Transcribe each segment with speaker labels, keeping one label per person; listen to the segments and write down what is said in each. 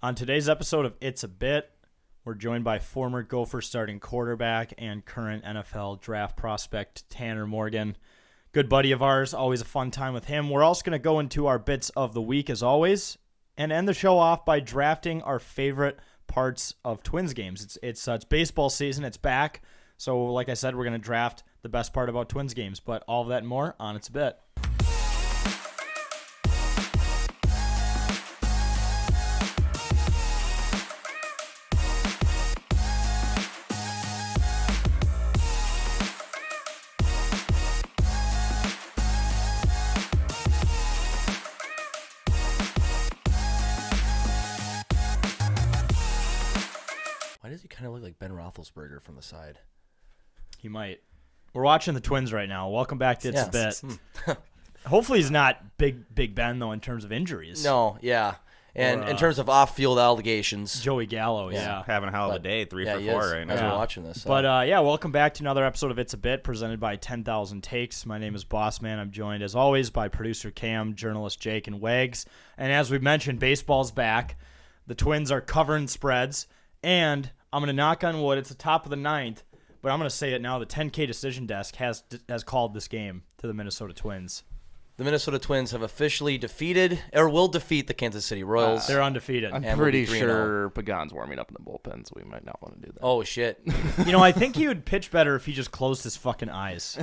Speaker 1: On today's episode of It's a Bit, we're joined by former Gophers starting quarterback and current NFL draft prospect Tanner Morgan. Good buddy of ours, always a fun time with him. We're also going to go into our bits of the week as always and end the show off by drafting our favorite parts of Twins games. It's baseball season, it's back. So like I said, we're going to draft the best part about Twins games, but all of that and more on It's a Bit.
Speaker 2: Why does he kind of look like Ben Roethlisberger from the side?
Speaker 1: He might. We're watching the Twins right now. Welcome back to It's a Bit.
Speaker 2: Yes.
Speaker 1: Hopefully he's not Big Ben, though, in terms of injuries.
Speaker 2: No, yeah. And
Speaker 1: Or,
Speaker 2: in terms of off-field allegations.
Speaker 1: Joey Gallo, yeah.
Speaker 3: Having a hell of a day, 3 for 4 right now.
Speaker 2: As we're watching this. So.
Speaker 1: But, welcome back to another episode of It's a Bit, presented by 10,000 Takes. My name is Bossman. I'm joined, as always, by producer Cam, journalist Jake, and Wags. And as we mentioned, baseball's back. The Twins are covering spreads. And I'm going to knock on wood. It's the top of the ninth. But I'm going to say it now. The 10K decision desk has called this game to the Minnesota Twins.
Speaker 2: The Minnesota Twins have officially defeated, or will defeat, the Kansas City Royals.
Speaker 1: They're undefeated.
Speaker 4: I'm
Speaker 2: And
Speaker 4: pretty
Speaker 2: we'll be 3-0.
Speaker 4: sure Pagan's warming up in the bullpen, so we might not want to do that.
Speaker 2: Oh, shit.
Speaker 1: I think he would pitch better if he just closed his fucking eyes.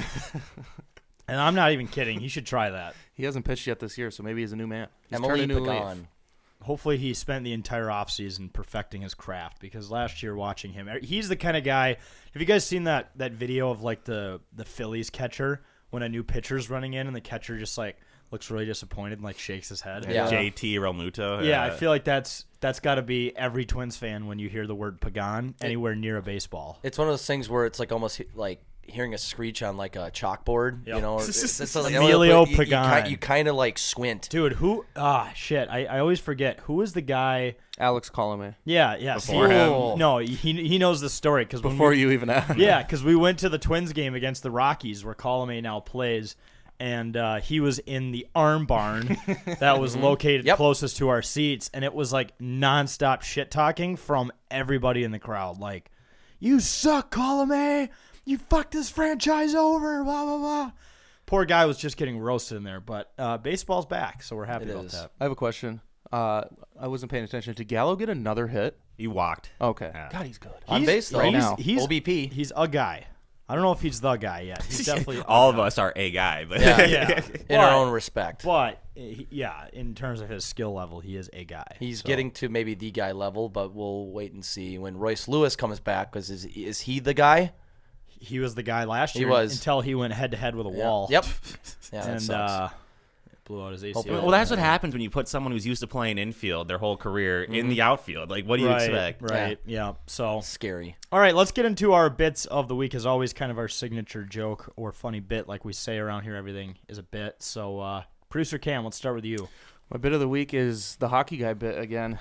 Speaker 1: And I'm not even kidding. He should try that.
Speaker 4: He hasn't pitched yet this year, so maybe he's a new man. He's
Speaker 2: Emily
Speaker 4: turned a new
Speaker 2: Pagan.
Speaker 4: leaf.
Speaker 1: Hopefully he spent the entire offseason perfecting his craft, because last year watching him, he's the kind of guy. Have you guys seen that video of like the Phillies catcher when a new pitcher's running in and the catcher just like looks really disappointed and like shakes his head?
Speaker 2: Yeah.
Speaker 3: JT Realmuto.
Speaker 1: Yeah, I feel like that's got to be every Twins fan when you hear the word Pagan anywhere near a baseball.
Speaker 2: It's one of those things where it's like almost like hearing a screech on like a chalkboard.
Speaker 1: Yep.
Speaker 2: You know, it's like
Speaker 1: Emilio
Speaker 2: you
Speaker 1: Pagan.
Speaker 2: kind of like squint.
Speaker 1: Dude, shit, I always forget. Who is the guy?
Speaker 4: Alex Colome.
Speaker 1: Yeah.
Speaker 3: Before him?
Speaker 1: No, he knows the story. Cause
Speaker 4: Before you even asked.
Speaker 1: Yeah, because we went to the Twins game against the Rockies, where Colome now plays, and he was in the arm barn that was located closest to our seats, and it was like nonstop shit talking from everybody in the crowd, like, "You suck, Colome! You fucked this franchise over!" Blah blah blah. Poor guy was just getting roasted in there, but baseball's back, so we're happy about that.
Speaker 4: I have a question. I wasn't paying attention. Did Gallo get another hit?
Speaker 3: He walked.
Speaker 4: Okay.
Speaker 3: Yeah.
Speaker 4: God, he's good.
Speaker 2: On base, though.
Speaker 4: right now.
Speaker 1: He's
Speaker 2: OBP.
Speaker 1: He's a guy. I don't know if he's the guy yet. He's definitely
Speaker 3: All of us are a guy, but
Speaker 1: Yeah.
Speaker 2: In our own respect.
Speaker 1: But in terms of his skill level, he is a guy.
Speaker 2: He's getting to maybe the guy level, but we'll wait and see when Royce Lewis comes back. Because is he the guy?
Speaker 1: He was the guy last year.
Speaker 2: He was.
Speaker 1: Until he went head to head with a wall.
Speaker 2: Yep. Yeah, that
Speaker 1: And
Speaker 2: sucks.
Speaker 1: blew out his ACL.
Speaker 3: Well, that's what happens when you put someone who's used to playing infield their whole career in the outfield. Like, what do you expect?
Speaker 1: Right. Yeah. So,
Speaker 2: Scary.
Speaker 1: all right, let's get into our bits of the week. As always, kind of our signature joke or funny bit, like we say around here. Everything is a bit. So, producer Cam, let's start with you.
Speaker 4: My bit of the week is the hockey guy bit again.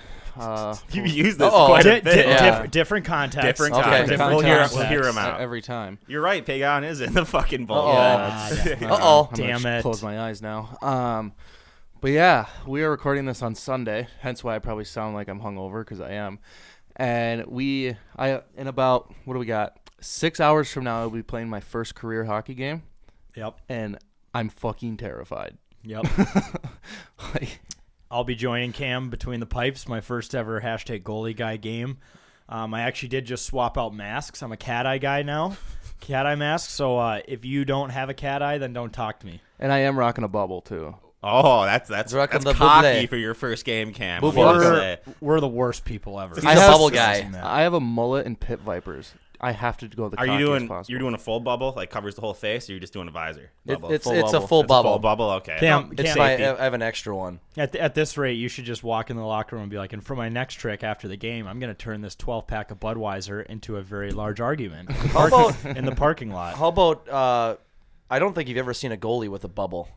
Speaker 3: You use this
Speaker 2: Uh-oh.
Speaker 3: quite a bit.
Speaker 2: Yeah.
Speaker 1: Different context.
Speaker 3: Different
Speaker 2: Okay.
Speaker 3: context.
Speaker 4: Different
Speaker 3: We'll hear
Speaker 4: context
Speaker 3: him out.
Speaker 4: every time.
Speaker 3: You're right. Pagan is in the fucking ball.
Speaker 2: Uh-oh.
Speaker 4: I'm gonna
Speaker 1: Damn it.
Speaker 4: Close my eyes now. But yeah, we are recording this on Sunday, hence why I probably sound like I'm hungover, because I am. And in about, what do we got? 6 hours from now, I'll be playing my first career hockey game,
Speaker 1: Yep.
Speaker 4: and I'm fucking terrified.
Speaker 1: Yep. I'll be joining Cam between the pipes, my first ever #goalie guy game. I actually did just swap out masks. I'm a cat eye guy now. Cat eye mask. So if you don't have a cat eye, then don't talk to me.
Speaker 4: And I am rocking a bubble, too.
Speaker 3: Oh, that's
Speaker 2: Rocking the
Speaker 3: cocky
Speaker 2: buble.
Speaker 3: for your first game, Cam.
Speaker 1: We're the worst people ever.
Speaker 2: He's a bubble guy.
Speaker 4: I have a mullet and pit vipers. I have to go the
Speaker 3: Are you
Speaker 4: cockiest
Speaker 3: doing?
Speaker 4: possible.
Speaker 3: You're doing a full bubble, like covers the whole face, or you're just doing a visor? Bubble?
Speaker 2: It's
Speaker 4: Full
Speaker 2: a
Speaker 4: bubble.
Speaker 2: full
Speaker 3: It's a
Speaker 2: bubble.
Speaker 3: full bubble. Okay.
Speaker 1: Cam,
Speaker 2: It's
Speaker 1: Cam,
Speaker 2: fine. I have an extra one.
Speaker 1: at this rate, you should just walk in the locker room and be like, and for my next trick after the game, I'm going to turn this 12-pack of Budweiser into a very large argument in the parking lot.
Speaker 2: How about I don't think you've ever seen a goalie with a bubble.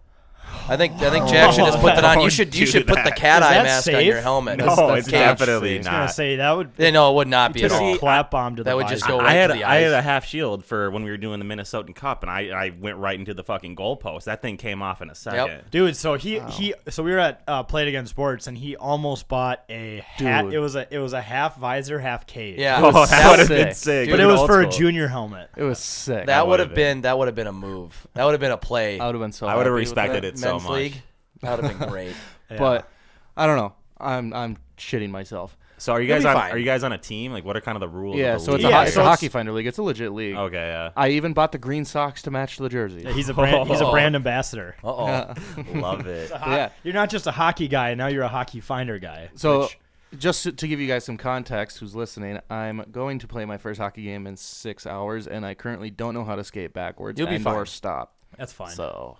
Speaker 2: I think Jack should just put that on. You should put the cat
Speaker 1: Is
Speaker 2: eye
Speaker 1: that
Speaker 2: mask on
Speaker 1: safe?
Speaker 2: your helmet.
Speaker 3: No, it's
Speaker 4: can't
Speaker 3: definitely
Speaker 4: see.
Speaker 1: I was gonna
Speaker 3: not.
Speaker 1: say that would.
Speaker 2: Yeah, no, it would not be at
Speaker 1: Took a
Speaker 2: all.
Speaker 1: clap bomb to the
Speaker 2: That would just
Speaker 1: visor.
Speaker 2: go
Speaker 3: I
Speaker 2: right
Speaker 3: had
Speaker 2: to the
Speaker 3: I had
Speaker 2: eyes.
Speaker 3: a half shield for when we were doing the Minnesotan Cup, and I went right into the fucking goalpost. That thing came off in a second.
Speaker 1: Dude, so we were at Play It Again Sports, and he almost bought a hat.
Speaker 4: Dude.
Speaker 1: It was a half visor, half cage.
Speaker 2: Yeah,
Speaker 3: Oh, that would have been
Speaker 4: sick.
Speaker 3: sick.
Speaker 1: but
Speaker 2: Dude,
Speaker 1: it was
Speaker 3: Old
Speaker 1: for a
Speaker 3: school.
Speaker 1: junior helmet.
Speaker 4: It was sick.
Speaker 2: that would have
Speaker 3: would've
Speaker 2: been a move. That would have been a play.
Speaker 4: I would have been so.
Speaker 3: I would have
Speaker 4: happy with
Speaker 3: respected
Speaker 4: that.
Speaker 3: it so
Speaker 2: Men's
Speaker 3: much.
Speaker 2: league. That would have been great.
Speaker 1: Yeah.
Speaker 4: But I don't know. I'm shitting myself.
Speaker 3: So are you
Speaker 2: You'll
Speaker 3: guys
Speaker 2: be
Speaker 3: on?
Speaker 2: fine.
Speaker 3: Are you guys on a team? Like, what are kind of the rules?
Speaker 4: Yeah,
Speaker 3: of the
Speaker 4: so it's
Speaker 3: league?
Speaker 1: Yeah,
Speaker 4: a
Speaker 1: so
Speaker 4: hockey
Speaker 1: it's-
Speaker 4: finder league. It's a legit league.
Speaker 3: Okay, yeah.
Speaker 4: I even bought the green socks to match the jersey.
Speaker 1: Yeah, he's a brand ambassador.
Speaker 2: Uh-oh.
Speaker 3: Love it.
Speaker 4: Yeah.
Speaker 1: You're not just a hockey guy. Now you're a hockey finder guy.
Speaker 4: So
Speaker 1: which-
Speaker 4: just to give you guys some context, who's listening, I'm going to play my first hockey game in 6 hours, and I currently don't know how to skate backwards
Speaker 2: You'll be
Speaker 4: and
Speaker 2: fine.
Speaker 4: or stop.
Speaker 1: that's fine.
Speaker 4: So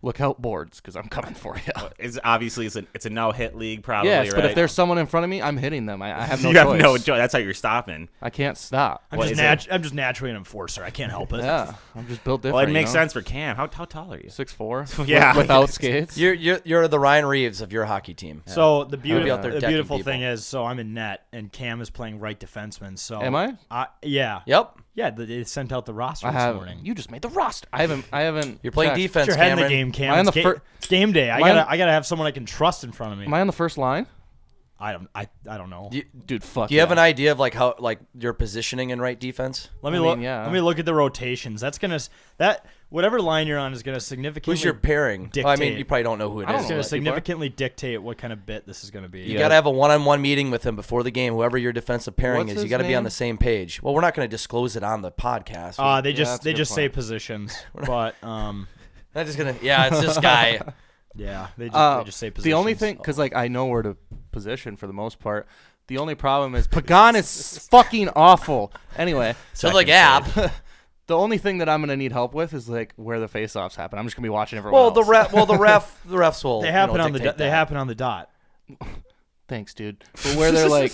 Speaker 4: look out boards, because I'm coming for you.
Speaker 3: It's obviously it's a no hit league probably.
Speaker 4: Yes,
Speaker 3: right?
Speaker 4: but if there's someone in front of me, I'm hitting them. I have no
Speaker 3: you
Speaker 4: choice.
Speaker 3: have no choice. That's how you're stopping.
Speaker 4: I can't stop.
Speaker 1: I'm
Speaker 3: What
Speaker 1: just
Speaker 3: is it?
Speaker 1: I'm just naturally an enforcer. I can't help it.
Speaker 4: Yeah, I'm just built different.
Speaker 3: Well, it makes
Speaker 4: you know?
Speaker 3: sense for Cam. How tall are you?
Speaker 4: 6'4".
Speaker 3: Yeah.
Speaker 4: without skates.
Speaker 2: You're the Ryan Reeves of your hockey team.
Speaker 1: So the
Speaker 2: He'll be out there decking
Speaker 1: beautiful
Speaker 2: people.
Speaker 1: thing is, so I'm in net, and Cam is playing right defenseman. So
Speaker 4: Am I?
Speaker 1: Yeah.
Speaker 2: Yep.
Speaker 1: Yeah, they sent out the roster
Speaker 4: I
Speaker 1: this
Speaker 4: have.
Speaker 1: morning.
Speaker 4: You just made the roster. I haven't.
Speaker 2: You're playing
Speaker 4: checked.
Speaker 2: defense,
Speaker 1: Put your head in the
Speaker 2: Cameron.
Speaker 1: game, Cam.
Speaker 4: Am I on
Speaker 1: It's
Speaker 4: the
Speaker 1: it's game day. I
Speaker 4: Am I
Speaker 1: gotta have someone I can trust in front of me.
Speaker 4: Am I on the first line?
Speaker 1: I don't know.
Speaker 4: Dude, fuck.
Speaker 2: Do you have
Speaker 4: yeah.
Speaker 2: an idea of like how like your positioning in right defense?
Speaker 1: Let me
Speaker 4: I mean,
Speaker 1: look.
Speaker 4: yeah.
Speaker 1: Let me look at the rotations. That's gonna whatever line you're on is gonna significantly.
Speaker 2: Who's your pairing?
Speaker 1: Dictate.
Speaker 2: Well, I mean, you probably don't know who it
Speaker 4: I don't
Speaker 2: is.
Speaker 1: It's
Speaker 4: know
Speaker 1: gonna
Speaker 4: that.
Speaker 1: significantly dictate what kind of bit this is gonna be.
Speaker 2: You got to have a one-on-one meeting with him before the game. Whoever your defensive pairing
Speaker 4: What's
Speaker 2: is, you
Speaker 4: his
Speaker 2: got to be on
Speaker 4: name?
Speaker 2: the same page. Well, we're not going to disclose it on the podcast.
Speaker 1: They
Speaker 4: Yeah,
Speaker 1: just
Speaker 4: that's a
Speaker 1: they
Speaker 4: good
Speaker 1: just say
Speaker 4: point.
Speaker 1: positions, but
Speaker 2: Not just gonna. Yeah, it's this guy.
Speaker 1: yeah, they just say positions.
Speaker 4: The only thing, because like I know where to position for the most part. The only problem is Pagan is fucking awful. Anyway,
Speaker 2: So the gap.
Speaker 4: the only thing that I'm gonna need help with is like where the face-offs happen. I'm just gonna be watching everyone.
Speaker 2: Well,
Speaker 4: else.
Speaker 2: the refs will.
Speaker 1: they happen on
Speaker 2: dictate
Speaker 1: they
Speaker 2: that.
Speaker 1: happen on the dot.
Speaker 4: Thanks, dude. But where they're like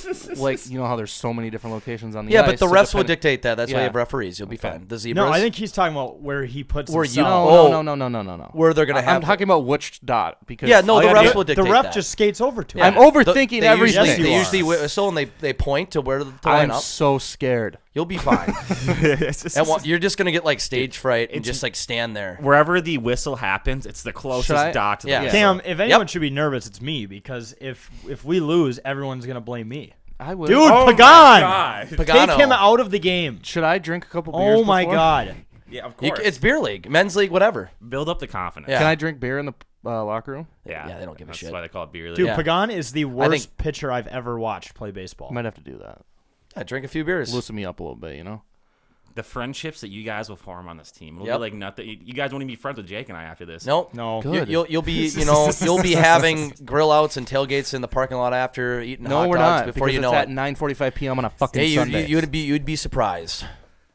Speaker 4: you know how there's so many different locations on the
Speaker 2: Yeah,
Speaker 4: ice.
Speaker 2: but the
Speaker 4: so
Speaker 2: refs will
Speaker 4: depending-
Speaker 2: dictate that. That's why you
Speaker 4: Yeah.
Speaker 2: have referees. You'll be
Speaker 4: Okay.
Speaker 2: fine. The zebras.
Speaker 1: No, I think he's talking about where he puts
Speaker 2: Where you-
Speaker 1: himself.
Speaker 2: Oh.
Speaker 4: No.
Speaker 2: where they're gonna have.
Speaker 4: I'm talking about which dot because
Speaker 2: Yeah, no,
Speaker 1: All
Speaker 2: the
Speaker 1: you gotta
Speaker 2: refs
Speaker 1: do-
Speaker 2: will dictate
Speaker 1: The ref
Speaker 2: that.
Speaker 1: just skates over to
Speaker 2: Yeah.
Speaker 1: it.
Speaker 4: I'm overthinking
Speaker 2: They
Speaker 4: everything.
Speaker 1: Yes, you
Speaker 2: They
Speaker 1: are.
Speaker 2: usually whistle and they point to where to
Speaker 4: I'm
Speaker 2: line up.
Speaker 4: so scared.
Speaker 2: You'll be fine. You're just gonna get like stage fright and just like stand there.
Speaker 3: Wherever the whistle happens, it's the
Speaker 4: Should I-
Speaker 3: closest dot to the
Speaker 2: Yeah.
Speaker 3: whistle.
Speaker 1: Cam, if anyone should be nervous, it's me because if we lose, everyone's gonna blame me.
Speaker 4: I would.
Speaker 1: Dude,
Speaker 3: Oh my
Speaker 1: Pagan,
Speaker 3: God.
Speaker 2: Pagano.
Speaker 1: take him out of the game.
Speaker 4: Should I drink a couple beers?
Speaker 1: Oh my
Speaker 4: before?
Speaker 1: God.
Speaker 3: Yeah, of
Speaker 2: You,
Speaker 3: course.
Speaker 2: it's beer league, men's league, whatever.
Speaker 3: Build up the confidence.
Speaker 2: Yeah.
Speaker 4: Can I drink beer in the locker room?
Speaker 3: Yeah,
Speaker 2: they don't give a
Speaker 3: That's
Speaker 2: shit.
Speaker 3: why they call it beer league.
Speaker 1: Dude,
Speaker 2: Yeah.
Speaker 1: Pagan is the
Speaker 2: think-
Speaker 1: worst pitcher I've ever watched play baseball.
Speaker 4: I might have to do that.
Speaker 2: Yeah, drink a few beers.
Speaker 4: Loosen me up a little bit, you know.
Speaker 3: The friendships that you guys will form on this team, it'll
Speaker 2: Yep.
Speaker 3: be like nothing. You guys won't even be friends with Jake and I after this.
Speaker 2: Nope.
Speaker 1: No.
Speaker 4: Good.
Speaker 2: You'll be you'll be having grill outs and tailgates in the parking lot after eating
Speaker 4: No,
Speaker 2: hot
Speaker 4: we're
Speaker 2: dogs
Speaker 4: not.
Speaker 2: before
Speaker 4: Because
Speaker 2: you
Speaker 4: it's
Speaker 2: know
Speaker 4: at
Speaker 2: it.
Speaker 4: 9:45 p.m. on a fucking
Speaker 2: Hey,
Speaker 4: Sunday.
Speaker 2: you'd be surprised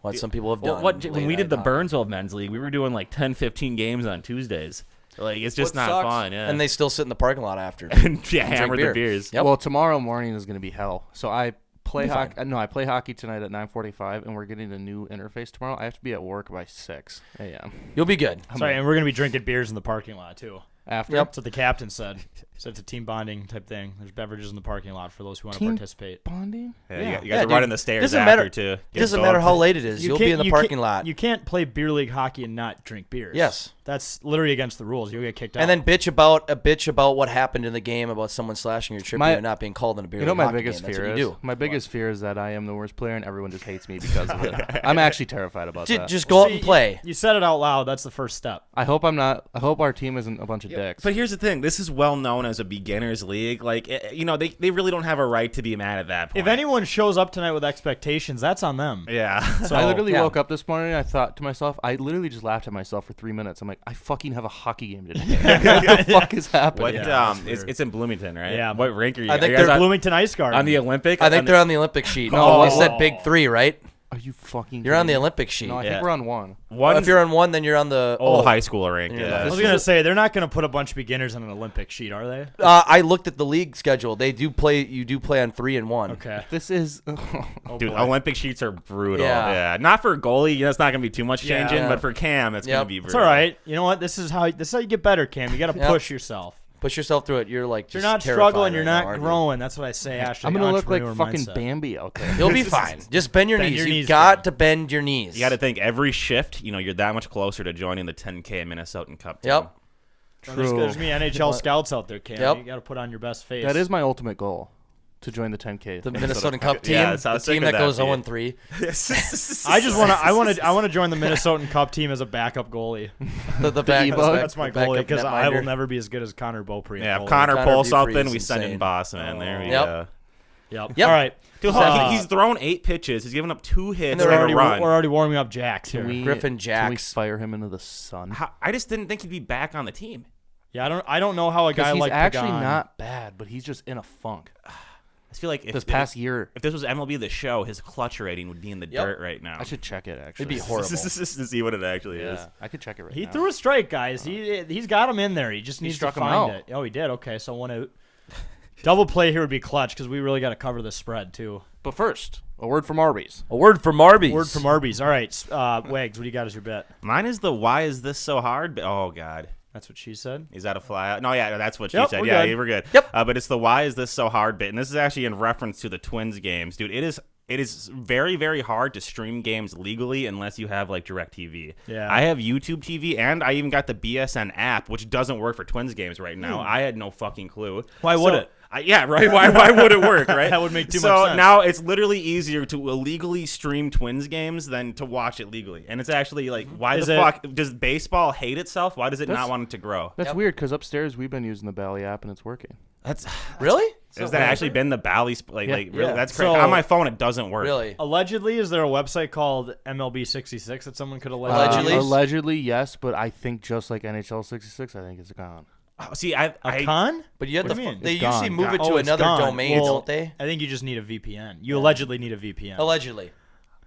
Speaker 2: what some people have done.
Speaker 3: When we did the
Speaker 2: late night.
Speaker 3: Burnsville men's league, we were doing like 10, 15 games on Tuesdays. Like it's just
Speaker 2: What
Speaker 3: not
Speaker 2: sucks.
Speaker 3: fun. Yeah,
Speaker 2: And they still sit in the parking lot after.
Speaker 3: and yeah,
Speaker 2: drink
Speaker 3: hammer
Speaker 2: beer.
Speaker 3: the beers.
Speaker 2: Yep.
Speaker 4: Well, tomorrow morning is going to be hell. So I play
Speaker 2: Be fine.
Speaker 4: hockey. No, I play hockey tonight at 9:45, and we're getting a new interface tomorrow. I have to be at work by 6 a.m.
Speaker 2: You'll be good.
Speaker 1: Sorry, and we're gonna be drinking beers in the parking lot too.
Speaker 4: After.
Speaker 2: Yep.
Speaker 1: That's what the captain said. So it's a team bonding type thing. There's beverages in the parking lot for those who want to
Speaker 4: Team-
Speaker 1: participate.
Speaker 4: Bonding.
Speaker 3: Yeah,
Speaker 1: Yeah.
Speaker 3: you guys
Speaker 2: Yeah,
Speaker 3: are
Speaker 2: dude.
Speaker 3: running the stairs
Speaker 2: Doesn't
Speaker 3: after
Speaker 2: matter-
Speaker 3: too.
Speaker 2: It doesn't matter how late it is. You'll be in the parking lot.
Speaker 1: You can't play beer league hockey and not drink beers.
Speaker 2: Yes.
Speaker 1: That's literally against the rules. You'll get kicked out.
Speaker 2: And then bitch about what happened in the game about someone slashing your tribute and not being called in a beer
Speaker 4: You know
Speaker 2: league
Speaker 4: my
Speaker 2: hockey
Speaker 4: biggest
Speaker 2: game. That's
Speaker 4: fear
Speaker 2: what
Speaker 4: is?
Speaker 2: you do.
Speaker 4: My biggest fear is that I am the worst player and everyone just hates me because of it. I'm actually terrified about that.
Speaker 2: Just go out and play.
Speaker 1: You said it out loud. That's the first step.
Speaker 4: I hope I'm not. I hope our team isn't a bunch of dicks.
Speaker 3: But here's the thing: this is well known as a beginners league. Like they really don't have a right to be mad at that point.
Speaker 1: If anyone shows up tonight with expectations, that's on them.
Speaker 3: yeah.
Speaker 1: So
Speaker 4: I literally
Speaker 2: yeah.
Speaker 4: woke up this morning and I thought to myself, I literally just laughed at myself for 3 minutes. I'm like, I fucking have a hockey game today. What the fuck is happening?
Speaker 3: What?
Speaker 1: Yeah, that's
Speaker 3: It's in Bloomington, right?
Speaker 1: Yeah.
Speaker 3: What rank are you?
Speaker 2: I think
Speaker 3: are you guys
Speaker 2: they're
Speaker 3: on,
Speaker 1: Bloomington Ice Garden.
Speaker 3: on the Olympic.
Speaker 2: I think
Speaker 3: on
Speaker 2: they're on the Olympic sheet.
Speaker 1: Oh.
Speaker 2: They said big three, right?
Speaker 4: Are you fucking?
Speaker 2: You're on the
Speaker 4: kidding me?
Speaker 2: Olympic sheet.
Speaker 4: No, I
Speaker 3: Yeah.
Speaker 4: think we're on one.
Speaker 2: If you're on one, then you're on the
Speaker 3: old high schooler rank.
Speaker 2: Yeah.
Speaker 3: Yeah.
Speaker 1: I was gonna say they're not gonna put a bunch of beginners on an Olympic sheet, are they?
Speaker 2: I looked at the league schedule. They do play. You do play on 3 and 1.
Speaker 1: Okay.
Speaker 4: This is.
Speaker 1: Oh,
Speaker 3: Dude,
Speaker 1: boy.
Speaker 3: Olympic sheets are brutal.
Speaker 2: Yeah.
Speaker 3: Yeah. Not for goalie. That's not gonna be too much
Speaker 1: Yeah.
Speaker 3: changing.
Speaker 2: Yeah.
Speaker 3: But for Cam, it's gonna
Speaker 2: Yep.
Speaker 3: be
Speaker 1: It's
Speaker 3: brutal.
Speaker 1: all right. You know what? This is how you get better, Cam. You got to
Speaker 2: Yep.
Speaker 1: push yourself.
Speaker 2: Push yourself through it. You're like,
Speaker 1: If you're
Speaker 2: just
Speaker 1: not
Speaker 2: terrified
Speaker 1: struggling, you're
Speaker 2: right now,
Speaker 1: not
Speaker 2: aren't you?
Speaker 1: growing. That's what I say, Ashley.
Speaker 4: I'm gonna look like
Speaker 1: Entrepreneur
Speaker 4: fucking
Speaker 1: mindset.
Speaker 4: Bambi out there.
Speaker 2: You'll be fine. Just bend your
Speaker 1: Bend
Speaker 2: knees.
Speaker 1: your
Speaker 2: You've
Speaker 1: knees,
Speaker 2: got
Speaker 1: Cam.
Speaker 2: to bend your knees.
Speaker 3: You got to think every shift. You're that much closer to joining the 10K Minnesotan Cup team.
Speaker 2: Yep.
Speaker 1: There's me NHL scouts out there, Cam.
Speaker 2: Yep.
Speaker 1: You got to put on your best face.
Speaker 4: That is my ultimate goal, to join the 10K.
Speaker 2: The Minnesota Cup team.
Speaker 3: Yeah, so I
Speaker 2: the
Speaker 3: was
Speaker 2: team
Speaker 3: thinking
Speaker 2: that goes
Speaker 3: that'd
Speaker 2: 0
Speaker 3: be-
Speaker 2: 3.
Speaker 1: I just I want to join the Minnesotan Cup team as a backup goalie.
Speaker 2: The back.
Speaker 4: E-bug?
Speaker 1: That's my goalie because I will never be as good as Connor Beaupre.
Speaker 3: Yeah,
Speaker 1: at
Speaker 3: if
Speaker 1: goalie.
Speaker 3: Connor
Speaker 2: Connor
Speaker 3: pulls
Speaker 2: Beaupre
Speaker 3: something,
Speaker 2: is
Speaker 3: we send in
Speaker 2: insane.
Speaker 3: Bossman. There we
Speaker 2: Yep.
Speaker 3: go.
Speaker 1: Yep.
Speaker 2: Yep.
Speaker 1: All right.
Speaker 3: Dude, he's thrown 8 pitches. He's given up 2 hits
Speaker 1: We're
Speaker 3: in
Speaker 1: already,
Speaker 3: a run.
Speaker 1: we're already warming up Jacks here.
Speaker 2: Griffin
Speaker 4: Can we
Speaker 2: Jacks.
Speaker 4: fire him into the sun?
Speaker 3: I just didn't think he'd be back on the team.
Speaker 1: Yeah, I don't know how a guy
Speaker 4: Because he's
Speaker 1: like
Speaker 4: actually
Speaker 1: Pagan-
Speaker 4: not bad, but he's just in a funk.
Speaker 3: I just feel like
Speaker 4: This past year,
Speaker 3: if this was MLB The Show, his clutch rating would be in the
Speaker 2: Yep.
Speaker 3: dirt right now.
Speaker 4: I should check it. Actually,
Speaker 2: It'd be horrible.
Speaker 3: to see what it actually is.
Speaker 4: Yeah, I could check it right
Speaker 1: He
Speaker 4: now.
Speaker 1: threw a strike, guys. He's got him in there. He just needs to
Speaker 4: struck him
Speaker 1: find
Speaker 4: out.
Speaker 1: it. Oh, he did. Okay, so one out. Double play here would be clutch because we really got to cover the spread too.
Speaker 4: But first, a word from Arby's.
Speaker 2: A word from Arby's.
Speaker 1: Word from Arby's. All right, Wags, what do you got as your bet?
Speaker 3: Mine is the why is this so hard? Oh God,
Speaker 1: That's what she said.
Speaker 3: is that a fly out? No, yeah, that's what she
Speaker 1: Yep,
Speaker 3: said.
Speaker 1: we're
Speaker 3: Yeah,
Speaker 1: good.
Speaker 3: we're good.
Speaker 2: Yep.
Speaker 3: But it's the why is this so hard bit, and this is actually in reference to the Twins games, dude. It is very, very hard to stream games legally unless you have like DirecTV.
Speaker 1: Yeah.
Speaker 3: I have YouTube TV, and I even got the BSN app, which doesn't work for Twins games right now. I had no fucking clue.
Speaker 1: Why would it?
Speaker 3: Yeah, right. Why would it work, right?
Speaker 1: That would make too
Speaker 3: so
Speaker 1: much sense.
Speaker 3: now it's literally easier to illegally stream Twins games than to watch it legally. And it's actually like, why
Speaker 1: Is
Speaker 3: the
Speaker 1: it-
Speaker 3: fuck does baseball hate itself? Why does it
Speaker 4: That's-
Speaker 3: not want it to grow?
Speaker 4: That's
Speaker 2: Yep.
Speaker 4: weird because upstairs we've been using the Bally app and it's working.
Speaker 3: That's
Speaker 2: Really?
Speaker 3: has that actually been the Bally like
Speaker 4: Yeah.
Speaker 3: really?
Speaker 1: Yeah.
Speaker 3: That's crazy.
Speaker 1: So-
Speaker 3: On my phone, it doesn't work.
Speaker 2: Really?
Speaker 1: Allegedly, is there a website called MLB 66 that someone could
Speaker 2: Allegedly?
Speaker 4: Allegedly, yes, but I think just like NHL 66, I think it's gone.
Speaker 3: Oh, see,
Speaker 1: A con?
Speaker 2: But you have
Speaker 1: What
Speaker 2: to.
Speaker 1: do you mean?
Speaker 2: They
Speaker 4: It's
Speaker 2: usually
Speaker 4: gone.
Speaker 2: move it
Speaker 1: Oh,
Speaker 2: to
Speaker 1: it's
Speaker 2: another
Speaker 1: gone.
Speaker 2: domain,
Speaker 1: Well,
Speaker 2: don't they?
Speaker 1: I think you just need a VPN. You allegedly need a VPN.
Speaker 2: Allegedly.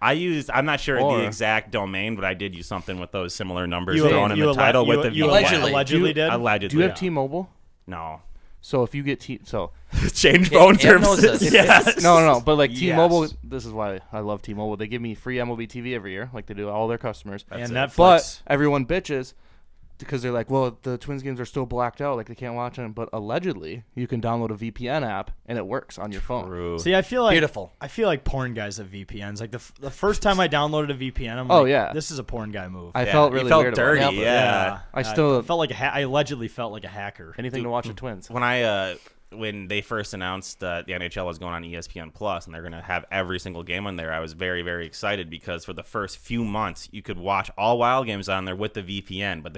Speaker 3: I'm not sure
Speaker 4: Or-
Speaker 3: the exact domain, but I did use something with those similar numbers
Speaker 1: You-
Speaker 3: thrown in
Speaker 1: you
Speaker 3: the
Speaker 1: alle-
Speaker 3: title
Speaker 1: you-
Speaker 3: with the
Speaker 1: you
Speaker 3: VPN.
Speaker 2: Allegedly.
Speaker 1: allegedly did.
Speaker 3: Allegedly.
Speaker 4: Do you have
Speaker 3: yeah.
Speaker 4: T-Mobile?
Speaker 3: No.
Speaker 4: So if you get so
Speaker 3: Change
Speaker 2: Yeah,
Speaker 3: phone
Speaker 2: Ant
Speaker 3: terms.
Speaker 2: knows this.
Speaker 1: Yes.
Speaker 4: no, but like T-Mobile,
Speaker 1: Yes.
Speaker 4: this is why I love T-Mobile. They give me free MLB TV every year, like they do all their customers.
Speaker 1: And
Speaker 3: it.
Speaker 1: Netflix.
Speaker 4: But everyone bitches because they're like, well, the Twins games are still blacked out, like they can't watch them. But allegedly, you can download a VPN app and it works on your phone.
Speaker 3: True.
Speaker 1: See, I feel like
Speaker 2: Beautiful.
Speaker 1: I feel like porn guys have VPNs. Like the first time I downloaded a VPN, I'm
Speaker 4: Oh,
Speaker 1: like,
Speaker 4: yeah.
Speaker 1: this is a porn guy move.
Speaker 4: I
Speaker 3: Yeah,
Speaker 4: felt
Speaker 3: you
Speaker 4: really
Speaker 3: felt
Speaker 4: weird
Speaker 3: dirty.
Speaker 4: about it.
Speaker 3: Yeah.
Speaker 4: I still-
Speaker 1: felt like I allegedly felt like a hacker.
Speaker 4: Anything to watch the Twins.
Speaker 3: When they first announced that the NHL was going on ESPN Plus and they're going to have every single game on there, I was very, very excited because for the first few months you could watch all Wild games on there with the VPN, but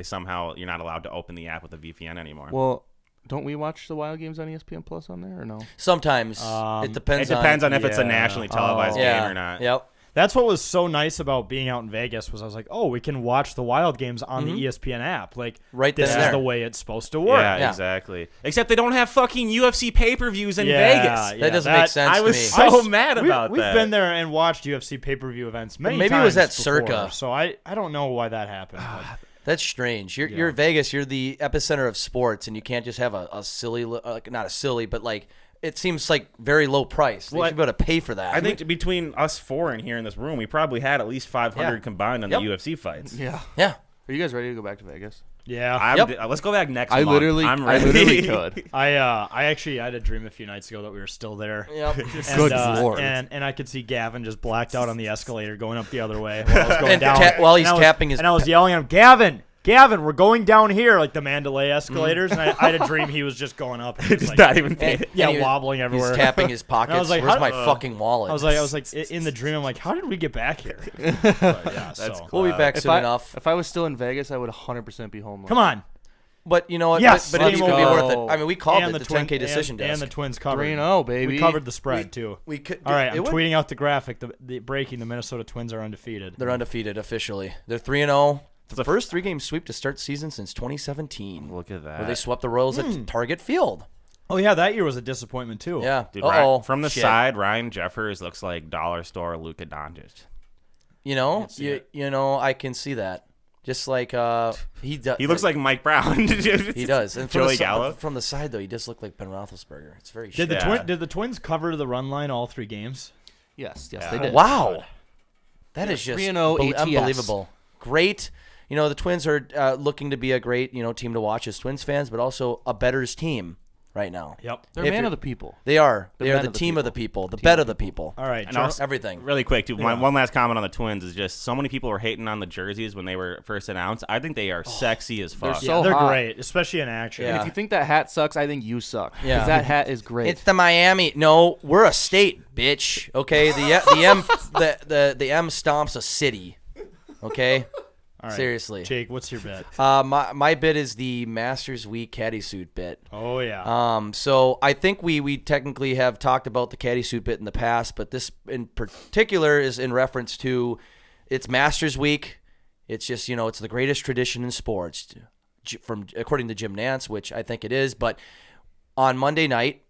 Speaker 3: you're not allowed to open the app with the VPN anymore.
Speaker 4: Well, don't we watch the Wild games on ESPN Plus on there or no?
Speaker 2: Sometimes it
Speaker 3: it
Speaker 2: depends.
Speaker 3: depends on if it's a
Speaker 1: yeah.
Speaker 3: nationally televised
Speaker 2: on,
Speaker 3: game or not.
Speaker 2: Yep.
Speaker 1: That's what was so nice about being out in Vegas was I was like, oh, we can watch the Wild games on the ESPN app. Like,
Speaker 2: Right
Speaker 1: this
Speaker 2: there.
Speaker 1: is the way it's supposed to work.
Speaker 3: Yeah,
Speaker 2: Yeah.
Speaker 3: exactly. Except they don't have fucking UFC pay-per-views in
Speaker 1: Yeah,
Speaker 3: Vegas.
Speaker 1: yeah,
Speaker 2: That doesn't make sense
Speaker 3: I
Speaker 2: to
Speaker 3: was
Speaker 2: me.
Speaker 3: so mad about
Speaker 1: We've
Speaker 3: that.
Speaker 1: been there and watched UFC pay-per-view events many
Speaker 2: Maybe it
Speaker 1: times
Speaker 2: was at
Speaker 1: before,
Speaker 2: Circa.
Speaker 1: So I don't know why that happened. but-
Speaker 2: That's strange. You're Vegas. You're the epicenter of sports, and you can't just have a silly, not a silly, but like it seems like very low price. They
Speaker 3: Well,
Speaker 2: should be able to pay for that.
Speaker 3: I think between us four in here in this room, we probably had at least 500
Speaker 2: Yeah.
Speaker 3: combined on
Speaker 2: Yep.
Speaker 3: the UFC fights.
Speaker 4: Yeah.
Speaker 2: Yeah.
Speaker 4: Are you guys ready to go back to Vegas?
Speaker 1: yeah.
Speaker 3: Let's go back next
Speaker 4: I
Speaker 3: month.
Speaker 4: literally
Speaker 3: I'm
Speaker 4: I
Speaker 3: ready.
Speaker 4: literally could.
Speaker 1: I actually had a dream a few nights ago that we were still there.
Speaker 2: Yep.
Speaker 1: And,
Speaker 4: Good Lord.
Speaker 1: And I could see Gavin just blacked out on the escalator going up the other way while I was going
Speaker 2: And
Speaker 1: down.
Speaker 2: while he's
Speaker 1: And I was-
Speaker 2: tapping his
Speaker 1: and I was yelling at him, Gavin, we're going down here, like the Mandalay escalators. And I had a dream he was just going up. And he was
Speaker 3: It's
Speaker 1: like,
Speaker 3: not even paying.
Speaker 1: yeah,
Speaker 2: and he was-
Speaker 1: wobbling everywhere.
Speaker 2: He's tapping his pockets.
Speaker 1: was like,
Speaker 2: Where's
Speaker 1: how-
Speaker 2: my fucking wallet?
Speaker 1: I was like, in the dream, I'm like, how did we get back here? But yeah,
Speaker 3: That's
Speaker 1: so.
Speaker 2: we'll be back
Speaker 4: If
Speaker 2: soon
Speaker 4: I,
Speaker 2: enough.
Speaker 4: if I was still in Vegas, I would 100% be home.
Speaker 1: Come on.
Speaker 2: But you know what?
Speaker 1: Yes,
Speaker 2: but it's
Speaker 1: let's
Speaker 2: going to be
Speaker 4: go.
Speaker 2: worth it. I mean, we called
Speaker 1: And
Speaker 2: it the
Speaker 1: twin-
Speaker 2: 10K decision
Speaker 1: and,
Speaker 2: desk.
Speaker 1: and the Twins covered.
Speaker 4: 3-0, baby.
Speaker 1: We covered the spread, too.
Speaker 2: we could.
Speaker 1: All right,
Speaker 2: it
Speaker 1: I'm
Speaker 2: would-
Speaker 1: tweeting out the graphic. The breaking, the Minnesota Twins are undefeated.
Speaker 2: They're undefeated officially. They're 3-0.
Speaker 3: It's
Speaker 2: The
Speaker 3: a
Speaker 2: first 3-game sweep to start season since 2017,
Speaker 3: Look at that.
Speaker 2: where they swept the Royals at Target Field.
Speaker 1: Oh, yeah, that year was a disappointment, too.
Speaker 2: Yeah.
Speaker 3: Dude,
Speaker 2: Uh-oh.
Speaker 3: from the
Speaker 2: Shit.
Speaker 3: side, Ryan Jeffers looks like dollar store Luka Doncic.
Speaker 2: You know,
Speaker 1: see it.
Speaker 2: you know, I can see that. Just like he does.
Speaker 3: He looks like Mike Brown.
Speaker 2: He does. And
Speaker 3: Joey Gallo.
Speaker 2: From the side though, he does look like Ben Roethlisberger. It's very.
Speaker 1: Did
Speaker 2: shitty.
Speaker 1: the Twins cover the run line all 3 games?
Speaker 4: Yes,
Speaker 3: Yeah.
Speaker 4: they did.
Speaker 2: Wow, that is just
Speaker 4: 3-0 ATS.
Speaker 2: unbelievable. Great. You know, the Twins are looking to be a great team to watch as Twins fans, but also a bettors team right now.
Speaker 1: Yep.
Speaker 4: They're
Speaker 2: If
Speaker 4: man
Speaker 2: you're-
Speaker 4: of the people.
Speaker 2: They are.
Speaker 4: The
Speaker 2: They are
Speaker 4: men
Speaker 2: the
Speaker 4: of the
Speaker 2: team of
Speaker 4: people.
Speaker 2: the people. The
Speaker 4: Team
Speaker 2: bet
Speaker 4: of
Speaker 2: of the
Speaker 4: the
Speaker 2: people.
Speaker 1: All right.
Speaker 3: And also-
Speaker 2: Everything.
Speaker 3: Really quick, too.
Speaker 1: Yeah.
Speaker 3: One last comment on the Twins is just so many people were hating on the jerseys when they were first announced. I think they are sexy as fuck.
Speaker 4: so
Speaker 1: they're
Speaker 4: hot.
Speaker 1: great, especially in action.
Speaker 2: Yeah.
Speaker 4: If you think that hat sucks, I think you suck.
Speaker 2: Yeah.
Speaker 4: Because that hat is great.
Speaker 2: It's the Miami. No, we're a state, bitch. Okay, the M stomps a city. Okay,
Speaker 1: All right.
Speaker 2: seriously.
Speaker 1: Jake, what's your bet?
Speaker 2: My bit is the Masters Week caddy suit bit.
Speaker 1: Oh yeah.
Speaker 2: So I think we technically have talked about the caddy suit bit in the past, but this in particular is in reference to it's Masters Week. It's just it's the greatest tradition in sports, from according to Jim Nantz, which I think it is. But on Monday night,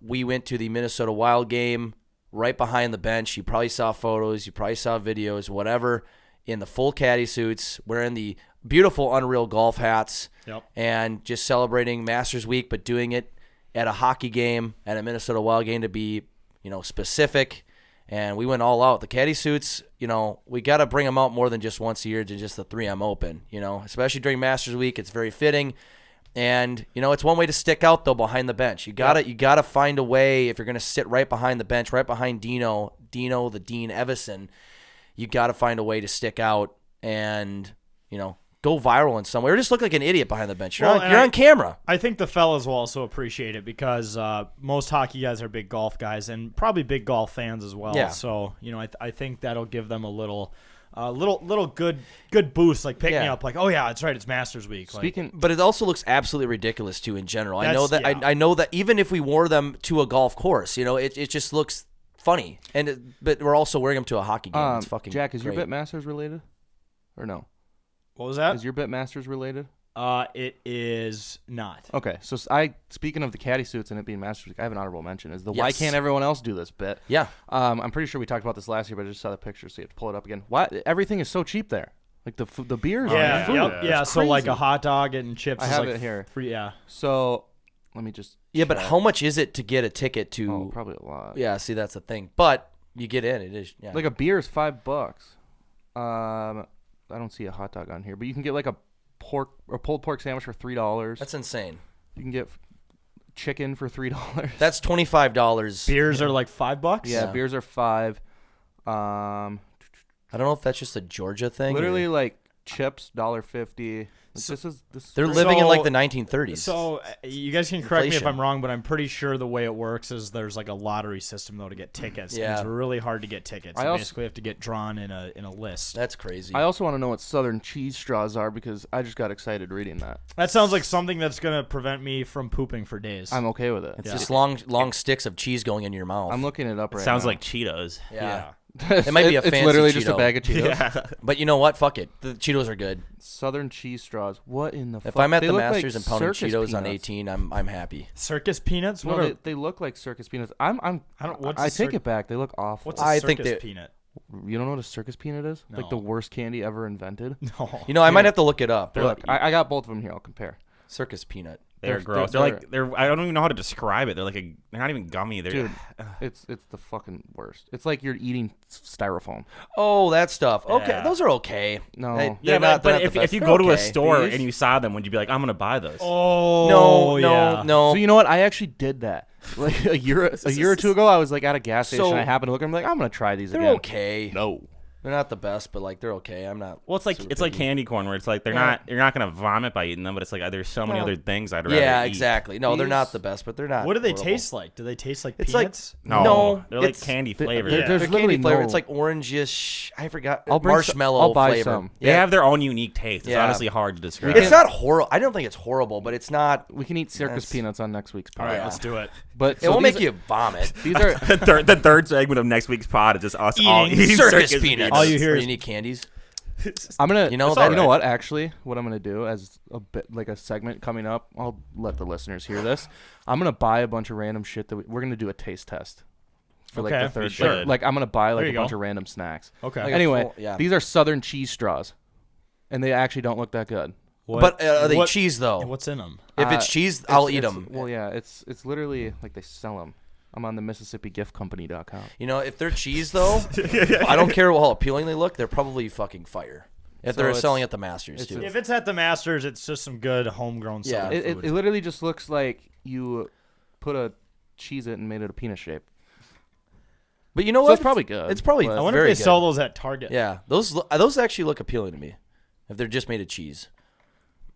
Speaker 2: we went to the Minnesota Wild game right behind the bench. You probably saw photos, you probably saw videos, whatever, in the full caddy suits, wearing the beautiful Unreal golf hats,
Speaker 1: Yep.
Speaker 2: and just celebrating Masters Week, but doing it at a hockey game, at a Minnesota Wild game to be, specific. And we went all out. The caddy suits, we got to bring them out more than just once a year to just the 3M Open, especially during Masters Week. It's very fitting. And, it's one way to stick out, though, behind the bench. You gotta find a way, if you're going to sit right behind the bench, right behind Dino the Dean Evison, you got to find a way to stick out and, go viral in some way, or just look like an idiot behind the bench. You're on camera.
Speaker 1: I think the fellas will also appreciate it because most hockey guys are big golf guys and probably big golf fans as well.
Speaker 2: Yeah.
Speaker 1: So I think that'll give them a little good boost, like pick me
Speaker 2: Yeah.
Speaker 1: up, like, oh yeah, that's right, it's Masters Week. Like,
Speaker 4: Speaking,
Speaker 2: But it also looks absolutely ridiculous too in general. I know that
Speaker 1: That's- yeah.
Speaker 2: I know that even if we wore them to a golf course, it just looks funny. But we're also wearing them to a hockey game. It's fucking
Speaker 4: Jack, is your
Speaker 2: great.
Speaker 4: bit Masters related, or no?
Speaker 1: what was that?
Speaker 4: Is your bit Masters related?
Speaker 1: It is not.
Speaker 4: Okay, so speaking of the caddy suits and it being Masters Week, I have an honorable mention. Is the why
Speaker 2: Yes.
Speaker 4: can't everyone else do this bit?
Speaker 2: Yeah.
Speaker 4: I'm pretty sure we talked about this last year, but I just saw the picture, so you have to pull it up again. Why everything is so cheap there? Like the beers,
Speaker 1: Yeah,
Speaker 4: and the food.
Speaker 1: yep, yeah.
Speaker 4: It's
Speaker 1: So like
Speaker 4: crazy.
Speaker 1: a hot dog and chips.
Speaker 4: I
Speaker 1: is
Speaker 4: have
Speaker 1: like
Speaker 4: it here.
Speaker 1: Free, yeah.
Speaker 4: So let me just.
Speaker 2: Yeah, but
Speaker 4: check.
Speaker 2: how much is it to get a ticket to?
Speaker 4: Oh, probably a lot.
Speaker 2: Yeah, see, that's the thing. But you get in. It is. Yeah.
Speaker 4: Like a beer is $5. I don't see a hot dog on here, but you can get like a pulled pork sandwich for $3.
Speaker 2: That's insane.
Speaker 4: You can get chicken for $3.
Speaker 2: That's $25.
Speaker 1: Beers are like $5.
Speaker 4: Yeah,
Speaker 2: Yeah.
Speaker 4: beers are $5.
Speaker 2: I don't know if that's just a Georgia thing.
Speaker 4: Literally
Speaker 2: or-
Speaker 4: like chips $1.50. This.
Speaker 2: they're living in like
Speaker 1: So-
Speaker 2: the 1930s.
Speaker 1: So you guys can correct me if
Speaker 2: Inflation.
Speaker 1: I'm wrong, but I'm pretty sure the way it works is there's like a lottery system though to get tickets. And
Speaker 2: Yeah.
Speaker 1: it's really hard to get tickets.
Speaker 4: I
Speaker 1: You
Speaker 4: also-
Speaker 1: basically have to get drawn in a list.
Speaker 2: That's crazy.
Speaker 4: I also want to know what Southern cheese straws are because I just got excited reading that.
Speaker 1: That sounds like something that's gonna prevent me from pooping for days.
Speaker 4: I'm okay with it.
Speaker 2: it's just long sticks of cheese going into your mouth.
Speaker 4: I'm looking it up right
Speaker 3: Sounds
Speaker 4: now.
Speaker 3: like Cheetos.
Speaker 2: yeah.
Speaker 4: It
Speaker 2: might be a
Speaker 4: It's
Speaker 2: fancy
Speaker 4: literally just a
Speaker 2: Cheeto.
Speaker 4: bag of Cheetos.
Speaker 3: Yeah.
Speaker 2: But you know what? Fuck it. The Cheetos are good.
Speaker 4: Southern cheese straws. What in the
Speaker 2: If
Speaker 4: fuck?
Speaker 2: I'm at
Speaker 4: They
Speaker 2: the
Speaker 4: look like
Speaker 2: Masters and pounding
Speaker 4: circus
Speaker 2: Cheetos on
Speaker 4: peanuts.
Speaker 2: 18, I'm happy.
Speaker 1: Circus peanuts?
Speaker 4: No,
Speaker 1: What are,
Speaker 4: they look like circus peanuts.
Speaker 1: I don't. What's
Speaker 4: I
Speaker 1: a
Speaker 4: take
Speaker 1: cir-
Speaker 4: it back. They look awful.
Speaker 1: What's a
Speaker 2: I
Speaker 1: circus
Speaker 2: think that-
Speaker 1: peanut?
Speaker 4: You don't know what a circus peanut is? Like the
Speaker 1: No.
Speaker 4: worst candy ever invented.
Speaker 1: No.
Speaker 2: You know, I might have to look it up.
Speaker 4: Look, I got both of them here. I'll compare.
Speaker 2: Circus peanut.
Speaker 3: They're gross. They're I don't even know how to describe it. They're not even gummy. They're
Speaker 4: Dude, it's the fucking worst. It's like you're eating styrofoam.
Speaker 2: Oh, that stuff. Okay,
Speaker 1: Yeah.
Speaker 2: those are okay.
Speaker 4: No.
Speaker 2: They're
Speaker 3: yeah,
Speaker 2: not- they're
Speaker 3: but
Speaker 2: not the
Speaker 3: if
Speaker 2: best.
Speaker 3: you
Speaker 2: They're
Speaker 3: go to a
Speaker 2: okay.
Speaker 3: store
Speaker 4: These-
Speaker 3: and you saw them, would you be like, I'm gonna buy those?
Speaker 1: Oh
Speaker 2: No,
Speaker 1: yeah.
Speaker 2: no.
Speaker 4: So you know what? I actually did that. Like a year or two ago, I was like at a gas station.
Speaker 2: So-
Speaker 4: I happened to look. I'm like, I'm gonna try these
Speaker 2: They're
Speaker 4: again.
Speaker 2: okay.
Speaker 4: No.
Speaker 2: They're not the best, but like they're okay. I'm not.
Speaker 3: Well, it's like
Speaker 2: super picky.
Speaker 3: candy corn where it's like you're not gonna vomit by eating them, but it's like there's so many
Speaker 4: Well,
Speaker 3: other things I'd rather
Speaker 2: Yeah,
Speaker 3: eat.
Speaker 2: exactly. No, they're not
Speaker 4: These-
Speaker 2: the best, but they're not.
Speaker 1: What do they
Speaker 2: horrible.
Speaker 1: taste like? Do they taste like
Speaker 2: It's like-
Speaker 1: peanuts?
Speaker 3: No, they're like
Speaker 2: it's-
Speaker 3: candy
Speaker 4: they-
Speaker 3: flavored.
Speaker 4: they're-
Speaker 3: Yeah.
Speaker 4: there's
Speaker 2: They're
Speaker 4: literally
Speaker 2: candy flavor.
Speaker 4: no-
Speaker 2: It's like orangish. I forgot.
Speaker 4: I'll bring
Speaker 2: Marshmallow
Speaker 4: I'll buy
Speaker 2: flavor.
Speaker 4: some.
Speaker 3: They have their own unique taste. It's
Speaker 2: Yeah.
Speaker 3: honestly hard to describe.
Speaker 2: It's not horrible. I don't think it's horrible, but it's not.
Speaker 4: We can eat circus
Speaker 2: That's-
Speaker 4: peanuts on next week's
Speaker 1: All
Speaker 4: podcast.
Speaker 1: right,
Speaker 2: Yeah.
Speaker 1: let's do it.
Speaker 4: But
Speaker 2: It won't make you vomit.
Speaker 4: These are
Speaker 3: the third segment of next week's pod is just us all
Speaker 1: Eating
Speaker 3: eating
Speaker 2: Circus peanuts.
Speaker 1: All you hear
Speaker 2: Or
Speaker 1: is-
Speaker 2: you need candies.
Speaker 4: I'm gonna
Speaker 2: You know,
Speaker 4: you
Speaker 2: that-
Speaker 4: know what? Actually, what I'm gonna do as a bit like a segment coming up, I'll let the listeners hear this. I'm gonna buy a bunch of random shit that we're gonna do a taste test for like
Speaker 1: Okay,
Speaker 4: the third.
Speaker 3: sure.
Speaker 4: Like I'm gonna buy like
Speaker 1: There
Speaker 4: a
Speaker 1: you
Speaker 4: bunch
Speaker 1: go.
Speaker 4: of random snacks.
Speaker 1: Okay.
Speaker 2: Like a
Speaker 4: Anyway,
Speaker 2: full- yeah.
Speaker 4: these are Southern cheese straws, and they actually don't look that good.
Speaker 1: What-
Speaker 2: But are they
Speaker 1: what-
Speaker 2: cheese though?
Speaker 1: What's in them?
Speaker 2: If it's cheese, I'll eat them.
Speaker 4: Well, yeah, it's literally like they sell them. I'm on the MississippiGiftCompany.com.
Speaker 2: You know, if they're cheese though, I don't care how appealing they look. They're probably fucking fire. If
Speaker 4: So
Speaker 2: they're
Speaker 4: it's-
Speaker 2: selling at the Masters
Speaker 4: it's-
Speaker 2: too.
Speaker 1: If it's at the Masters, it's just some good homegrown
Speaker 2: Yeah.
Speaker 1: Southern
Speaker 4: It
Speaker 1: food.
Speaker 4: literally just looks like you put a cheese it and made it a penis shape.
Speaker 2: But you know
Speaker 4: So
Speaker 2: what?
Speaker 4: it's probably good.
Speaker 2: It's probably
Speaker 4: but-
Speaker 1: I wonder
Speaker 2: very
Speaker 1: if they
Speaker 2: good.
Speaker 1: sell those at Target.
Speaker 2: Yeah, those actually look appealing to me. If they're just made of cheese,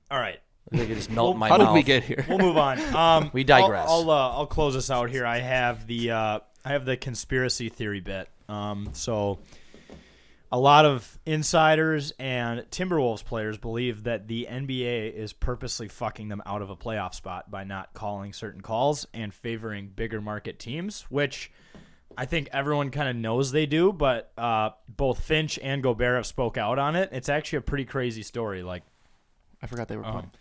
Speaker 1: All right.
Speaker 2: they could just melt in my
Speaker 4: How
Speaker 2: mouth.
Speaker 4: did we get here?
Speaker 1: We'll move on.
Speaker 2: We digress.
Speaker 1: I'll close this out here. I have the conspiracy theory bit. So a lot of insiders and Timberwolves players believe that the NBA is purposely fucking them out of a playoff spot by not calling certain calls and favoring bigger market teams, which I think everyone kind of knows they do, but both Finch and Gobert have spoke out on it. It's actually a pretty crazy story.
Speaker 4: I forgot they were playing.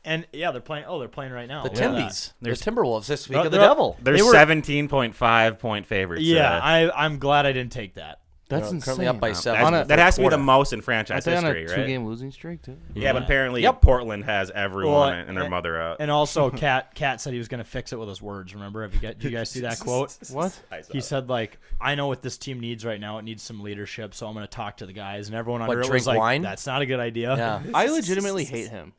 Speaker 1: And yeah, they're playing. Oh, they're playing right now.
Speaker 2: The
Speaker 1: Look at that.
Speaker 2: Timbies, the Timberwolves this week
Speaker 1: They're-
Speaker 2: of the
Speaker 1: they're-
Speaker 2: devil.
Speaker 3: They're
Speaker 1: They were-
Speaker 3: 17.5 point favorites.
Speaker 1: Yeah, I'm glad I didn't take that.
Speaker 4: That's
Speaker 2: They're
Speaker 4: insane.
Speaker 2: currently up by seven.
Speaker 4: On a-
Speaker 3: that has to be the
Speaker 2: quarter.
Speaker 3: most in
Speaker 4: Aren't
Speaker 3: franchise
Speaker 4: they on
Speaker 3: history,
Speaker 4: a
Speaker 3: right?
Speaker 4: two-game losing streak too?
Speaker 3: Yeah, but apparently
Speaker 2: Yep.
Speaker 3: Portland has everyone
Speaker 1: Well,
Speaker 3: and their mother out.
Speaker 1: And also, Cat said he was going to fix it with his words. Remember? Did you guys see that quote?
Speaker 4: What?
Speaker 1: He said, I know what this team needs right now. It needs some leadership, so I'm going to talk to the guys. And everyone under it
Speaker 2: drink
Speaker 1: was like,
Speaker 2: wine?
Speaker 1: that's not a good idea.
Speaker 2: Yeah.
Speaker 4: I legitimately hate him.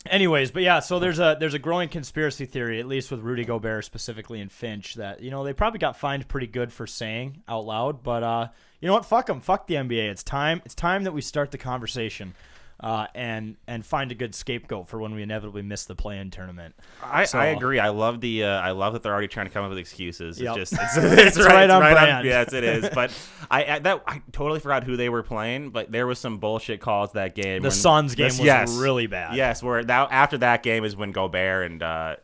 Speaker 1: Anyways, but yeah, so there's a growing conspiracy theory, at least with Rudy Gobert specifically and Finch, that they probably got fined pretty good for saying out loud. But you know what? Fuck them. Fuck the NBA. It's time that we start the conversation and find a good scapegoat for when we inevitably miss the play-in tournament.
Speaker 3: I
Speaker 1: So-
Speaker 3: agree. I love that they're already trying to come up with excuses.
Speaker 1: Yep.
Speaker 3: It's just it's
Speaker 1: right on
Speaker 3: on
Speaker 1: brand.
Speaker 3: yes, it is. But I totally forgot who they were playing. But there was some bullshit calls that game.
Speaker 1: The Suns game was really bad.
Speaker 3: Yes, where after that game is when Gobert and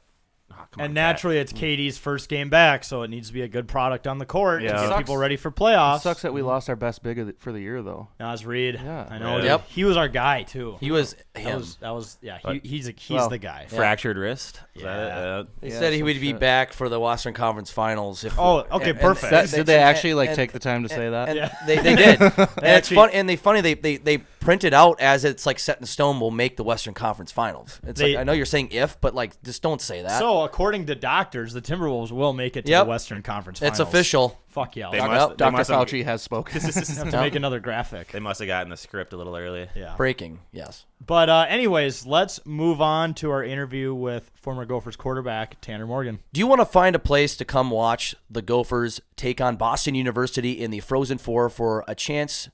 Speaker 1: And naturally, it's KD's first game back, so it needs to be a good product on the court
Speaker 3: Yeah.
Speaker 1: to get
Speaker 4: Sucks.
Speaker 1: people ready for
Speaker 4: It
Speaker 1: playoffs.
Speaker 4: sucks that we lost our best big for the year though.
Speaker 1: Nas Reed,
Speaker 4: Yeah.
Speaker 1: I know.
Speaker 3: Yeah.
Speaker 2: Yep.
Speaker 1: He was our guy too.
Speaker 2: He was
Speaker 1: That
Speaker 2: him.
Speaker 1: was yeah. He's
Speaker 4: Well,
Speaker 1: the guy.
Speaker 3: fractured wrist. Is
Speaker 1: Yeah.
Speaker 3: that it?
Speaker 2: He
Speaker 4: Yeah,
Speaker 2: said he
Speaker 4: some
Speaker 2: would be
Speaker 4: shit.
Speaker 2: back for the Western Conference Finals. If
Speaker 1: Oh, okay,
Speaker 2: and-
Speaker 1: perfect.
Speaker 4: Did they actually
Speaker 2: and-
Speaker 4: take the time to say that?
Speaker 2: And
Speaker 1: Yeah.
Speaker 2: they did. And it's
Speaker 1: actually-
Speaker 2: fun. And they print it out as it's like set in stone. Will make the Western Conference Finals. It's
Speaker 1: They-
Speaker 2: like I know you're saying if, but like just don't say that.
Speaker 1: So according to doctors, the Timberwolves will make it to
Speaker 2: Yep.
Speaker 1: the Western Conference
Speaker 2: it's
Speaker 1: Finals.
Speaker 2: official.
Speaker 1: Fuck yeah.
Speaker 3: They
Speaker 1: I'll
Speaker 3: must-
Speaker 2: Yep.
Speaker 3: they
Speaker 4: Dr.
Speaker 3: must have-
Speaker 4: Fauci has spoken.
Speaker 1: have to make another graphic.
Speaker 3: They must have gotten the script a little early.
Speaker 1: Yeah.
Speaker 2: Breaking. Yes.
Speaker 1: But anyways, let's move on to our interview with former Gophers quarterback Tanner Morgan.
Speaker 2: Do you want to find a place to come watch the Gophers take on Boston University in the Frozen Four for a chance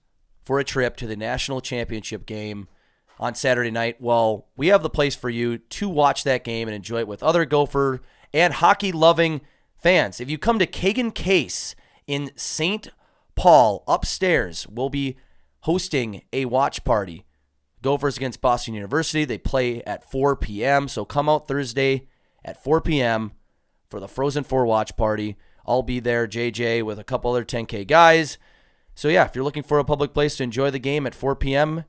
Speaker 2: for a trip to the national championship game on Saturday night? Well, we have the place for you to watch that game and enjoy it with other Gopher and hockey-loving fans. If you come to Kagan Case in St. Paul, upstairs, we'll be hosting a watch party. Gophers against Boston University. They play at 4 p.m., so come out Thursday at 4 p.m. for the Frozen Four watch party. I'll be there, JJ, with a couple other 10K guys. So, yeah, if you're looking for a public place to enjoy the game at 4 p.m.,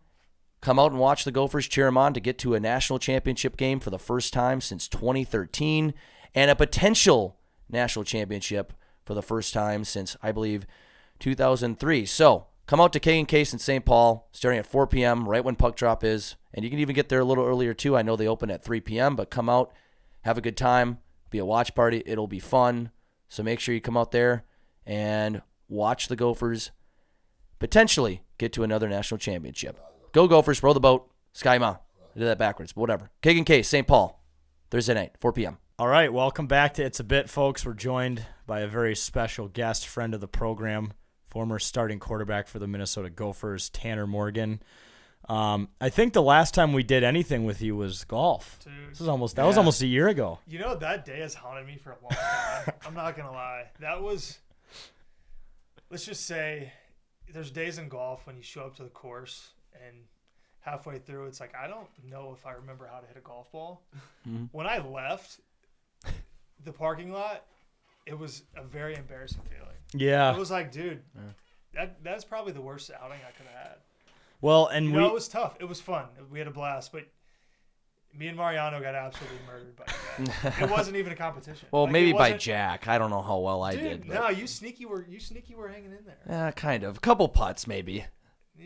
Speaker 2: come out and watch the Gophers cheer them on to get to a national championship game for the first time since 2013 and a potential national championship for the first time since, I believe, 2003. So, come out to Kagan Case in St. Paul starting at 4 p.m., right when puck drop is. And you can even get there a little earlier, too. I know they open at 3 p.m., but come out, have a good time, be a watch party. It'll be fun. So make sure you come out there and watch the Gophers potentially get to another national championship. Go Gophers, row the boat, Sky Ma. I did that backwards, but whatever. Kagan Case, St. Paul, Thursday night, 4 p.m.
Speaker 1: All right, welcome back to It's a Bit, folks. We're joined by a very special guest, friend of the program, former starting quarterback for the Minnesota Gophers, Tanner Morgan. I think the last time we did anything with you was golf.
Speaker 5: Dude,
Speaker 1: That was almost a year ago.
Speaker 5: you know, that day has haunted me for a long time. I'm not going to lie. That was, let's just say, there's days in golf when you show up to the course and halfway through, it's like, I don't know if I remember how to hit a golf ball.
Speaker 2: Mm-hmm.
Speaker 5: When I left the parking lot, it was a very embarrassing feeling.
Speaker 1: Yeah.
Speaker 5: It was like, dude, that's probably the worst outing I could have had.
Speaker 1: Well, and
Speaker 5: You know, it was tough. It was fun. We had a blast, but Me and Mariano got absolutely murdered by you guys. It wasn't even a competition.
Speaker 2: Well,
Speaker 5: Like,
Speaker 2: maybe
Speaker 5: it
Speaker 2: by
Speaker 5: wasn't-
Speaker 2: Jack. I don't know how well I
Speaker 5: Dude,
Speaker 2: did. But,
Speaker 5: no, you sneaky were hanging in there.
Speaker 2: kind of. A couple putts, maybe.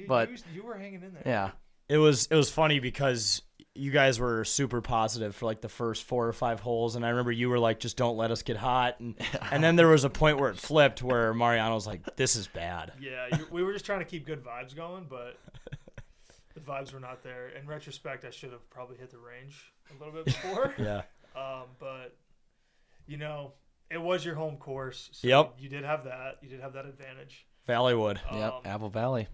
Speaker 2: But-
Speaker 5: you were hanging in there.
Speaker 2: Yeah.
Speaker 1: It was funny because you guys were super positive for like the first 4 or 5 holes, and I remember you were like, just don't let us get hot, and then there was a point where it flipped where Mariano was like, this is bad.
Speaker 5: Yeah, we were just trying to keep good vibes going, but the vibes were not there. In retrospect, I should have probably hit the range a little bit before.
Speaker 1: Yeah.
Speaker 5: But it was your home course. So
Speaker 1: Yep.
Speaker 5: You did have that. You did have that advantage.
Speaker 1: Valleywood.
Speaker 2: Yep. Apple Valley.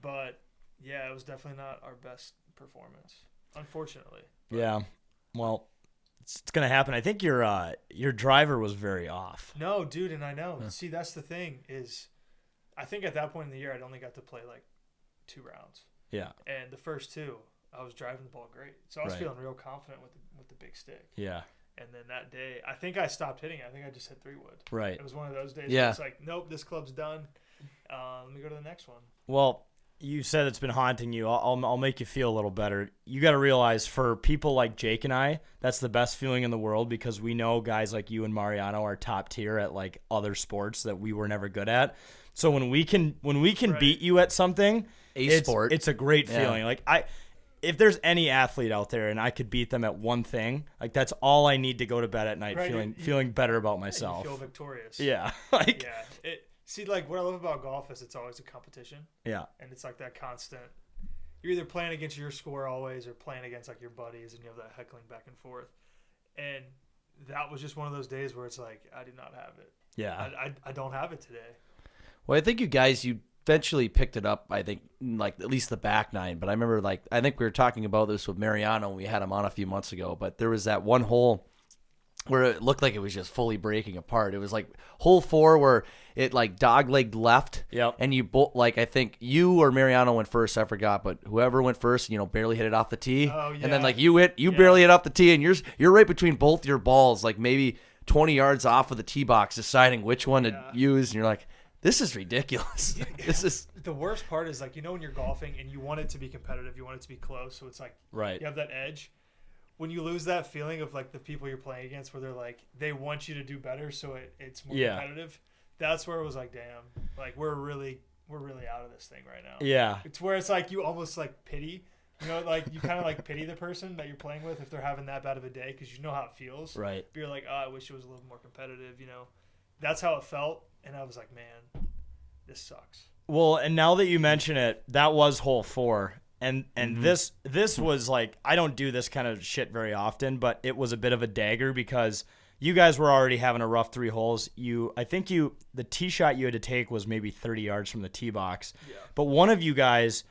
Speaker 5: But yeah, it was definitely not our best performance, unfortunately.
Speaker 1: Yeah. Well, it's going to happen. I think your driver was very off.
Speaker 5: No, dude, and I know. See, that's the thing is, I think at that point in the year, I'd only got to play like 2 rounds.
Speaker 1: Yeah.
Speaker 5: And the first 2, I was driving the ball great. So I was
Speaker 1: Right.
Speaker 5: feeling real confident with the big stick.
Speaker 1: Yeah.
Speaker 5: And then that day, I think I stopped hitting it. I think I just hit 3-wood.
Speaker 1: Right.
Speaker 5: It was one of those days
Speaker 2: Yeah.
Speaker 5: where it's like, nope, this club's done. Let me go to the next one.
Speaker 1: Well, you said it's been haunting you. I'll make you feel a little better. You got to realize for people like Jake and I, that's the best feeling in the world because we know guys like you and Mariano are top tier at like other sports that we were never good at. So when we can
Speaker 5: Right.
Speaker 1: beat you at something,
Speaker 2: sport.
Speaker 1: it's a great
Speaker 2: Yeah.
Speaker 1: feeling. Like if there's any athlete out there and I could beat them at one thing, like that's all I need to go to bed at night
Speaker 5: Right,
Speaker 1: feeling better about
Speaker 5: You
Speaker 1: myself.
Speaker 5: feel victorious.
Speaker 1: Yeah. Like
Speaker 5: Yeah. See, like, what I love about golf is it's always a competition.
Speaker 1: yeah.
Speaker 5: And it's like that constant. You're either playing against your score always or playing against like your buddies, and you have that heckling back and forth. And that was just one of those days where it's like, I do not have it.
Speaker 1: Yeah.
Speaker 5: I don't have it today.
Speaker 2: Well, I think you guys, you eventually picked it up, I think, like at least the back 9. But I remember, like, I think we were talking about this with Mariano when we had him on a few months ago. But there was that one hole where it looked like it was just fully breaking apart. It was like hole 4 where it like dog-legged left.
Speaker 1: Yep.
Speaker 2: And you both, like, I think you or Mariano went first, I forgot, but whoever went first, barely hit it off the tee.
Speaker 5: Oh,
Speaker 2: And
Speaker 5: yeah.
Speaker 2: then like you barely hit off the tee, and you're right between both your balls, like maybe 20 yards off of the tee box, deciding which one to use, and you're like, this is ridiculous. This is
Speaker 5: The worst part is like, when you're golfing and you want it to be competitive, you want it to be close. So it's like,
Speaker 1: Right.
Speaker 5: you have that edge. When you lose that feeling of like the people you're playing against where they're like, they want you to do better. So it's more
Speaker 1: Yeah.
Speaker 5: competitive. That's where it was like, damn, like we're really out of this thing right now.
Speaker 1: Yeah.
Speaker 5: It's where it's like you almost like pity, like you kind of like pity the person that you're playing with if they're having that bad of a day because you know how it feels.
Speaker 1: Right.
Speaker 5: But you're like, oh, I wish it was a little more competitive. That's how it felt, and I was like, man, this sucks.
Speaker 1: Well, and now that you mention it, that was hole 4. And this was like, I don't do this kind of shit very often, but it was a bit of a dagger because you guys were already having a rough 3 holes. I think the tee shot you had to take was maybe 30 yards from the tee box.
Speaker 5: Yeah.
Speaker 1: But one of you guys,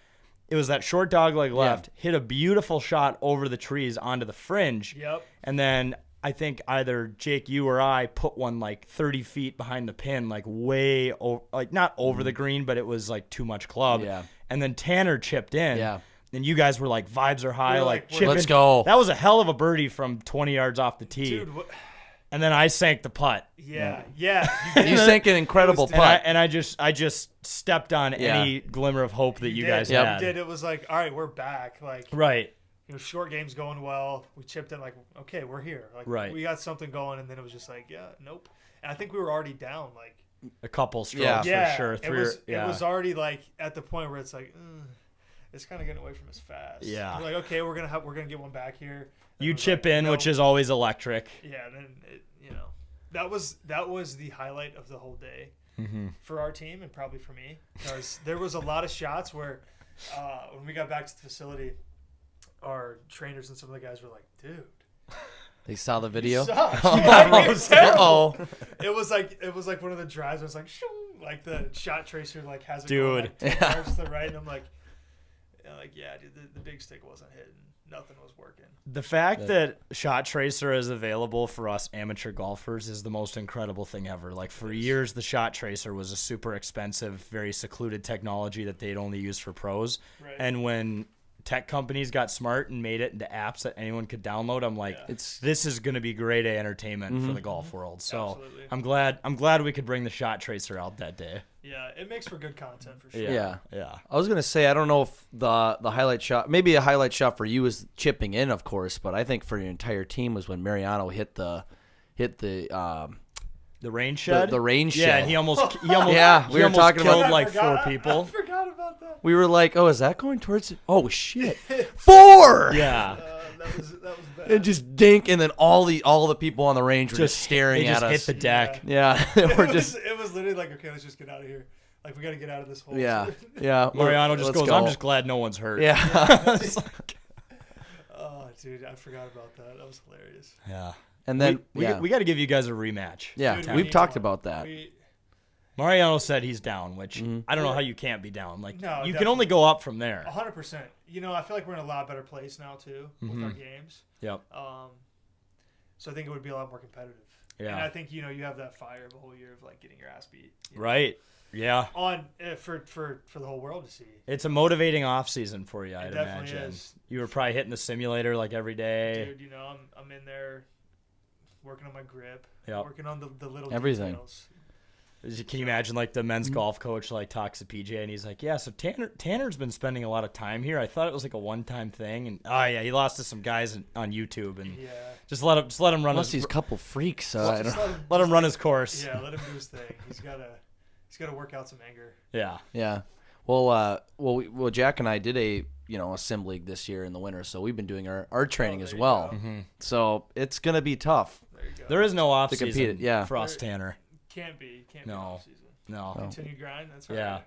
Speaker 1: it was that short dogleg left, hit a beautiful shot over the trees onto the fringe.
Speaker 5: Yep.
Speaker 1: And then I think either Jake, you or I put one like 30 feet behind the pin, like way over, like not over the green, but it was like too much club.
Speaker 2: Yeah.
Speaker 1: And then Tanner chipped in.
Speaker 2: Yeah.
Speaker 1: And you guys were like, vibes are high,
Speaker 5: We were
Speaker 1: like
Speaker 5: like,
Speaker 1: chipping.
Speaker 2: let's go.
Speaker 1: That was a hell of a birdie from 20 yards off the tee.
Speaker 5: Dude,
Speaker 1: And then I sank the putt.
Speaker 5: yeah.
Speaker 2: You sank an incredible
Speaker 5: It was-
Speaker 2: putt.
Speaker 1: And I just stepped on any glimmer of hope that you guys
Speaker 5: did.
Speaker 1: had.
Speaker 5: You did. It was like, all right, we're back. Like,
Speaker 1: Right.
Speaker 5: short game's going well. We chipped in, like, okay, we're here. Like,
Speaker 1: Right.
Speaker 5: we got something going, and then it was just like, yeah, nope. And I think we were already down, like,
Speaker 1: A couple strokes
Speaker 2: Yeah.
Speaker 1: for sure.
Speaker 5: It
Speaker 1: Yeah.
Speaker 5: was already like at the point where it's like, it's kind of getting away from us fast.
Speaker 1: Yeah.
Speaker 5: We're like, okay, we're gonna get one back here. And
Speaker 1: You
Speaker 5: it was
Speaker 1: chip
Speaker 5: like,
Speaker 1: in,
Speaker 5: no.
Speaker 1: which is always electric.
Speaker 5: Yeah. Then that was the highlight of the whole day for our team and probably for me because there was a lot of shots where when we got back to the facility, our trainers and some of the guys were like, dude.
Speaker 2: They saw the video.
Speaker 5: Suck. Yeah, it was terrible.
Speaker 2: Uh-oh.
Speaker 5: It was like one of the drives. It was like, shoo, like the shot tracer like has it
Speaker 1: Dude.
Speaker 5: going like 10 yards to the right, and I'm like, yeah, dude, the big stick wasn't hitting. Nothing was working.
Speaker 1: The fact that Shot Tracer is available for us amateur golfers is the most incredible thing ever. Like for years, the Shot Tracer was a super expensive, very secluded technology that they'd only use for pros.
Speaker 5: Right.
Speaker 1: And when tech companies got smart and made it into apps that anyone could download, I'm like,
Speaker 5: Yeah.
Speaker 1: this is going to be grade A entertainment for the golf world. So
Speaker 5: Absolutely.
Speaker 1: I'm glad we could bring the Shot Tracer out that day.
Speaker 5: Yeah, it makes for good content for sure.
Speaker 2: Yeah.
Speaker 1: Yeah.
Speaker 2: I was gonna say I don't know if the highlight shot, maybe a highlight shot for you is chipping in, of course, but I think for your entire team was when Mariano hit the
Speaker 1: The rain shed.
Speaker 2: the rain
Speaker 1: Yeah,
Speaker 2: shed.
Speaker 1: and he almost
Speaker 2: Yeah,
Speaker 1: he
Speaker 2: we were
Speaker 1: almost
Speaker 2: talking
Speaker 1: killed
Speaker 2: about-
Speaker 1: like
Speaker 5: I forgot-
Speaker 1: 4 people.
Speaker 5: I forgot about that.
Speaker 2: We were like, oh, is that going towards? Oh shit, 4.
Speaker 1: Yeah.
Speaker 5: That was bad.
Speaker 2: And just dink, and then all the people on the range were just staring
Speaker 1: They
Speaker 2: at
Speaker 1: just
Speaker 2: us.
Speaker 1: hit the deck.
Speaker 2: Yeah,
Speaker 5: it
Speaker 2: we're
Speaker 5: was,
Speaker 2: just
Speaker 5: it was literally like, okay, let's just get out of here. Like, we got to get out of this hole.
Speaker 2: yeah.
Speaker 1: Mariano just
Speaker 2: Let's
Speaker 1: goes,
Speaker 2: go.
Speaker 1: I'm just glad no one's hurt.
Speaker 2: Yeah.
Speaker 1: It's like-
Speaker 5: Oh, dude, I forgot about that. That was hilarious.
Speaker 1: yeah.
Speaker 2: And then
Speaker 1: we got to give you guys a rematch.
Speaker 2: yeah,
Speaker 5: Dude, we
Speaker 2: we've
Speaker 5: need
Speaker 2: talked
Speaker 5: one.
Speaker 2: about that.
Speaker 1: Mariano said he's down, which
Speaker 2: Mhm.
Speaker 1: I don't know how you can't be down. Like,
Speaker 5: No,
Speaker 1: you can only go up from there.
Speaker 5: 100%. You know, I feel like we're in a lot better place now, too, with our games.
Speaker 1: Yep.
Speaker 5: So I think it would be a lot more competitive.
Speaker 1: Yeah.
Speaker 5: And I think, you know, you have that fire of a whole year of, like, getting your ass beat. you know,
Speaker 1: Right. Yeah.
Speaker 5: On for the whole world to see.
Speaker 1: It's a motivating off season for you, I'd
Speaker 5: definitely
Speaker 1: imagine.
Speaker 5: is.
Speaker 1: You were probably hitting the simulator like every day.
Speaker 5: Dude, you know, I'm in there working on my grip,
Speaker 1: Yep.
Speaker 5: working on the little
Speaker 2: Everything.
Speaker 5: details.
Speaker 1: Can you imagine like the men's golf coach like talks to PJ and he's like, yeah, so Tanner's been spending a lot of time here. I thought it was like a one-time thing, and oh yeah, he lost to some guys on YouTube, and
Speaker 5: Yeah.
Speaker 1: just let him run
Speaker 2: Unless
Speaker 1: his
Speaker 2: he's a couple freaks. I
Speaker 5: Just
Speaker 2: don't,
Speaker 1: let him run his course.
Speaker 5: Yeah, let him do his thing. He's gotta work out some anger.
Speaker 1: Yeah.
Speaker 2: yeah. Well, Jack and I did a sim league this year in the winter, so we've been doing our training as
Speaker 5: there you
Speaker 2: well.
Speaker 5: go.
Speaker 2: So it's gonna be tough.
Speaker 5: There you go.
Speaker 1: There is no off
Speaker 2: To compete
Speaker 1: season
Speaker 2: it, yeah.
Speaker 1: for us, Tanner.
Speaker 5: Can't be
Speaker 1: No.
Speaker 5: off season.
Speaker 1: No.
Speaker 5: Continue grind. That's right.
Speaker 1: Yeah.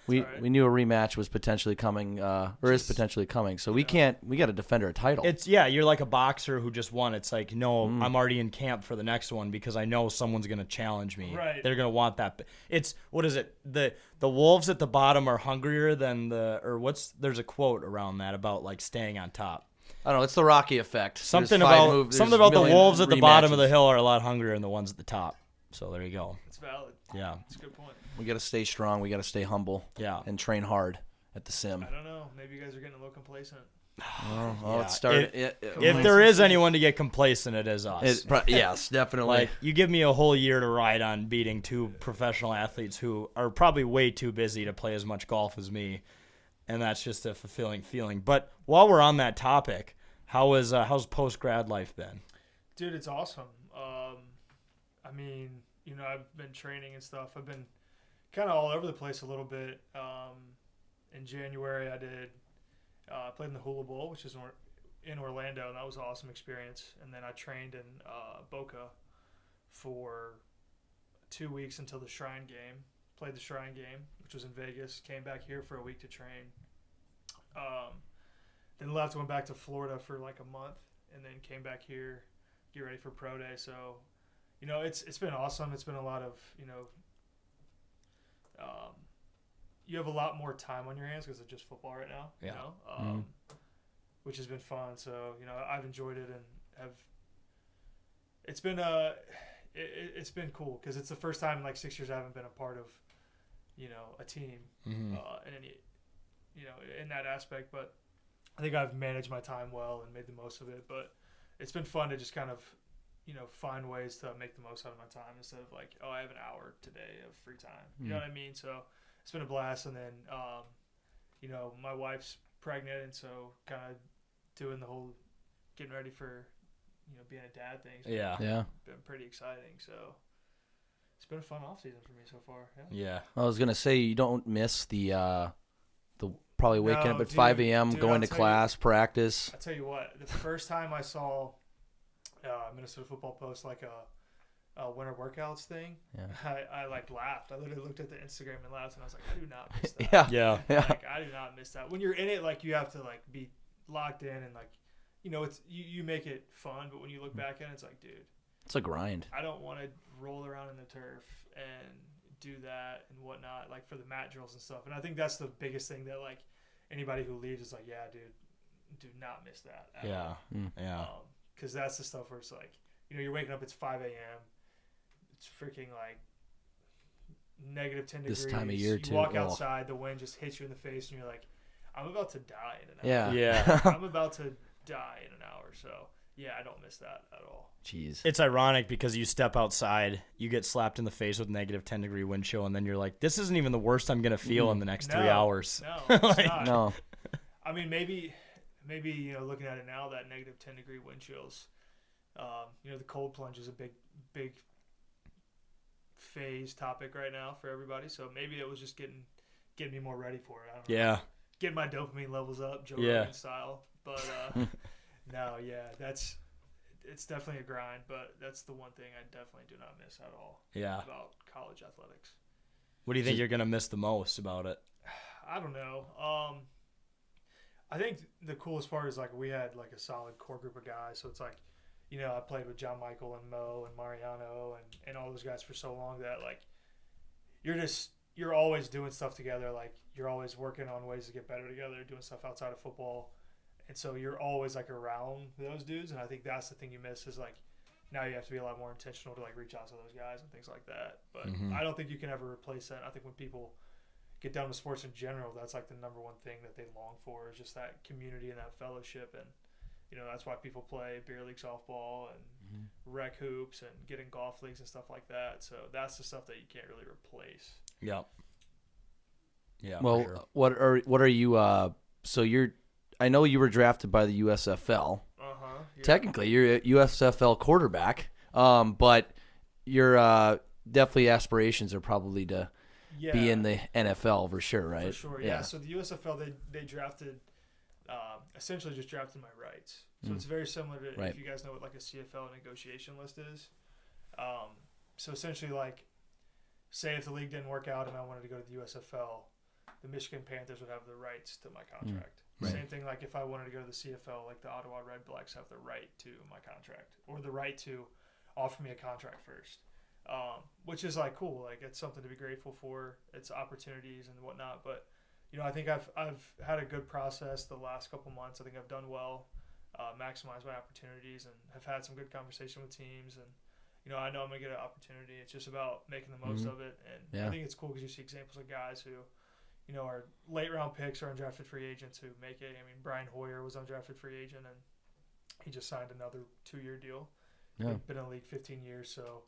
Speaker 2: We
Speaker 5: Alright.
Speaker 2: we knew a rematch was potentially coming, or is potentially coming. So we got to defend our title.
Speaker 1: You're like a boxer who just won. It's like, no, I'm already in camp for the next one because I know someone's going to challenge me.
Speaker 5: Right.
Speaker 1: They're going to want that. It's, what is it? The wolves at the bottom are hungrier than there's a quote around that about like staying on top.
Speaker 2: I don't know. It's the Rocky effect.
Speaker 1: Something
Speaker 2: There's five
Speaker 1: about
Speaker 2: moves-
Speaker 1: something
Speaker 2: there's
Speaker 1: about the
Speaker 2: million
Speaker 1: wolves at the bottom of the
Speaker 2: rematches.
Speaker 1: hill are a lot hungrier than the ones at the top. So there you go.
Speaker 5: It's valid.
Speaker 1: Yeah.
Speaker 5: It's a good point.
Speaker 2: We got to stay strong. We got to stay humble.
Speaker 1: Yeah.
Speaker 2: And train hard at the sim.
Speaker 5: I don't know. Maybe you guys are getting a little complacent.
Speaker 2: Oh,
Speaker 1: Yeah.
Speaker 2: it started.
Speaker 1: If there is anyone to get complacent, it is us.
Speaker 2: Yes, definitely.
Speaker 1: Like, you give me a whole year to ride on beating 2 professional athletes who are probably way too busy to play as much golf as me, and that's just a fulfilling feeling. But while we're on that topic, how's post-grad life been?
Speaker 5: Dude, it's awesome. I mean, you know, I've been training and stuff. I've been kind of all over the place a little bit. In January, I played in the Hula Bowl, which is in Orlando, and that was an awesome experience. And then I trained in Boca for 2 weeks until the Shrine game. Played the Shrine game, which was in Vegas. Came back here for a week to train. Then left, went back to Florida for like a month, and then came back here, get ready for Pro Day. So, you know, it's been awesome. It's been a lot of, you know, you have a lot more time on your hands because it's just football right now.
Speaker 1: Yeah.
Speaker 5: You know, which has been fun. So, you know, I've enjoyed it and have. It's been it's been cool because it's the first time in like 6 years I haven't been a part of, you know, a team in any, you know, in that aspect. But I think I've managed my time well and made the most of it. But it's been fun to just kind of, you know, find ways to make the most out of my time instead of like, oh, I have an hour today of free time. You know what I mean? So it's been a blast. And then, you know, my wife's pregnant, and so kind of doing the whole getting ready for, you know, being a dad thing.
Speaker 1: Yeah.
Speaker 5: Been pretty exciting. So it's been a fun off season for me so far. Yeah.
Speaker 1: Yeah.
Speaker 2: I was gonna say you don't miss the probably waking
Speaker 5: No,
Speaker 2: up at
Speaker 5: dude,
Speaker 2: 5 a.m.
Speaker 5: dude,
Speaker 2: going
Speaker 5: I'll
Speaker 2: to
Speaker 5: tell
Speaker 2: class, practice.
Speaker 5: I tell you what, the first time I saw Minnesota Football post like a winter workouts thing, I like laughed. I literally looked at the Instagram and laughed, and I was like, I do not miss that.
Speaker 2: Yeah.
Speaker 1: Yeah.
Speaker 5: Like, I do not miss that. When you're in it, like you have to like be locked in and like, you know, it's you make it fun, but when you look back at it, it's like, dude,
Speaker 2: It's a grind.
Speaker 5: I don't want to roll around in the turf and do that and whatnot, like for the mat drills and stuff. And I think that's the biggest thing that like anybody who leaves is like, yeah, dude, do not miss that. At
Speaker 1: Yeah.
Speaker 5: all.
Speaker 1: Yeah.
Speaker 5: Because that's the stuff where it's like, you know, you're waking up, it's 5 a.m. It's freaking like negative 10 degrees.
Speaker 2: This time of year,
Speaker 5: you
Speaker 2: too.
Speaker 5: walk
Speaker 2: Oh.
Speaker 5: outside, the wind just hits you in the face, and you're like, I'm about to die in an hour.
Speaker 2: Yeah.
Speaker 1: Yeah.
Speaker 5: I'm about to die in an hour. So yeah, I don't miss that at all.
Speaker 2: Jeez.
Speaker 1: It's ironic because you step outside, you get slapped in the face with negative 10-degree wind chill, and then you're like, this isn't even the worst I'm going to feel in the next 3 hours.
Speaker 5: No, it's
Speaker 1: Like,
Speaker 5: not.
Speaker 2: No.
Speaker 5: I mean, maybe looking at it now, that negative 10-degree wind chills, the cold plunge is a big phase topic right now for everybody. So maybe it was just getting me more ready for it. I don't know.
Speaker 1: Yeah.
Speaker 5: Getting my dopamine levels up, Joe
Speaker 1: Yeah.
Speaker 5: Rogan style. But no, yeah, it's definitely a grind. But that's the one thing I definitely do not miss at all
Speaker 1: Yeah.
Speaker 5: about college athletics.
Speaker 1: What do you think you're going to miss the most about it?
Speaker 5: I don't know. I think the coolest part is like we had like a solid core group of guys. So it's like, I played with John Michael and Mo and Mariano and all those guys for so long that like you're always doing stuff together. Like you're always working on ways to get better together, doing stuff outside of football. And so you're always like around those dudes. And I think that's the thing you miss is like now you have to be a lot more intentional to like reach out to those guys and things like that. But I don't think you can ever replace that. I think when people get down to sports in general, that's like the number one thing that they long for is just that community and that fellowship. And, that's why people play beer league softball and rec hoops and get in golf leagues and stuff like that. So that's the stuff that you can't really replace.
Speaker 1: Yeah. Yeah.
Speaker 2: Well,
Speaker 1: for sure.
Speaker 2: what are you? So I know you were drafted by the USFL.
Speaker 5: Yeah.
Speaker 2: Technically, you're a USFL quarterback. But your definitely aspirations are probably to be in the NFL for sure, right?
Speaker 5: For sure, yeah. So the USFL, they drafted, essentially just drafted my rights. So it's very similar to if you guys know what like a CFL negotiation list is. So essentially, like, say if the league didn't work out and I wanted to go to the USFL, the Michigan Panthers would have the rights to my contract.
Speaker 2: Right.
Speaker 5: Same thing like if I wanted to go to the CFL, like the Ottawa Red Blacks have the right to my contract or the right to offer me a contract first. Which is like cool, like it's something to be grateful for. It's opportunities and whatnot. But I think I've had a good process the last couple months. I think I've done well, maximize my opportunities, and have had some good conversation with teams. And I know I'm gonna get an opportunity. It's just about making the most of it. And I think it's cool because you see examples of guys who, are late round picks or undrafted free agents who make it. I mean, Brian Hoyer was undrafted free agent and he just signed another 2-year deal.
Speaker 2: Yeah.
Speaker 5: He's been in the league 15 years, so.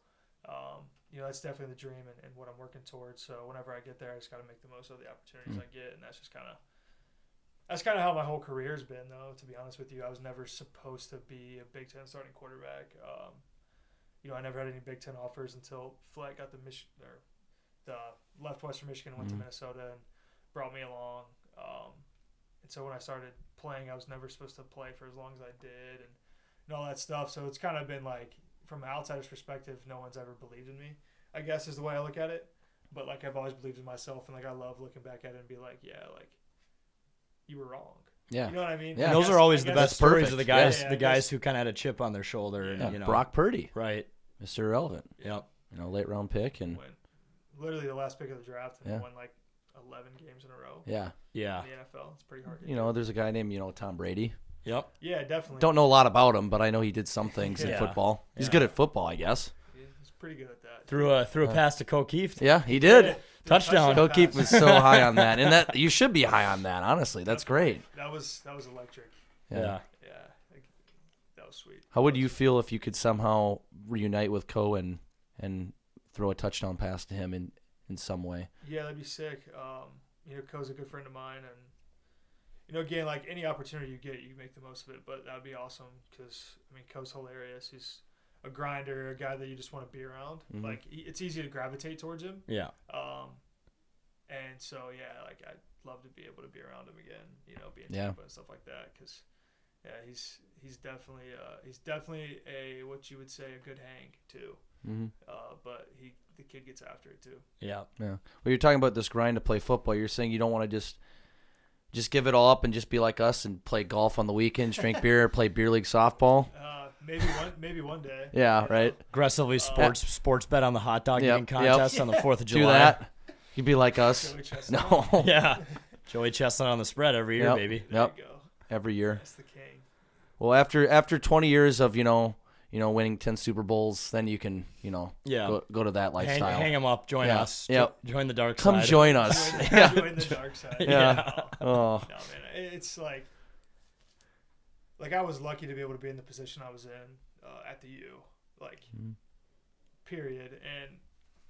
Speaker 5: That's definitely the dream and what I'm working towards. So whenever I get there, I just got to make the most of the opportunities I get, and that's kind of how my whole career has been. Though, to be honest with you, I was never supposed to be a Big Ten starting quarterback. I never had any Big Ten offers until Fleck got left Western Michigan, went to Minnesota, and brought me along. And so when I started playing, I was never supposed to play for as long as I did, and all that stuff. So it's kind of been like, from an outsider's perspective, no one's ever believed in me, I guess is the way I look at it. But like I've always believed in myself, and like I love looking back at it and be like, yeah, like you were wrong.
Speaker 2: Yeah.
Speaker 5: You know what I mean?
Speaker 2: Yeah.
Speaker 1: And those are always the best stories
Speaker 2: perfect.
Speaker 1: of the guys,
Speaker 5: Yeah,
Speaker 1: the
Speaker 5: I
Speaker 1: guys
Speaker 5: guess-
Speaker 1: who kind of had a chip on their shoulder.
Speaker 2: Yeah.
Speaker 1: And,
Speaker 2: Brock Purdy,
Speaker 1: Right.
Speaker 2: Mr. Irrelevant.
Speaker 1: Yep.
Speaker 2: Late round pick and
Speaker 5: When literally the last pick of the draft and
Speaker 2: Yeah.
Speaker 5: won like 11 games in a row
Speaker 2: yeah.
Speaker 1: Yeah.
Speaker 5: in the NFL. It's pretty hard to do.
Speaker 2: There's a guy named Tom Brady.
Speaker 1: Yep.
Speaker 5: Yeah, definitely.
Speaker 2: Don't know a lot about him, but I know he did some things in
Speaker 1: Yeah.
Speaker 2: football. He's
Speaker 1: Yeah.
Speaker 2: good at football, I guess.
Speaker 5: Yeah, he's pretty good at that.
Speaker 1: Threw a pass to Kokeef.
Speaker 2: Yeah, he did.
Speaker 5: Yeah,
Speaker 1: Touchdown.
Speaker 2: Kokeef
Speaker 5: pass.
Speaker 2: was so high on that, and that you should be high on that. Honestly, that's great.
Speaker 5: That was electric.
Speaker 1: Yeah.
Speaker 5: Yeah, like, that was sweet.
Speaker 2: How would you feel if you could somehow reunite with Ko and throw a touchdown pass to him in some way?
Speaker 5: Yeah, that'd be sick. Ko's a good friend of mine, and again, like any opportunity you get, you make the most of it. But that'd be awesome because Ko's hilarious. He's a grinder, a guy that you just want to be around.
Speaker 2: Mhm.
Speaker 5: Like it's easy to gravitate towards him.
Speaker 1: Yeah.
Speaker 5: And so yeah, like I'd love to be able to be around him again. Be in
Speaker 2: Yeah.
Speaker 5: Tampa and stuff like that. Because yeah, he's definitely a what you would say a good hang too.
Speaker 2: Mm-hmm.
Speaker 5: But the kid gets after it too.
Speaker 1: Yeah.
Speaker 2: Yeah. Well, you're talking about this grind to play football. You're saying you don't want to just give it all up and just be like us and play golf on the weekends, drink beer, play beer league softball.
Speaker 5: Maybe one day.
Speaker 2: Yeah, right.
Speaker 1: Aggressively sports bet on the hot dog
Speaker 2: Yep,
Speaker 1: eating contest on the 4th of
Speaker 2: Do
Speaker 1: July.
Speaker 2: that. You'd be like us.
Speaker 5: Joey Chestnut.
Speaker 2: No.
Speaker 1: Yeah. Joey Chestnut on the spread every year,
Speaker 2: Yep.
Speaker 1: baby.
Speaker 5: There
Speaker 2: Yep.
Speaker 5: you go.
Speaker 2: Every year.
Speaker 5: That's the king.
Speaker 2: Well, after 20 years of winning 10 Super Bowls, then you can
Speaker 1: Yeah.
Speaker 2: go to that lifestyle.
Speaker 1: Hang him up. Join
Speaker 2: Yeah.
Speaker 1: us.
Speaker 2: Yep.
Speaker 1: Join the dark
Speaker 2: Come
Speaker 1: side.
Speaker 2: join us.
Speaker 5: Join the dark side.
Speaker 2: Yeah.
Speaker 5: No,
Speaker 2: Oh.
Speaker 5: man, it's like like I was lucky to be able to be in the position I was in at the U, like period. And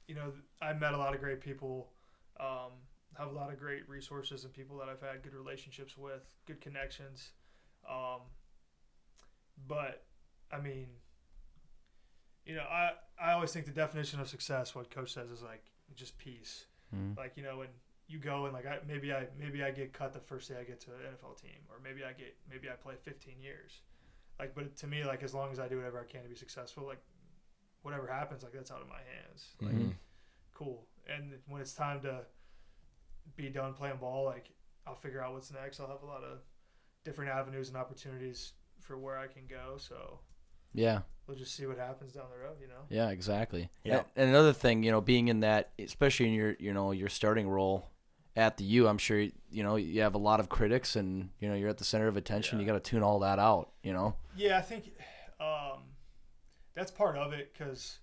Speaker 5: you know, I met a lot of great people, have a lot of great resources and people that I've had good relationships with, good connections. But I mean, you know, I always think the definition of success, what coach says, is like just peace. Like, you know, when you go and like maybe I get cut the first day I get to an NFL team, or maybe I play 15 years. Like, but to me, like, as long as I do whatever I can to be successful, like whatever happens, like that's out of my hands. Like, cool. And when it's time to be done playing ball, like I'll figure out what's next. I'll have a lot of different avenues and opportunities for where I can go. So
Speaker 2: Yeah.
Speaker 5: we'll just see what happens down the road, you know?
Speaker 2: Yeah, exactly.
Speaker 1: Yeah.
Speaker 2: And another thing, you know, being in that, especially in your, you know, your starting role at the U, I'm sure, you know, you have a lot of critics and, you know, you're at the center of attention.
Speaker 5: Yeah.
Speaker 2: You got to tune all that out, you know?
Speaker 5: Yeah, I think that's part of it because,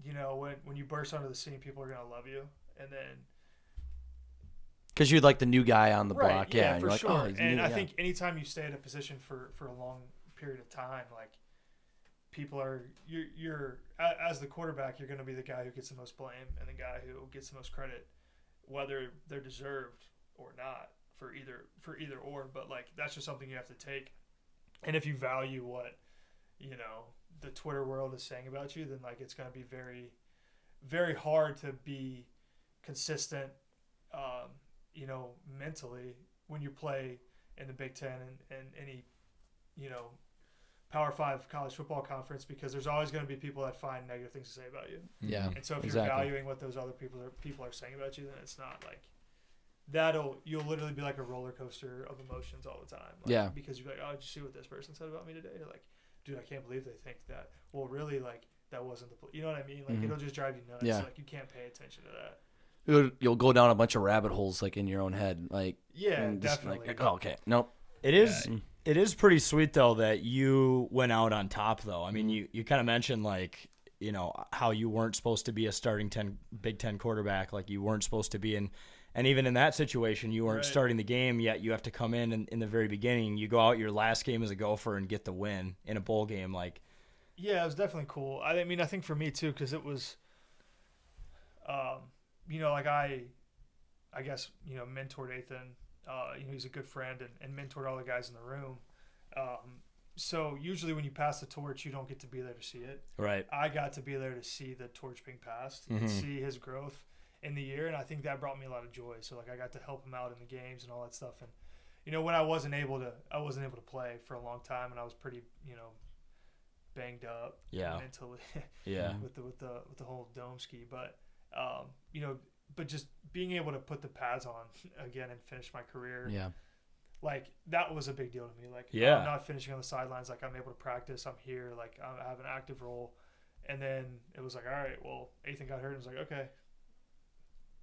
Speaker 5: you know, when you burst onto the scene, people are going to love you. And then
Speaker 2: Because you're like the new guy on the block. Yeah, and
Speaker 5: for
Speaker 2: you're like,
Speaker 5: sure.
Speaker 2: oh, he's
Speaker 5: And
Speaker 2: new,
Speaker 5: I
Speaker 2: yeah.
Speaker 5: think anytime you stay in a position for a long period of time, like people are you're as the quarterback, you're going to be the guy who gets the most blame and the guy who gets the most credit, whether they're deserved or not for either or. But like that's just something you have to take. And if you value what, you know, the Twitter world is saying about you, then like it's going to be very, very hard to be consistent. You know, mentally when you play in the Big Ten and any, you know, Power 5 college football conference, because there's always going to be people that find negative things to say about you.
Speaker 2: Yeah,
Speaker 5: And so if
Speaker 2: exactly.
Speaker 5: you're valuing what those other people are saying about you, then it's not like you'll literally be like a roller coaster of emotions all the time. Like,
Speaker 2: Yeah.
Speaker 5: Because you're like, oh, did you see what this person said about me today? You're like, dude, I can't believe they think that. Well, really, like that wasn't you know what I mean? Like it'll just drive you nuts.
Speaker 2: Yeah.
Speaker 5: Like you can't pay attention to that.
Speaker 2: You'll go down a bunch of rabbit holes like in your own head, like
Speaker 5: Yeah,
Speaker 2: and just
Speaker 5: definitely.
Speaker 2: Like, oh, okay, nope.
Speaker 1: It is pretty sweet though that you went out on top though. I mean, you kind of mentioned like, you know, how you weren't supposed to be a starting Big Ten quarterback, like you weren't supposed to be in, and even in that situation you weren't
Speaker 5: Right.
Speaker 1: starting the game yet. You have to come in the very beginning. You go out your last game as a Gopher and get the win in a bowl game. Like,
Speaker 5: Yeah, it was definitely cool. I mean, I think for me too, because it was, you know, like I guess, you know, mentored Ethan. You know, he's a good friend and mentored all the guys in the room. So usually when you pass the torch, you don't get to be there to see it.
Speaker 1: right.
Speaker 5: I got to be there to see the torch being passed and see his growth in the year, and I think that brought me a lot of joy. So like I got to help him out in the games and all that stuff. And you know, when I wasn't able to play for a long time, and I was pretty, you know, banged up
Speaker 1: Yeah.
Speaker 5: mentally
Speaker 1: Yeah.
Speaker 5: with the whole dome ski. But you know, but just being able to put the pads on again and finish my career,
Speaker 2: Yeah,
Speaker 5: like that was a big deal to me. Like,
Speaker 1: Yeah.
Speaker 5: I'm not finishing on the sidelines. Like, I'm able to practice. I'm here. Like, I have an active role. And then it was like, all right, well, Ethan got hurt. And it was like, okay,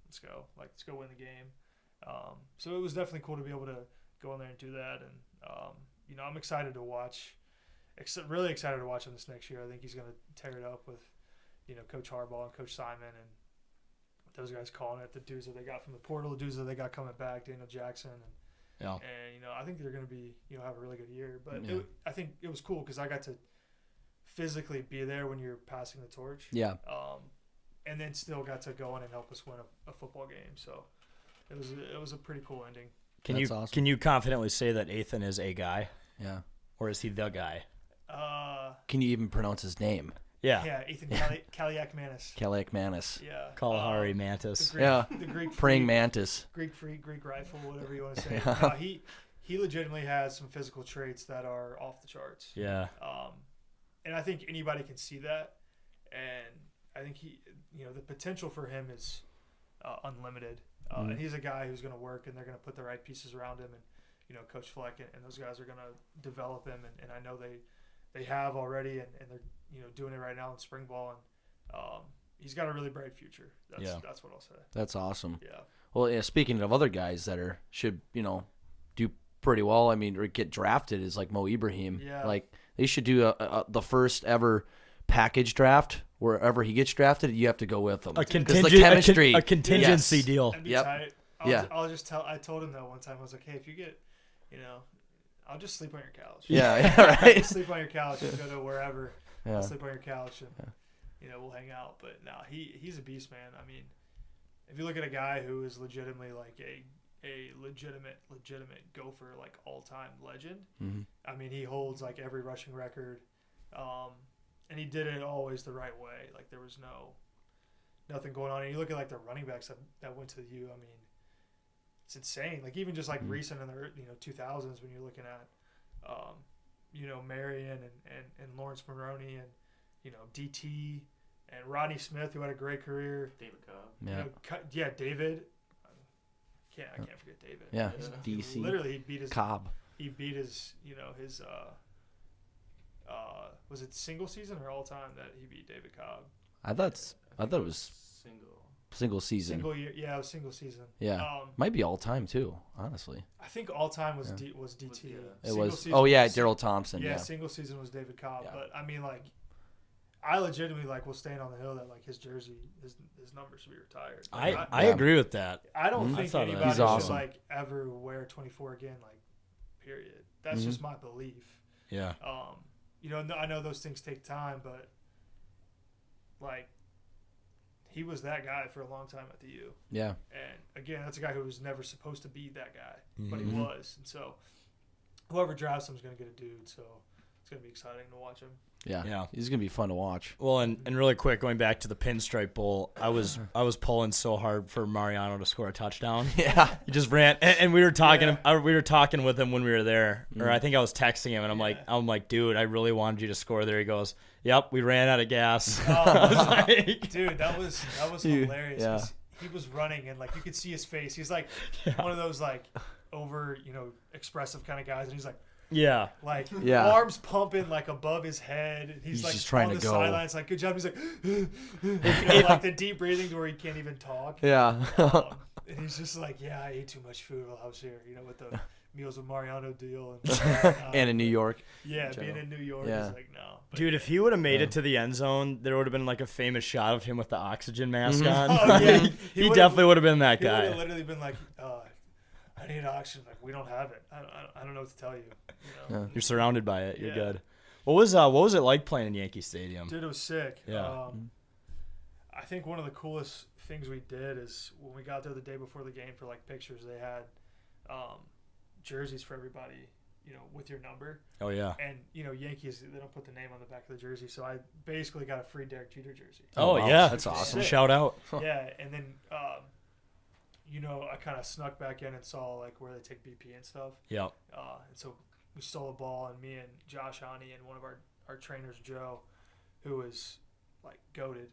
Speaker 5: let's go. Like, let's go win the game. So it was definitely cool to be able to go in there and do that. And you know, I'm excited to watch. Really excited to watch him this next year. I think he's going to tear it up with, you know, Coach Harbaugh and Coach Simon and those guys calling it, the dudes that they got from the portal, the dudes that they got coming back, Daniel Jackson,
Speaker 1: Yeah.
Speaker 5: and you know, I think they're going to be, you know, have a really good year. But
Speaker 2: Yeah.
Speaker 5: I think it was cool because I got to physically be there when you're passing the torch.
Speaker 2: yeah.
Speaker 5: And then still got to go in and help us win a football game. So it was a pretty cool ending.
Speaker 2: That's awesome.
Speaker 1: Can you confidently say that Ethan is a guy,
Speaker 2: Yeah.
Speaker 1: or is he the guy?
Speaker 2: Can you even pronounce his name?
Speaker 5: Yeah, Ethan Kaliakmanis.
Speaker 2: Kalakmanis.
Speaker 5: Yeah.
Speaker 1: Kalahari Mantis.
Speaker 2: Yeah.
Speaker 5: The Greek
Speaker 2: Praying
Speaker 5: freak,
Speaker 2: mantis.
Speaker 5: Greek freak, Greek rifle, whatever you want to say.
Speaker 2: Yeah.
Speaker 5: No, he legitimately has some physical traits that are off the charts.
Speaker 1: Yeah.
Speaker 5: And I think anybody can see that. And I think you know, the potential for him is unlimited. And he's a guy who's going to work, and they're going to put the right pieces around him. And, you know, Coach Fleck and those guys are going to develop him. And I know they have already, and they're, you know, doing it right now in spring ball. And he's got a really bright future. That's what I'll say.
Speaker 2: That's awesome.
Speaker 5: Yeah.
Speaker 2: Well, yeah. Speaking of other guys that should, you know, do pretty well. I mean, or get drafted is like Mo Ibrahim.
Speaker 5: Yeah.
Speaker 2: Like they should do the first ever package draft. Wherever he gets drafted, you have to go with him.
Speaker 1: A
Speaker 2: 'Cause
Speaker 1: contingent,
Speaker 2: the chemistry.
Speaker 1: a contingency
Speaker 2: Yes.
Speaker 1: deal.
Speaker 5: That'd be
Speaker 2: Yep.
Speaker 5: tight.
Speaker 2: Yeah.
Speaker 5: I'll just tell. I told him that one time. I was like, hey, if you get, you know, I'll just sleep on your couch.
Speaker 2: Yeah,
Speaker 5: I'll
Speaker 2: right.
Speaker 5: sleep on your couch and go to wherever.
Speaker 2: Yeah.
Speaker 5: I'll sleep on your couch and we'll hang out. But no, he's a beast, man. I mean, if you look at a guy who is legitimately like a legitimate Gopher, like all-time legend.
Speaker 2: Mm-hmm.
Speaker 5: I mean, he holds like every rushing record, and he did it always the right way. Like there was nothing going on. And you look at like the running backs that went to the U. I mean, it's insane. Like even just like recent in the 2000s when you're looking at, Marion and Lawrence Maroney and DT and Rodney Smith who had a great career.
Speaker 6: David Cobb.
Speaker 5: David. I can't forget David.
Speaker 2: Yeah,
Speaker 5: He
Speaker 2: DC.
Speaker 5: literally, he beat his
Speaker 2: Cobb.
Speaker 5: He beat his was it single season or all time that he beat David Cobb?
Speaker 2: I thought it was single season.
Speaker 5: Single year, yeah, it was single season.
Speaker 2: Yeah, might be all time too. Honestly,
Speaker 5: I think all time was
Speaker 2: Yeah.
Speaker 5: was DT.
Speaker 6: Yeah.
Speaker 2: it
Speaker 5: Single
Speaker 2: was.
Speaker 5: season
Speaker 2: Oh yeah,
Speaker 5: was-
Speaker 2: Daryl Thompson.
Speaker 5: Yeah,
Speaker 2: Yeah.
Speaker 5: single season was David Cobb.
Speaker 2: Yeah.
Speaker 5: But I mean, like, I legitimately like will stand on the hill that like his jersey, his number should be retired. Like,
Speaker 1: I agree with that.
Speaker 5: I don't
Speaker 2: Mhm.
Speaker 5: think
Speaker 1: I thought
Speaker 5: anybody
Speaker 2: he's
Speaker 5: should
Speaker 2: awesome.
Speaker 5: like ever wear 24 again. Like, period. That's
Speaker 2: Mhm.
Speaker 5: just my belief.
Speaker 1: Yeah.
Speaker 5: I know those things take time, but like, he was that guy for a long time at the U.
Speaker 2: Yeah.
Speaker 5: And again, that's a guy who was never supposed to be that guy, but he
Speaker 2: Mhm.
Speaker 5: was. And so, whoever drafts him is going to get a dude. So it's going to be exciting to watch him.
Speaker 2: Yeah. He's gonna be fun to watch.
Speaker 1: Well, and really quick, going back to the Pinstripe Bowl, I was pulling so hard for Mariano to score a touchdown.
Speaker 2: Yeah.
Speaker 1: He just ran, and we were talking.
Speaker 5: Yeah.
Speaker 1: We were talking with him when we were there, or I think I was texting him, and I'm like, dude, I really wanted you to score there. He goes, "Yep, we ran out of gas." I was like,
Speaker 5: Dude, that was hilarious.
Speaker 2: Yeah.
Speaker 5: 'Cause he was running, and like you could see his face. He's like one of those like over expressive kind of guys, and he's like.
Speaker 1: yeah,
Speaker 5: Like
Speaker 2: Yeah.
Speaker 5: arms pumping like above his head. And he's like
Speaker 2: just trying
Speaker 5: on
Speaker 2: to
Speaker 5: the
Speaker 2: go.
Speaker 5: sidelines, like good job. He's like, like the deep breathing to where he can't even talk.
Speaker 2: Yeah.
Speaker 5: And he's just like, yeah, I ate too much food while I was here. With the Meals with Mariano deal
Speaker 2: And in New York.
Speaker 5: Yeah,
Speaker 2: general.
Speaker 5: being in New York,
Speaker 2: Yeah.
Speaker 5: he's like, no. But
Speaker 1: dude, if he would have made it to the end zone, there would have been like a famous shot of him with the oxygen mask on.
Speaker 5: Oh, yeah.
Speaker 1: he
Speaker 5: He would've-
Speaker 1: definitely would have been that
Speaker 5: he would have
Speaker 1: guy.
Speaker 5: literally been like, I need oxygen. Like we don't have it. I don't know what to tell you.
Speaker 2: Yeah.
Speaker 1: You're surrounded by it. You're
Speaker 5: Yeah.
Speaker 1: good. What was it like playing in Yankee Stadium?
Speaker 5: Dude, it was sick.
Speaker 1: Yeah.
Speaker 5: I think one of the coolest things we did is when we got there the day before the game for like pictures, they had jerseys for everybody, with your number.
Speaker 1: Oh yeah.
Speaker 5: And Yankees, they don't put the name on the back of the jersey, so I basically got a free Derek Jeter jersey.
Speaker 1: Oh
Speaker 2: wow.
Speaker 1: yeah,
Speaker 2: That's awesome.
Speaker 5: Sick.
Speaker 1: Shout out.
Speaker 5: Yeah, and then I kind of snuck back in and saw like where they take BP and stuff.
Speaker 1: Yep.
Speaker 5: And so we stole a ball, and me and Josh Honey and one of our trainers, Joe, who was like goated,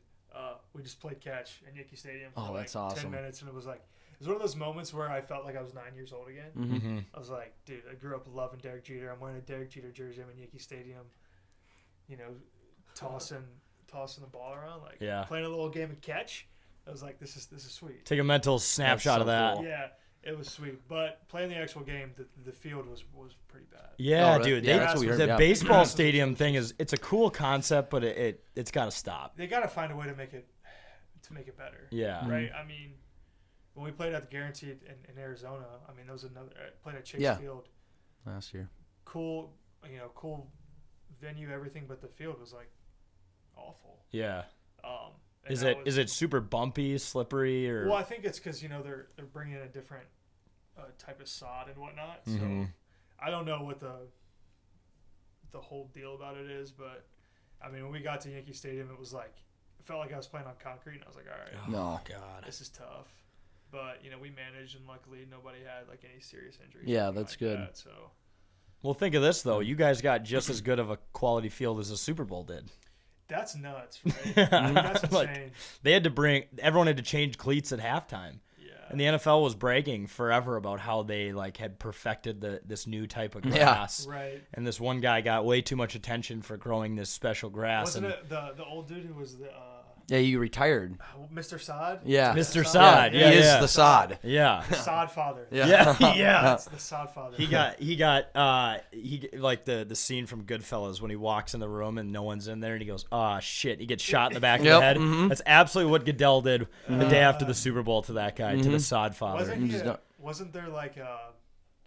Speaker 5: we just played catch in Yankee Stadium for
Speaker 2: Oh,
Speaker 5: like
Speaker 2: that's awesome.
Speaker 5: 10 minutes, and it was one of those moments where I felt like I was 9 years old again.
Speaker 1: Mm-hmm.
Speaker 5: I was like, dude, I grew up loving Derek Jeter. I'm wearing a Derek Jeter jersey. I'm in Yankee Stadium, tossing the ball around, like playing a little game of catch. I was like, this is sweet.
Speaker 1: Take a mental snapshot
Speaker 2: so
Speaker 1: of that.
Speaker 2: cool.
Speaker 5: Yeah, it was sweet. But playing the actual game, the field was pretty bad.
Speaker 1: Yeah,
Speaker 2: Oh, really?
Speaker 1: dude.
Speaker 2: Yeah,
Speaker 1: They,
Speaker 2: that's what we heard,
Speaker 1: the
Speaker 2: yeah.
Speaker 1: baseball stadium thing it's a cool concept, but it's got to stop.
Speaker 5: They got to find a way to make it better.
Speaker 1: Yeah.
Speaker 5: Right. I mean, when we played at the Guaranteed in Arizona, I mean, there was another played at Chase
Speaker 2: Yeah.
Speaker 5: Field.
Speaker 2: Last year.
Speaker 5: Cool, cool venue, everything, but the field was like awful.
Speaker 1: Yeah.
Speaker 5: And
Speaker 1: Is
Speaker 5: that
Speaker 1: it
Speaker 5: was-
Speaker 1: super bumpy, slippery, or?
Speaker 5: Well, I think it's because they're bringing in a different type of sod and whatnot. So
Speaker 1: Mhm.
Speaker 5: I don't know what the whole deal about it is, but I mean, when we got to Yankee Stadium, it was like it felt like I was playing on concrete, and I was like, all right,
Speaker 2: No.
Speaker 1: God.
Speaker 5: this is tough. But we managed, and luckily nobody had like any serious injuries.
Speaker 2: Yeah,
Speaker 5: or anything
Speaker 2: that's
Speaker 5: like
Speaker 2: good.
Speaker 5: that, so
Speaker 1: Well, think of this though. You guys got just as good of a quality field as the Super Bowl did.
Speaker 5: that's nuts, right? That's insane.
Speaker 1: Like, everyone had to change cleats at halftime.
Speaker 5: Yeah.
Speaker 1: And the NFL was bragging forever about how they had perfected this new type of grass.
Speaker 5: Right.
Speaker 1: And this one guy got way too much attention for growing this special grass.
Speaker 5: Wasn't
Speaker 1: and
Speaker 5: it the old dude who was the
Speaker 2: Yeah, you retired.
Speaker 5: Mr. Sod?
Speaker 2: Yeah.
Speaker 1: Mr.
Speaker 5: Sod.
Speaker 1: Sod.
Speaker 2: He
Speaker 1: Yeah,
Speaker 2: is
Speaker 1: yeah.
Speaker 2: the sod.
Speaker 1: Yeah.
Speaker 5: The Sod father.
Speaker 2: Yeah.
Speaker 1: Yeah, yeah.
Speaker 5: That's the Sod father.
Speaker 1: He like the scene from Goodfellas when he walks in the room and no one's in there and he goes, "Ah, shit." He gets shot in the back of the
Speaker 2: Yep,
Speaker 1: head.
Speaker 2: mhm.
Speaker 1: That's absolutely what Goodell did the day after the Super Bowl to that guy, to the Sod father.
Speaker 5: Wasn't
Speaker 2: Just don't-
Speaker 5: wasn't there like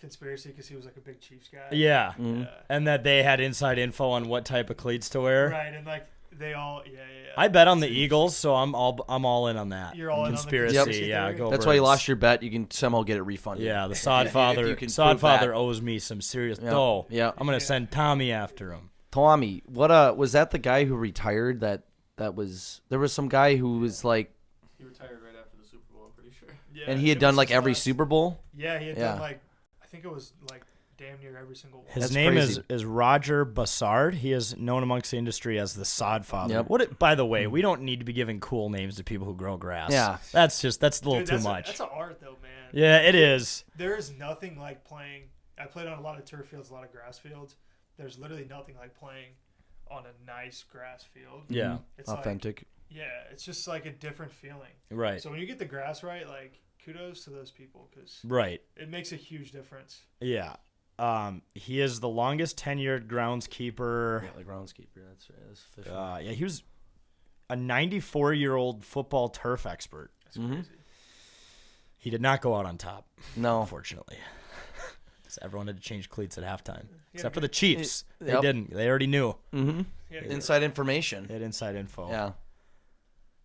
Speaker 5: conspiracy because he was like a big Chiefs guy.
Speaker 1: Yeah.
Speaker 5: Yeah.
Speaker 1: And that they had inside info on what type of cleats to wear.
Speaker 5: Right, and like they all, yeah.
Speaker 1: I bet on the Eagles, so I'm all in on that.
Speaker 5: You're all in on the
Speaker 1: conspiracy.
Speaker 5: conspiracy
Speaker 1: Yeah,
Speaker 5: theory?
Speaker 1: go
Speaker 2: That's why you
Speaker 1: Birds.
Speaker 2: lost your bet. You can somehow get it refunded.
Speaker 1: Yeah, the
Speaker 2: If
Speaker 1: Sodfather.
Speaker 2: you can prove
Speaker 1: Sodfather
Speaker 2: that.
Speaker 1: owes me some serious
Speaker 2: Yeah.
Speaker 1: dough.
Speaker 2: Yeah.
Speaker 1: I'm gonna send Tommy after him.
Speaker 2: Tommy, what was that the guy who retired? There was some guy who was like,
Speaker 4: He retired right after the Super Bowl, I'm pretty sure.
Speaker 5: Yeah,
Speaker 2: and he had
Speaker 5: it
Speaker 2: done
Speaker 5: was
Speaker 2: like
Speaker 5: his
Speaker 2: every
Speaker 5: last-
Speaker 2: Super Bowl.
Speaker 5: Yeah, he had
Speaker 2: Yeah.
Speaker 5: done like I think it was like damn near every single one.
Speaker 1: His
Speaker 2: That's
Speaker 1: name
Speaker 2: crazy.
Speaker 1: is Roger Bassard. He is known amongst the industry as the Sodfather.
Speaker 2: Yep.
Speaker 1: By the way, we don't need to be giving cool names to people who grow grass.
Speaker 2: Yeah.
Speaker 1: that's a little
Speaker 5: Dude,
Speaker 1: too
Speaker 5: that's
Speaker 1: much.
Speaker 5: That's an art though, man.
Speaker 1: Yeah, it is.
Speaker 5: There is nothing like playing. I played on a lot of turf fields, a lot of grass fields. There's literally nothing like playing on a nice grass field.
Speaker 1: Yeah,
Speaker 5: It's
Speaker 2: Authentic.
Speaker 5: Like, yeah, it's just like a different feeling.
Speaker 1: right,
Speaker 5: So when you get the grass right, like kudos to those people because
Speaker 1: right.
Speaker 5: it makes a huge difference.
Speaker 1: Yeah. He is the longest tenured groundskeeper.
Speaker 2: Yeah, the groundskeeper. That's official.
Speaker 1: Yeah, he was a 94-year-old football turf expert.
Speaker 5: That's crazy.
Speaker 1: He did not go out on top,
Speaker 2: No.
Speaker 1: unfortunately. 'Cause everyone had to change cleats at halftime,
Speaker 5: Yeah,
Speaker 1: except for the Chiefs. They
Speaker 2: Yep.
Speaker 1: didn't. They already knew.
Speaker 2: Mm-hmm.
Speaker 5: Yeah,
Speaker 2: Inside information.
Speaker 1: They had inside info.
Speaker 2: Yeah.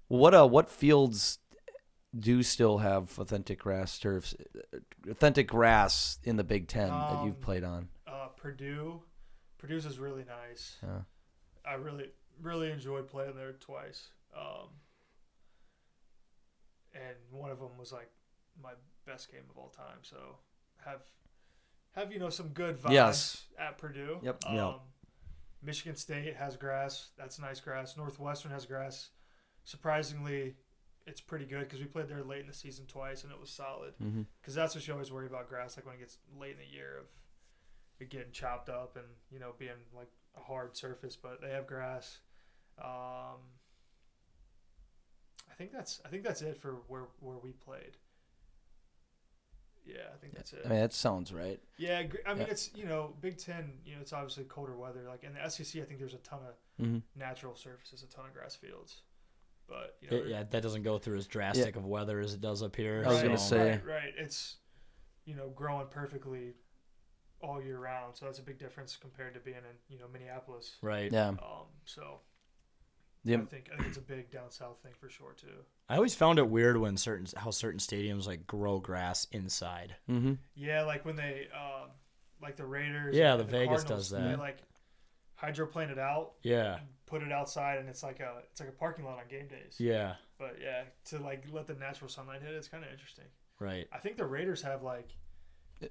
Speaker 2: What fields do still have authentic grass turfs, authentic grass in the Big Ten that you've played on?
Speaker 5: Purdue's is really nice.
Speaker 2: Yeah.
Speaker 5: I really enjoyed playing there twice. And one of them was like my best game of all time. So have some good vibes
Speaker 2: Yes.
Speaker 5: at Purdue.
Speaker 2: Yep.
Speaker 1: Yep.
Speaker 5: Michigan State has grass. That's nice grass. Northwestern has grass. Surprisingly, it's pretty good because we played there late in the season twice and it was solid.
Speaker 2: Mm-hmm.
Speaker 5: Because that's what you always worry about grass, like when it gets late in the year of it getting chopped up and being like a hard surface. But they have grass. I think that's it for where we played. Yeah, I think that's it.
Speaker 2: I mean, that sounds right.
Speaker 5: Yeah, I mean
Speaker 2: Yeah.
Speaker 5: it's Big Ten. It's obviously colder weather. Like in the SEC, I think there's a ton of
Speaker 2: Mm-hmm.
Speaker 5: natural surfaces, a ton of grass fields. But
Speaker 1: Yeah, that doesn't go through as drastic of weather as it does up here.
Speaker 2: I was gonna say.
Speaker 5: right. It's growing perfectly all year round. So that's a big difference compared to being in Minneapolis.
Speaker 1: Right.
Speaker 2: Yeah.
Speaker 5: So
Speaker 2: The-
Speaker 5: I think it's a big down south thing for sure too.
Speaker 1: I always found it weird when certain stadiums like grow grass inside.
Speaker 2: Mm-hmm.
Speaker 5: Yeah, like when they like the Raiders.
Speaker 1: Yeah,
Speaker 5: and
Speaker 1: the Vegas
Speaker 5: Cardinals,
Speaker 1: does that.
Speaker 5: They like hydroplane it out.
Speaker 1: Yeah.
Speaker 5: And put it outside, and it's like a parking lot on game days.
Speaker 1: Yeah.
Speaker 5: But yeah, to like let the natural sunlight hit, it's kind of interesting.
Speaker 1: Right.
Speaker 5: I think the Raiders have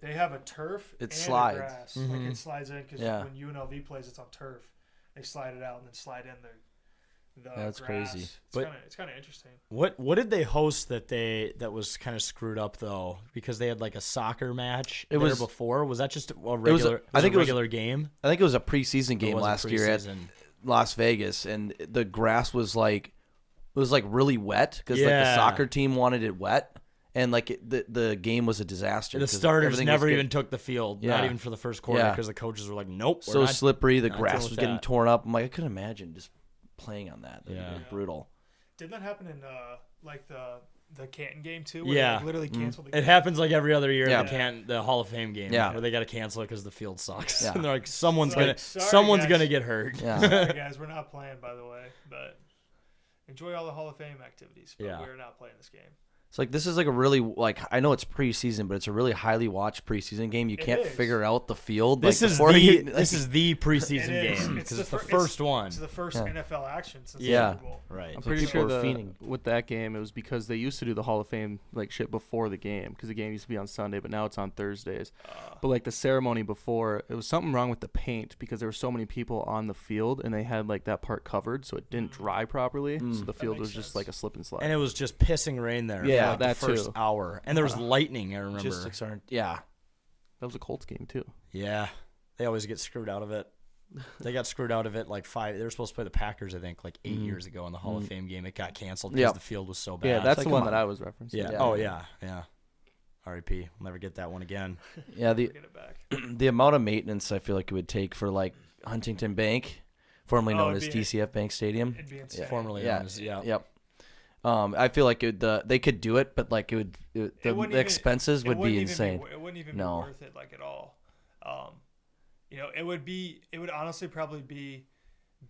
Speaker 5: they have a turf
Speaker 2: It
Speaker 5: and
Speaker 2: slides.
Speaker 5: a grass.
Speaker 1: Mhm.
Speaker 5: Like it slides in because
Speaker 2: Yeah.
Speaker 5: when UNLV plays, it's on turf. They slide it out and then slide in the
Speaker 2: That's
Speaker 5: grass.
Speaker 2: crazy.
Speaker 5: It's kind of interesting.
Speaker 1: What did they host that was kind of screwed up though? Because they had like a soccer match
Speaker 2: It was-
Speaker 1: before. Was that just a
Speaker 2: was a-
Speaker 1: regular?
Speaker 2: I think it was-
Speaker 1: regular game.
Speaker 2: I think it was a preseason
Speaker 1: It
Speaker 2: game
Speaker 1: wasn't
Speaker 2: last year at
Speaker 1: preseason.
Speaker 2: Las Vegas, and the grass was like really wet because like the
Speaker 1: Yeah.
Speaker 2: soccer team wanted it wet, and like the game was a disaster.
Speaker 1: The
Speaker 2: 'cause
Speaker 1: starters
Speaker 2: everything was
Speaker 1: never
Speaker 2: getting
Speaker 1: even took the field,
Speaker 2: Yeah.
Speaker 1: not even for the first quarter,
Speaker 2: Yeah.
Speaker 1: because the coaches were like, "Nope, we're
Speaker 2: so
Speaker 1: not."
Speaker 2: slippery. The
Speaker 1: not
Speaker 2: grass
Speaker 1: dealing
Speaker 2: was
Speaker 1: with
Speaker 2: getting
Speaker 1: that.
Speaker 2: torn up. I'm like, I couldn't imagine just playing on that. That'd be,
Speaker 1: Yeah.
Speaker 2: like, brutal.
Speaker 5: Didn't that happen in like the Canton game too? Where
Speaker 1: Yeah.
Speaker 5: they, like, literally canceled the
Speaker 1: It
Speaker 5: game.
Speaker 1: happens like every other year.
Speaker 2: Yeah.
Speaker 1: The Hall of Fame game.
Speaker 2: Yeah.
Speaker 1: where they got to cancel it because the field sucks.
Speaker 2: Yeah.
Speaker 1: And they're like, someone's
Speaker 5: It's like,
Speaker 1: gonna
Speaker 5: sorry,
Speaker 1: someone's
Speaker 5: guys.
Speaker 1: gonna get hurt.
Speaker 2: Yeah.
Speaker 5: Sorry, guys, we're not playing, by the way, but enjoy all the Hall of Fame activities. But
Speaker 1: Yeah.
Speaker 5: we're not playing this game.
Speaker 2: It's like this is like a really I know it's preseason, but it's a really highly watched preseason game. You
Speaker 5: It
Speaker 2: can't
Speaker 5: is.
Speaker 2: figure out the field.
Speaker 1: This
Speaker 2: like,
Speaker 1: is
Speaker 2: before
Speaker 1: the
Speaker 2: you-
Speaker 1: this is the preseason
Speaker 5: It is.
Speaker 1: game
Speaker 5: It's
Speaker 1: because it's
Speaker 5: the
Speaker 1: the
Speaker 5: fir-
Speaker 1: first one.
Speaker 5: It's the first
Speaker 2: Yeah.
Speaker 5: NFL action since
Speaker 2: Yeah.
Speaker 5: the Super Bowl.
Speaker 1: Right.
Speaker 4: I'm
Speaker 2: So
Speaker 4: pretty
Speaker 2: people
Speaker 4: sure
Speaker 2: are fiending.
Speaker 4: with that game, it was because they used to do the Hall of Fame like shit before the game because the game used to be on Sunday, but now it's on Thursdays. But like the ceremony before, it was something wrong with the paint because there were so many people on the field and they had like that part covered, so it didn't dry properly. So the field
Speaker 5: makes
Speaker 4: was just
Speaker 5: sense.
Speaker 4: like a slip and slide.
Speaker 1: And it was just pissing rain there.
Speaker 2: Yeah,
Speaker 1: for like
Speaker 4: that
Speaker 1: the first
Speaker 4: too.
Speaker 1: hour, and there was lightning. I remember.
Speaker 2: Logistics aren't. Yeah.
Speaker 4: that was a Colts game too.
Speaker 1: Yeah, they always get screwed out of it. They got screwed out of it like They were supposed to play the Packers, I think, like 8 years ago in the Hall of Fame game. It got canceled because
Speaker 2: Yep.
Speaker 1: the field was so bad.
Speaker 4: Yeah, that's
Speaker 2: like,
Speaker 4: the
Speaker 2: come
Speaker 4: one that
Speaker 2: on.
Speaker 4: I was referencing.
Speaker 1: Yeah.
Speaker 2: Yeah.
Speaker 1: Oh yeah. Yeah. R.I.P. We'll never get that one again.
Speaker 2: Yeah.
Speaker 5: Get it back.
Speaker 2: The amount of maintenance I feel like it would take for like Huntington Bank, formerly known as
Speaker 5: it'd be-
Speaker 2: DCF Bank Stadium.
Speaker 5: It'd be insane.
Speaker 1: Formerly
Speaker 2: Yeah.
Speaker 1: known as
Speaker 2: Yep. I feel like they could do it, but like the expenses would be insane.
Speaker 5: It wouldn't even
Speaker 2: No.
Speaker 5: be worth it like at all. It would honestly probably be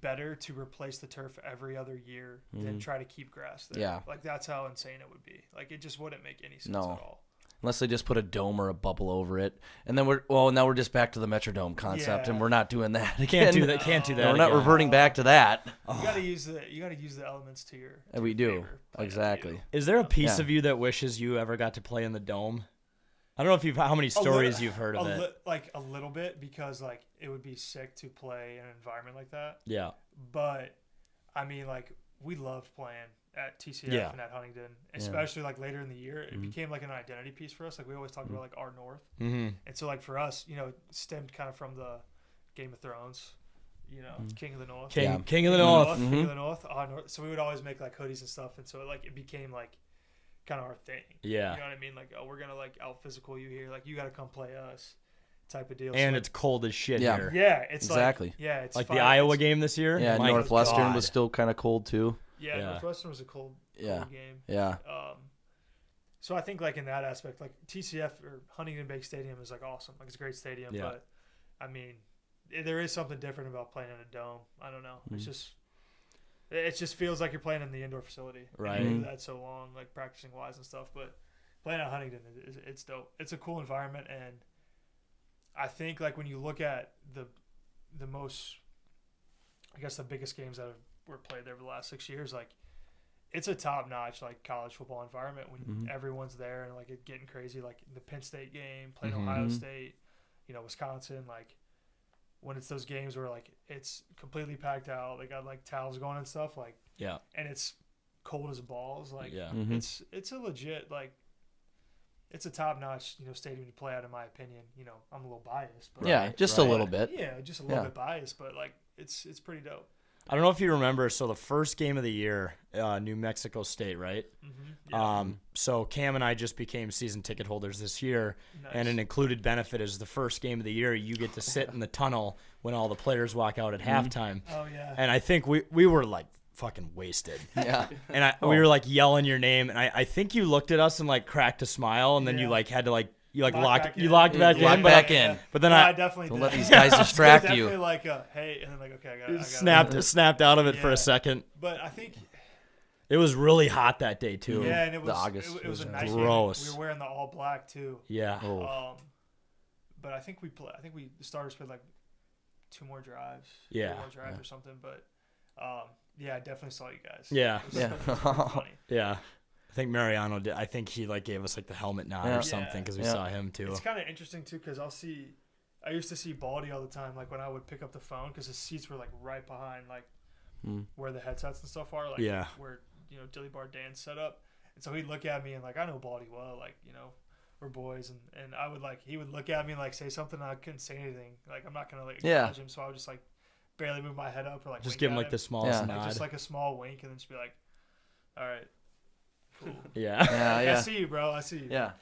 Speaker 5: better to replace the turf every other year than try to keep grass there.
Speaker 2: Yeah.
Speaker 5: Like that's how insane it would be. Like it just wouldn't make any sense
Speaker 2: No.
Speaker 5: at all.
Speaker 2: Unless they just put a dome or a bubble over it, and then now we're just back to the Metrodome concept,
Speaker 5: Yeah.
Speaker 2: and we're not doing that again.
Speaker 1: Can't do that. Can't do that.
Speaker 2: We're not
Speaker 1: again.
Speaker 2: reverting back to that.
Speaker 5: You gotta use the elements to your.
Speaker 2: And we
Speaker 5: your
Speaker 2: do.
Speaker 5: favor, play it
Speaker 2: Exactly.
Speaker 5: to you.
Speaker 1: Is there a piece
Speaker 2: Yeah.
Speaker 1: of you that wishes you ever got to play in the dome? I don't know how many stories you've heard of it.
Speaker 5: Like a little bit, because like it would be sick to play in an environment like that.
Speaker 1: Yeah.
Speaker 5: But I mean, like we loved playing at TCF
Speaker 1: Yeah.
Speaker 5: and at Huntington, especially like later in the year. It became like an identity piece for us. Like we always talked about like our North,
Speaker 1: Mm-hmm.
Speaker 5: and so like for us, it stemmed kind of from the Game of Thrones, King of the North.
Speaker 1: King,
Speaker 2: Yeah.
Speaker 1: King of the North.
Speaker 5: King of the North, our North. So we would always make like hoodies and stuff, and so it became like kind of our thing.
Speaker 1: Yeah.
Speaker 5: You know what I mean? Like, oh, we're gonna like out physical you here. Like you got to come play us, type of deal.
Speaker 1: And
Speaker 5: So,
Speaker 1: it's cold as shit
Speaker 2: Yeah.
Speaker 1: here.
Speaker 5: yeah, it's
Speaker 2: Exactly.
Speaker 5: it's
Speaker 1: Like
Speaker 5: fine.
Speaker 1: the Iowa
Speaker 5: It's-
Speaker 1: game this year.
Speaker 2: Yeah,
Speaker 1: My
Speaker 2: Northwestern
Speaker 1: God.
Speaker 2: was still kind of cold too.
Speaker 5: Yeah,
Speaker 1: Yeah.
Speaker 5: Northwestern was a cold
Speaker 2: Yeah.
Speaker 5: game.
Speaker 2: Yeah.
Speaker 5: So I think like in that aspect, like TCF or Huntington Bank Stadium is like awesome. Like it's a great stadium,
Speaker 1: Yeah.
Speaker 5: but I mean, there is something different about playing in a dome. I don't know. It just feels like you're playing in the indoor facility.
Speaker 1: Right.
Speaker 5: And we did that so long, like practicing wise and stuff. But playing at Huntington, it's dope. It's a cool environment, and I think like when you look at the most, I guess the biggest games that were played there over the last 6 years, like it's a top notch like college football environment when everyone's there and like it getting crazy. Like the Penn State game, playing Ohio State, Wisconsin, like. When it's those games where like it's completely packed out, they got like towels going and stuff, like
Speaker 1: Yeah.
Speaker 5: and it's cold as balls, like
Speaker 1: Yeah.
Speaker 5: it's a legit like it's a top notch stadium to play at in my opinion. I'm a little biased, but
Speaker 2: Yeah, just a
Speaker 1: right.
Speaker 2: little bit.
Speaker 5: yeah, just a little
Speaker 2: Yeah.
Speaker 5: bit biased, but like it's pretty dope.
Speaker 1: I don't know if you remember. So the first game of the year, New Mexico State, right?
Speaker 5: Yeah.
Speaker 1: So Cam and I just became season ticket holders this year,
Speaker 5: Nice.
Speaker 1: and an included benefit is the first game of the year you get to sit in the tunnel when all the players walk out at halftime.
Speaker 5: Oh yeah.
Speaker 1: And I think we were like fucking wasted.
Speaker 2: Yeah.
Speaker 1: And we were like yelling your name, and I think you looked at us and like cracked a smile, and then you
Speaker 5: Yeah.
Speaker 1: like had to like you like
Speaker 5: Lock
Speaker 1: locked
Speaker 5: back
Speaker 1: you
Speaker 5: in.
Speaker 1: locked back
Speaker 2: Lock
Speaker 1: in,
Speaker 2: back
Speaker 1: but,
Speaker 2: in.
Speaker 1: but then
Speaker 5: No,
Speaker 1: I
Speaker 5: definitely
Speaker 2: Don't
Speaker 5: did.
Speaker 2: let these guys distract
Speaker 5: Definitely
Speaker 2: you.
Speaker 5: like hey, and then like okay, I got
Speaker 1: snapped out of it for
Speaker 5: Yeah.
Speaker 1: a second.
Speaker 5: But I think
Speaker 1: It was really hot that day too.
Speaker 5: yeah, and it was
Speaker 2: August
Speaker 5: it was a
Speaker 2: was
Speaker 5: nice
Speaker 1: gross.
Speaker 5: game. We were wearing the all black too.
Speaker 1: Yeah.
Speaker 2: Oh.
Speaker 5: But I think the starters played like 2 more drives.
Speaker 1: Yeah.
Speaker 5: 3 more drives or something. But yeah, I definitely saw you guys.
Speaker 1: Yeah.
Speaker 5: It was
Speaker 2: Yeah.
Speaker 5: pretty funny.
Speaker 1: Yeah. I think Mariano did. I think he like gave us like the helmet nod
Speaker 2: Yeah.
Speaker 1: or something because we
Speaker 2: Yeah.
Speaker 1: saw him too.
Speaker 5: It's kind of interesting too because I used to see Baldy all the time, like when I would pick up the phone because his seats were like right behind like where the headsets and stuff are, like
Speaker 1: Yeah.
Speaker 5: where Dilly Bar Dan's set up, and so he'd look at me and like I know Baldy well, like we're boys, and I would like he would look at me and like say something, and I couldn't say anything, like I'm not gonna like acknowledge him, so I would just like barely move my head up or like
Speaker 1: Just
Speaker 5: wink
Speaker 1: give him
Speaker 5: at
Speaker 1: like the smallest
Speaker 2: Yeah.
Speaker 1: nod.
Speaker 5: just like a small wink, and then just be like, all right, cool.
Speaker 1: yeah.
Speaker 2: Yeah,
Speaker 5: I
Speaker 2: yeah.
Speaker 5: see you, bro. I see you.
Speaker 2: Yeah.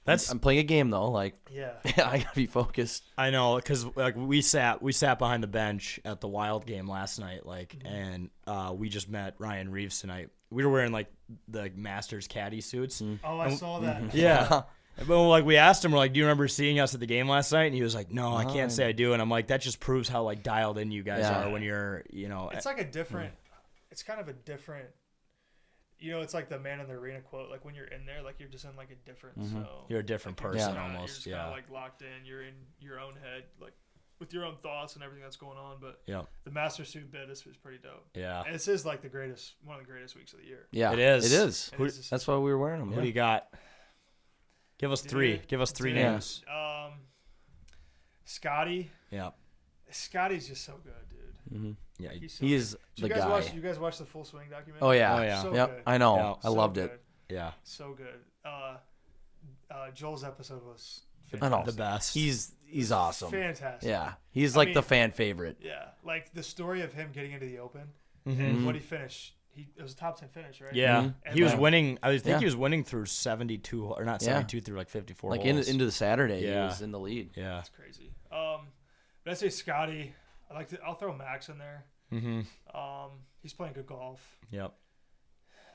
Speaker 1: That's
Speaker 2: I'm playing a game though. Like,
Speaker 5: Yeah.
Speaker 2: I gotta be focused.
Speaker 1: I know because like we sat behind the bench at the Wild game last night, like, and we just met Ryan Reeves tonight. We were wearing like the Masters caddy suits.
Speaker 5: Oh, I saw that.
Speaker 1: Yeah. But like we asked him, we're like, "Do you remember seeing us at the game last night?" And he was like, "No, I can't say I do." And I'm like, "That just proves how like dialed in you guys
Speaker 2: Yeah.
Speaker 1: are when you're,
Speaker 5: It's like a different. It's kind of a different. It's like the man in the arena quote. Like when you're in there, like you're just in like a different zone.
Speaker 1: you're a different
Speaker 5: Like,
Speaker 1: person
Speaker 2: Yeah.
Speaker 5: You're
Speaker 1: almost.
Speaker 5: just
Speaker 1: Yeah.
Speaker 5: kind of like locked in. You're in your own head, like with your own thoughts and everything that's going on. But
Speaker 1: Yep.
Speaker 5: the master suit bit is pretty dope.
Speaker 1: Yeah.
Speaker 5: And this is like one of the greatest weeks of the year.
Speaker 2: Yeah,
Speaker 1: It is.
Speaker 2: It is.
Speaker 5: It is.
Speaker 2: That's why we were wearing them.
Speaker 1: Who do you got? Give us three.
Speaker 5: Dude,
Speaker 1: Give us three
Speaker 5: dude.
Speaker 1: names.
Speaker 5: Scotty.
Speaker 1: Yeah.
Speaker 5: Scotty's just so good, dude.
Speaker 1: Yeah.
Speaker 5: He's so
Speaker 2: He
Speaker 5: good.
Speaker 2: is
Speaker 5: Did
Speaker 2: the
Speaker 5: you guys
Speaker 2: guy.
Speaker 5: watch? You guys watch the Full Swing documentary?
Speaker 2: Oh yeah.
Speaker 1: Oh, yeah.
Speaker 5: So
Speaker 2: Yep.
Speaker 5: good.
Speaker 2: I know.
Speaker 1: Yeah.
Speaker 2: I
Speaker 5: So
Speaker 2: loved
Speaker 5: good.
Speaker 2: it.
Speaker 1: Yeah.
Speaker 5: So good. Joel's episode was
Speaker 2: I know.
Speaker 1: The best.
Speaker 2: He's awesome.
Speaker 5: fantastic.
Speaker 2: Yeah. He's
Speaker 5: I
Speaker 2: like
Speaker 5: mean-
Speaker 2: the fan favorite.
Speaker 5: Yeah, like the story of him getting into the Open
Speaker 1: Mm-hmm.
Speaker 5: and what he finished. It was a top 10 finish, right?
Speaker 1: Yeah.
Speaker 5: And
Speaker 1: He was
Speaker 5: like-
Speaker 1: winning. I think
Speaker 2: Yeah.
Speaker 1: he was winning through 72 or not 72 through like 54.
Speaker 2: Like
Speaker 1: holes.
Speaker 2: into the Saturday,
Speaker 1: Yeah.
Speaker 2: he was in the lead.
Speaker 1: Yeah.
Speaker 5: That's crazy. But I say Scotty. I'll throw Max in there.
Speaker 1: Mm-hmm.
Speaker 5: He's playing good golf.
Speaker 1: Yep.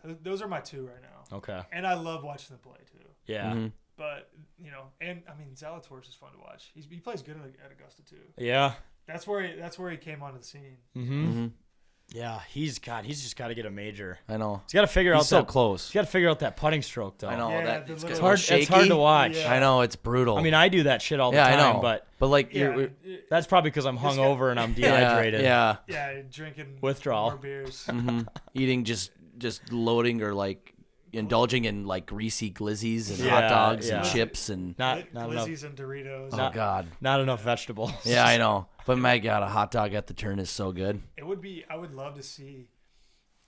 Speaker 5: those are my two right now.
Speaker 1: Okay.
Speaker 5: And I love watching them play too.
Speaker 1: Yeah.
Speaker 2: Mm-hmm.
Speaker 5: But and I mean Zalatoris is fun to watch. He plays good at Augusta too.
Speaker 1: Yeah.
Speaker 5: That's where he came onto the scene.
Speaker 1: Mm-hmm. Yeah. He's just got to get a major.
Speaker 2: I know.
Speaker 1: He's got to figure out
Speaker 2: He's so
Speaker 1: that.
Speaker 2: close.
Speaker 1: He's got to figure out that putting stroke though.
Speaker 2: I know
Speaker 5: Yeah,
Speaker 2: that
Speaker 5: the
Speaker 2: it's,
Speaker 5: little-
Speaker 2: it's
Speaker 1: It's hard.
Speaker 2: shaky.
Speaker 1: It's hard to watch.
Speaker 5: Yeah.
Speaker 2: I know it's brutal.
Speaker 1: I mean, I do that shit all the
Speaker 2: yeah,
Speaker 1: time,
Speaker 2: I know.
Speaker 1: but
Speaker 2: like
Speaker 5: Yeah,
Speaker 2: you're,
Speaker 1: that's probably because I'm
Speaker 5: This guy-
Speaker 1: hungover and I'm dehydrated.
Speaker 2: yeah,
Speaker 5: yeah, drinking
Speaker 1: Withdrawal.
Speaker 5: more beers.
Speaker 2: hmm eating just loading or like indulging in like greasy glizzies and hot
Speaker 1: Yeah,
Speaker 2: dogs
Speaker 1: yeah.
Speaker 2: and chips and
Speaker 1: Not enough.
Speaker 5: Glizzies and Doritos.
Speaker 2: oh god,
Speaker 1: Not enough vegetables.
Speaker 2: yeah, I know. But my god, a hot dog at the turn is so good.
Speaker 5: It would be. I would love to see,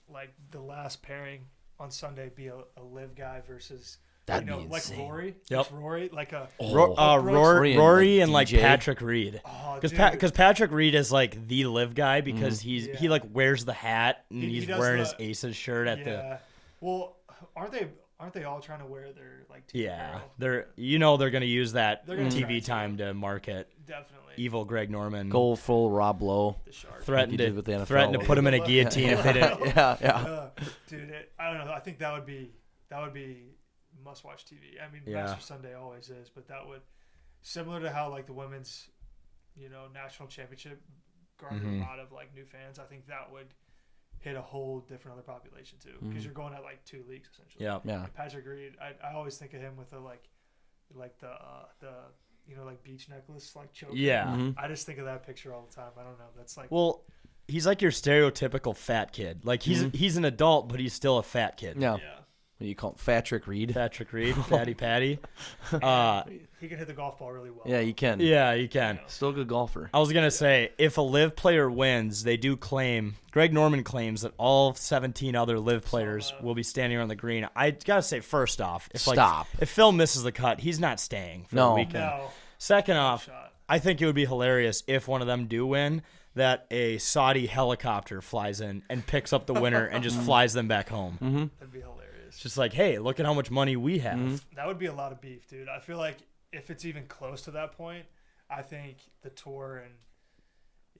Speaker 5: like the last pairing on Sunday be a live guy versus
Speaker 2: That'd be
Speaker 5: like
Speaker 2: insane.
Speaker 5: Rory.
Speaker 1: Yep.
Speaker 5: Just Rory, like a
Speaker 1: Rory,
Speaker 2: Rory
Speaker 1: and
Speaker 2: and,
Speaker 1: like
Speaker 2: DJ.
Speaker 1: Patrick Reed.
Speaker 5: oh,
Speaker 1: Because
Speaker 5: dude.
Speaker 1: Patrick Reed is like the live guy because he
Speaker 5: Yeah.
Speaker 1: like wears the hat and
Speaker 5: He
Speaker 1: he's
Speaker 5: does
Speaker 1: wearing
Speaker 5: the-
Speaker 1: his Aces shirt at
Speaker 5: yeah. Well, aren't they all trying to wear their like
Speaker 1: the
Speaker 5: TV
Speaker 1: yeah.
Speaker 5: apparel?
Speaker 1: They're gonna use that
Speaker 5: They're gonna try
Speaker 1: TV
Speaker 5: to.
Speaker 1: time to market
Speaker 5: Definitely.
Speaker 1: evil Greg Norman.
Speaker 2: Goal full Rob Lowe.
Speaker 5: The shark.
Speaker 1: Threatened
Speaker 2: Like he did with the
Speaker 1: to
Speaker 2: NFL.
Speaker 1: threaten to put him in a guillotine if they didn't.
Speaker 2: yeah, yeah.
Speaker 5: Dude, I don't know. I think that would be must watch TV. I mean,
Speaker 1: Yeah.
Speaker 5: Master Sunday always is, but that would similar to how like the women's, national championship garnered
Speaker 1: Mhm.
Speaker 5: a lot of like new fans. I think that would hit a whole different other population too, because you're going at like 2 leagues essentially.
Speaker 1: Yeah.
Speaker 2: Yeah.
Speaker 5: Patrick Reed, I always think of him with the like the like beach necklace like choker.
Speaker 1: Yeah.
Speaker 2: Mhm.
Speaker 5: I just think of that picture all the time. I don't know. That's like
Speaker 1: Well, he's like your stereotypical fat kid. Like he's an adult, but he's still a fat kid.
Speaker 2: Yeah.
Speaker 5: yeah.
Speaker 2: What do you call him? Patrick Reed?
Speaker 1: Patrick Reed, Fatty Patty.
Speaker 5: He can hit the golf ball really well.
Speaker 2: Yeah, you can.
Speaker 1: Yeah, you can.
Speaker 2: Still a good golfer.
Speaker 1: I was gonna say, if a live player wins, they do claim. Greg Norman claims that all 17 other live players will be standing on the green. I gotta say, first off,
Speaker 2: Stop.
Speaker 1: if Phil misses the cut, he's not staying for
Speaker 2: No.
Speaker 1: the weekend.
Speaker 5: No.
Speaker 1: Second off,
Speaker 5: Shot.
Speaker 1: I think it would be hilarious if one of them do win, that a Saudi helicopter flies in and picks up the winner and just flies them back home.
Speaker 5: That'd be hilarious.
Speaker 1: It's just like, hey, look at how much money we have.
Speaker 5: That would be a lot of beef, dude. I feel like if it's even close to that point, I think the tour and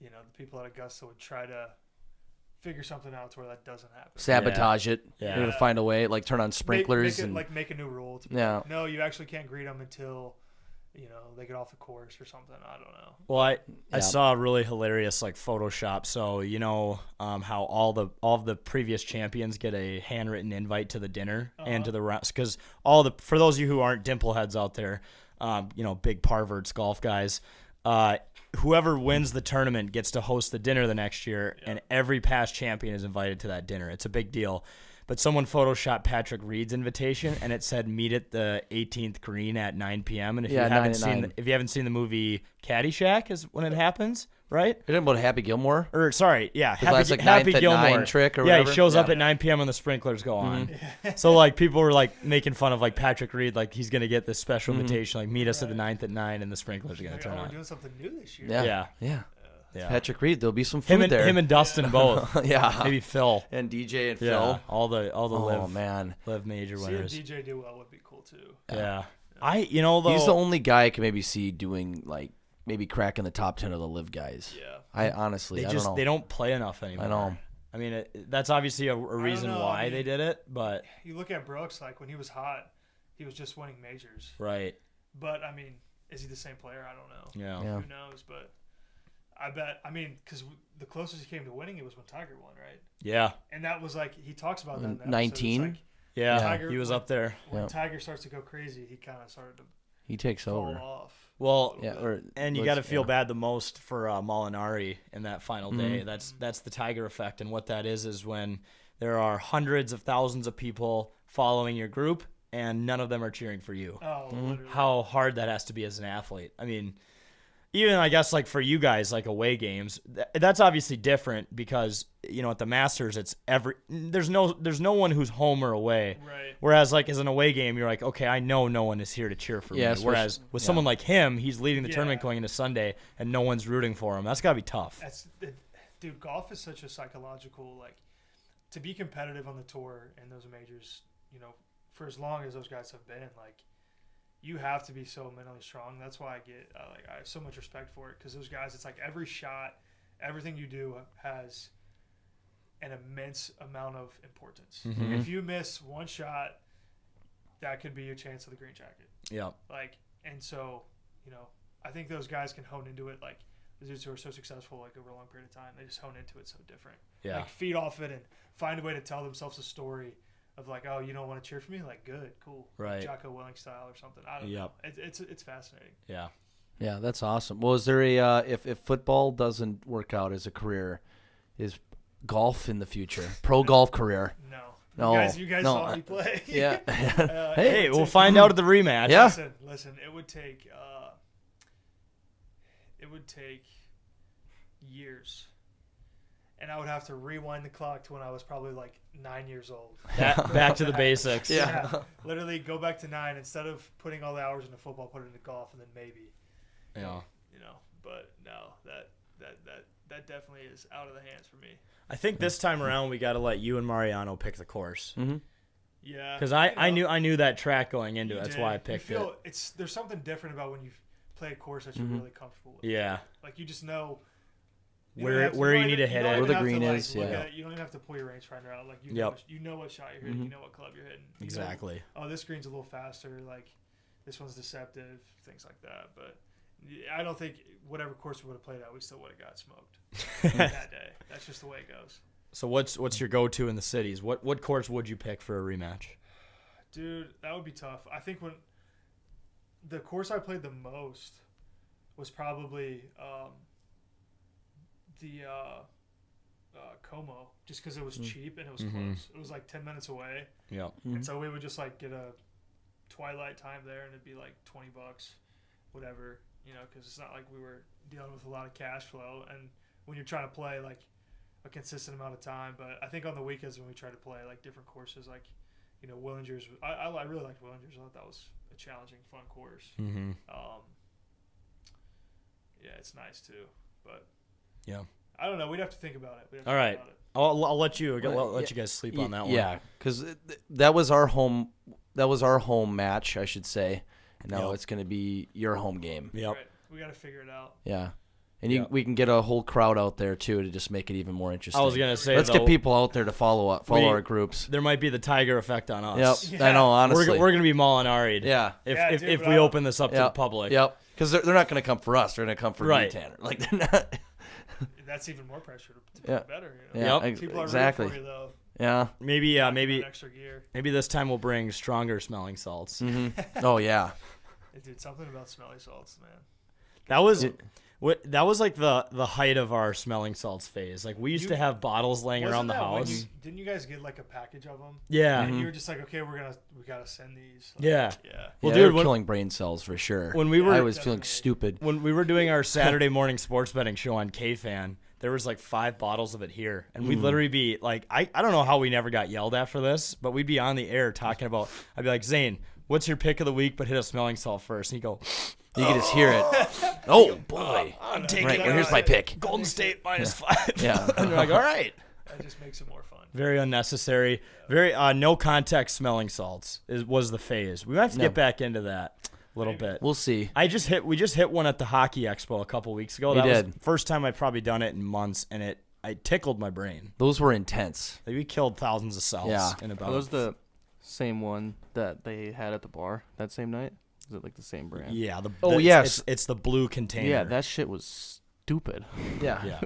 Speaker 5: the people at Augusta would try to figure something out to where that doesn't happen.
Speaker 2: Sabotage it.
Speaker 1: Yeah.
Speaker 2: You're going to find a way, like turn on sprinklers.
Speaker 5: Make a new rule. To be
Speaker 2: Yeah.
Speaker 5: like, no, you actually can't greet them until they get off the course or something. I don't know.
Speaker 1: Well, I
Speaker 2: Yeah.
Speaker 1: saw a really hilarious like Photoshop. So how all the previous champions get a handwritten invite to the dinner and to the rounds, because for those of you who aren't dimple heads out there, big parverts golf guys, whoever wins the tournament gets to host the dinner the next year, and every past champion is invited to that dinner. It's a big deal. But someone photoshopped Patrick Reed's invitation, and it said meet at the 18th green at 9 p.m. And if
Speaker 2: Yeah,
Speaker 1: you haven't
Speaker 2: 9 at
Speaker 1: seen
Speaker 2: 9.
Speaker 1: if you haven't seen the movie Caddyshack, is when it happens, right?
Speaker 2: You're talking about Happy Gilmore?
Speaker 1: Or sorry, yeah,
Speaker 2: that's like
Speaker 1: Happy
Speaker 2: 9th at
Speaker 1: Gilmore
Speaker 2: 9 trick or
Speaker 1: yeah,
Speaker 2: whatever?
Speaker 1: he shows up
Speaker 2: Yeah.
Speaker 1: at 9 p.m. when the sprinklers go on. So like people were like making fun of like Patrick Reed, like he's gonna get this special invitation, like meet us at the 9th at 9, and the sprinklers are gonna
Speaker 5: Like,
Speaker 1: turn
Speaker 5: we're
Speaker 1: on.
Speaker 5: doing something new this year.
Speaker 2: Yeah.
Speaker 1: Yeah.
Speaker 2: Yeah.
Speaker 1: Yeah.
Speaker 2: Patrick Reed, there'll be some food there.
Speaker 1: Him and Dustin both.
Speaker 2: yeah.
Speaker 1: Maybe Phil.
Speaker 2: And DJ and
Speaker 1: Yeah,
Speaker 2: Phil.
Speaker 1: all the
Speaker 2: Oh, man.
Speaker 1: live major
Speaker 5: See a
Speaker 1: winners.
Speaker 5: DJ do well would be cool too.
Speaker 1: Yeah. Though
Speaker 2: He's the only guy I can maybe see doing, like, maybe cracking the top 10 of the live guys.
Speaker 5: Yeah.
Speaker 2: I honestly, I don't know.
Speaker 1: they don't play enough anymore.
Speaker 2: I know.
Speaker 1: I mean, that's obviously a reason
Speaker 5: know,
Speaker 1: why
Speaker 5: I mean-
Speaker 1: they did it, but
Speaker 5: You look at Brooks, like when he was hot, he was just winning majors.
Speaker 1: right.
Speaker 5: But I mean, is he the same player? I don't know.
Speaker 1: Yeah.
Speaker 2: Yeah.
Speaker 5: Who knows? But I bet. I mean, because the closest he came to winning it was when Tiger won, right?
Speaker 1: Yeah.
Speaker 5: And that was like he talks about that. In the episode.
Speaker 2: 19?
Speaker 5: It's like
Speaker 1: Yeah.
Speaker 5: Tiger-
Speaker 1: He was up there.
Speaker 5: when
Speaker 2: Yeah.
Speaker 5: Tiger starts to go crazy, he kind of started to
Speaker 2: He takes
Speaker 5: fall
Speaker 2: over.
Speaker 5: off.
Speaker 1: Well,
Speaker 2: Yeah, or
Speaker 1: and you
Speaker 2: let's-
Speaker 1: got to feel
Speaker 2: yeah.
Speaker 1: bad the most for Molinari in that final day. That's the Tiger effect, and what that is when there are hundreds of thousands of people following your group, and none of them are cheering for you.
Speaker 5: Oh, literally.
Speaker 1: How hard that has to be as an athlete. I mean, even I guess like for you guys, like away games, that's obviously different because at the Masters, it's there's no one who's home or away.
Speaker 5: Right.
Speaker 1: Whereas like as an away game, you're like, okay, I know no one is here to cheer for
Speaker 2: Yeah,
Speaker 1: me.
Speaker 2: especially-
Speaker 1: Whereas with someone like him, he's leading the
Speaker 5: Yeah.
Speaker 1: tournament going into Sunday, and no one's rooting for him. That's gotta be tough.
Speaker 5: Dude, golf is such a psychological, like, to be competitive on the tour and those majors, for as long as those guys have been, like, you have to be so mentally strong. That's why I have so much respect for it, because those guys, it's like every shot, everything you do an immense amount of importance.
Speaker 1: Mhm.
Speaker 5: If you miss one shot, that could be your chance of the green jacket.
Speaker 1: Yep.
Speaker 5: Like, and so, I think those guys can hone into it. Like the dudes who are so successful, like over a long period of time, they just hone into it so different.
Speaker 1: Yeah.
Speaker 5: Like feed off it and find a way to tell themselves a story of like, oh, you don't want to cheer for me? Like, good, cool.
Speaker 1: Right.
Speaker 5: Like Jocko Willing style or something. I don't know. It's fascinating.
Speaker 1: Yeah.
Speaker 2: Yeah, that's awesome. Well, is there a if football doesn't work out as a career, is golf in the future? Pro golf career?
Speaker 5: No.
Speaker 2: No.
Speaker 5: You guys
Speaker 2: no,
Speaker 5: saw me play.
Speaker 2: Yeah.
Speaker 1: Hey, we'll find out at the rematch.
Speaker 2: Yeah.
Speaker 5: Listen. It would take years, and I would have to rewind the clock to when I was probably like 9 years old.
Speaker 1: Back to the basics.
Speaker 2: Yeah.
Speaker 5: Literally go back to 9 instead of putting all the hours into football, put it into golf, and then maybe.
Speaker 1: Yeah.
Speaker 5: But no, that definitely is out of the hands for me.
Speaker 1: I think this time around we got to let you and Mariano pick the course.
Speaker 2: Mm-hmm.
Speaker 5: Yeah.
Speaker 1: Because I knew that track going into
Speaker 5: You
Speaker 1: it. That's
Speaker 5: did.
Speaker 1: why I picked
Speaker 5: you feel
Speaker 1: it.
Speaker 5: There's something different about when you play a course that you're really comfortable with.
Speaker 1: Yeah.
Speaker 5: Like you just know
Speaker 1: Where you need to hit it.
Speaker 2: Where the green is,
Speaker 5: look
Speaker 2: yeah.
Speaker 5: at it. You don't even have to pull your rangefinder out. Like you know what shot you're hitting. You know what club you're hitting. You know,
Speaker 1: Exactly.
Speaker 5: oh, this green's a little faster. Like this one's deceptive. Things like that. But I don't think whatever course we would have played at, we still would have got smoked that day. That's just the way it goes.
Speaker 1: So what's your go-to in the cities? What course would you pick for a rematch?
Speaker 5: Dude, that would be tough. I think when the course I played the most was probably the Como, just because it was cheap and it was close. It was like 10 minutes away,
Speaker 1: Yeah.
Speaker 5: and so we would just like get a twilight time there, and it'd be like $20, whatever, because it's not like we were dealing with a lot of cash flow. And when you're trying to play like a consistent amount of time, but I think on the weekends when we try to play like different courses, like Willinger's, I really liked Willinger's. I thought that was a challenging, fun course.
Speaker 1: Mm-hmm.
Speaker 5: Yeah, it's nice too, but
Speaker 1: Yeah.
Speaker 5: I don't know. We'd have to think about it.
Speaker 1: All right. I'll let you let you guys sleep on that one.
Speaker 2: Yeah, because that was our home. That was our home match, I should say. And now it's going to be your home game.
Speaker 1: Yep.
Speaker 5: Right. We got to figure it out.
Speaker 2: Yeah. And we can get a whole crowd out there too to just make it even more interesting.
Speaker 1: I was gonna say,
Speaker 2: let's get people out there to follow our groups.
Speaker 1: There might be the Tiger effect on us.
Speaker 2: Yep, I know. Honestly,
Speaker 1: we're gonna be mauling
Speaker 2: Yeah.
Speaker 1: If we open this up to the public.
Speaker 2: Yep. Because they're not gonna come for us. They're gonna come for you, Tanner. Like they're not.
Speaker 5: That's even more pressure to play better.
Speaker 2: Yeah.
Speaker 5: People are
Speaker 2: Exactly.
Speaker 5: rooting for you, though.
Speaker 2: Yeah.
Speaker 1: Maybe
Speaker 5: Extra gear.
Speaker 1: maybe this time we'll bring stronger smelling salts.
Speaker 2: Mm-hmm. Oh yeah.
Speaker 5: Dude, something about smelly salts, man.
Speaker 1: That was like the height of our smelling salts phase. Like we used to have bottles laying around the house.
Speaker 5: Didn't you guys get like a package of them?
Speaker 1: Yeah.
Speaker 5: And you were just like, okay, we gotta send these. Like,
Speaker 1: Yeah.
Speaker 5: Yeah.
Speaker 1: Well,
Speaker 2: dude,
Speaker 1: dude,
Speaker 2: killing brain cells for sure.
Speaker 1: When we were,
Speaker 2: I was
Speaker 5: Definitely.
Speaker 2: feeling stupid.
Speaker 1: when we were doing our Saturday morning sports betting show on KFan, there was like 5 bottles of it here, and we'd literally be like, I don't know how we never got yelled at for this, but we'd be on the air talking about. I'd be like, Zane, what's your pick of the week? But hit a smelling salt first, and he'd go,
Speaker 2: You can just hear it. Oh boy.
Speaker 1: I'm taking
Speaker 2: Right. Well, here's my pick.
Speaker 1: Golden State -5.
Speaker 2: Yeah.
Speaker 1: And they're like, all right.
Speaker 5: That just makes it more fun.
Speaker 1: Very unnecessary. Very no context smelling salts was the phase. We might have to get back into that a little bit.
Speaker 2: We'll see.
Speaker 1: We just hit one at the Hockey Expo a couple weeks ago.
Speaker 2: We
Speaker 1: That was
Speaker 2: did.
Speaker 1: the first time I've probably done it in months, and it tickled my brain.
Speaker 2: Those were intense.
Speaker 1: Like, we killed thousands of cells
Speaker 2: Yeah.
Speaker 1: in about.
Speaker 4: Are those the same one that they had at the bar that same night? Is it like the same brand?
Speaker 1: Yeah.
Speaker 2: Oh, yes.
Speaker 1: It's the blue container.
Speaker 4: Yeah, that shit was stupid.
Speaker 2: Yeah.
Speaker 1: Yeah.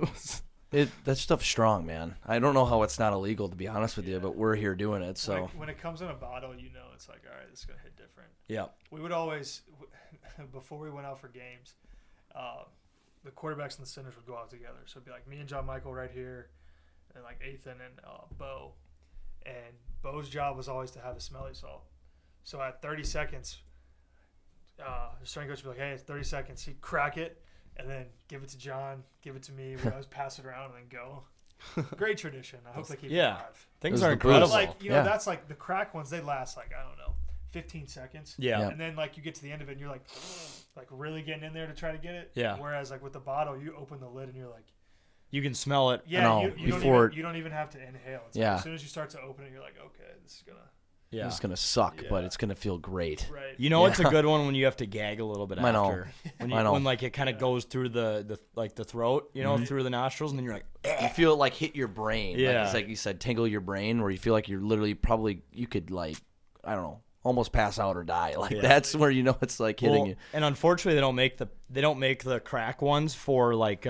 Speaker 2: That stuff's strong, man. I don't know how it's not illegal, to be honest with you, but we're here doing it. So
Speaker 5: When it comes in a bottle, it's like, all right, this is gonna hit different.
Speaker 1: Yeah.
Speaker 5: We would always, before we went out for games, the quarterbacks and the centers would go out together. So it'd be like me and John Michael right here, and like Ethan and Bo. And Bo's job was always to have a smelly salt. So at 30 seconds, the strength coach would be like, hey, it's 30 seconds. He'd crack it and then give it to John, give it to me. We'd always pass it around and then go. Great tradition. I hope they keep it alive.
Speaker 1: Things
Speaker 2: Those
Speaker 1: are
Speaker 2: are the blues.
Speaker 1: incredible.
Speaker 5: Like,
Speaker 2: Yeah.
Speaker 5: that's like the crack ones, they last like, I don't know, 15 seconds.
Speaker 1: Yeah.
Speaker 5: And then like you get to the end of it and you're like really getting in there to try to get it.
Speaker 1: Yeah.
Speaker 5: Whereas like with the bottle, you open the lid and you're like,
Speaker 1: You can smell it.
Speaker 5: yeah,
Speaker 2: know,
Speaker 5: you
Speaker 2: before-
Speaker 5: don't even have to inhale. It's
Speaker 2: Yeah.
Speaker 5: like, as soon as you start to open it, you're like, okay, this is gonna.
Speaker 1: Yeah.
Speaker 2: It's gonna suck, but
Speaker 5: Yeah.
Speaker 2: it's gonna feel great.
Speaker 5: Right.
Speaker 1: You know, it's a
Speaker 2: Yeah.
Speaker 1: good one when you have to gag a little bit
Speaker 2: I know.
Speaker 1: after. When,
Speaker 2: I know.
Speaker 1: when like it kind of goes through the throat, you know, through the nostrils, and then you're like,
Speaker 2: You feel it like hit your brain.
Speaker 1: Yeah.
Speaker 2: It's like you said, tingle your brain, where you feel like you're literally you could like, I don't know, almost pass out or die. Like
Speaker 1: Yeah.
Speaker 2: that's where you know it's like hitting
Speaker 1: well,
Speaker 2: you.
Speaker 1: and unfortunately, they don't make the crack ones for like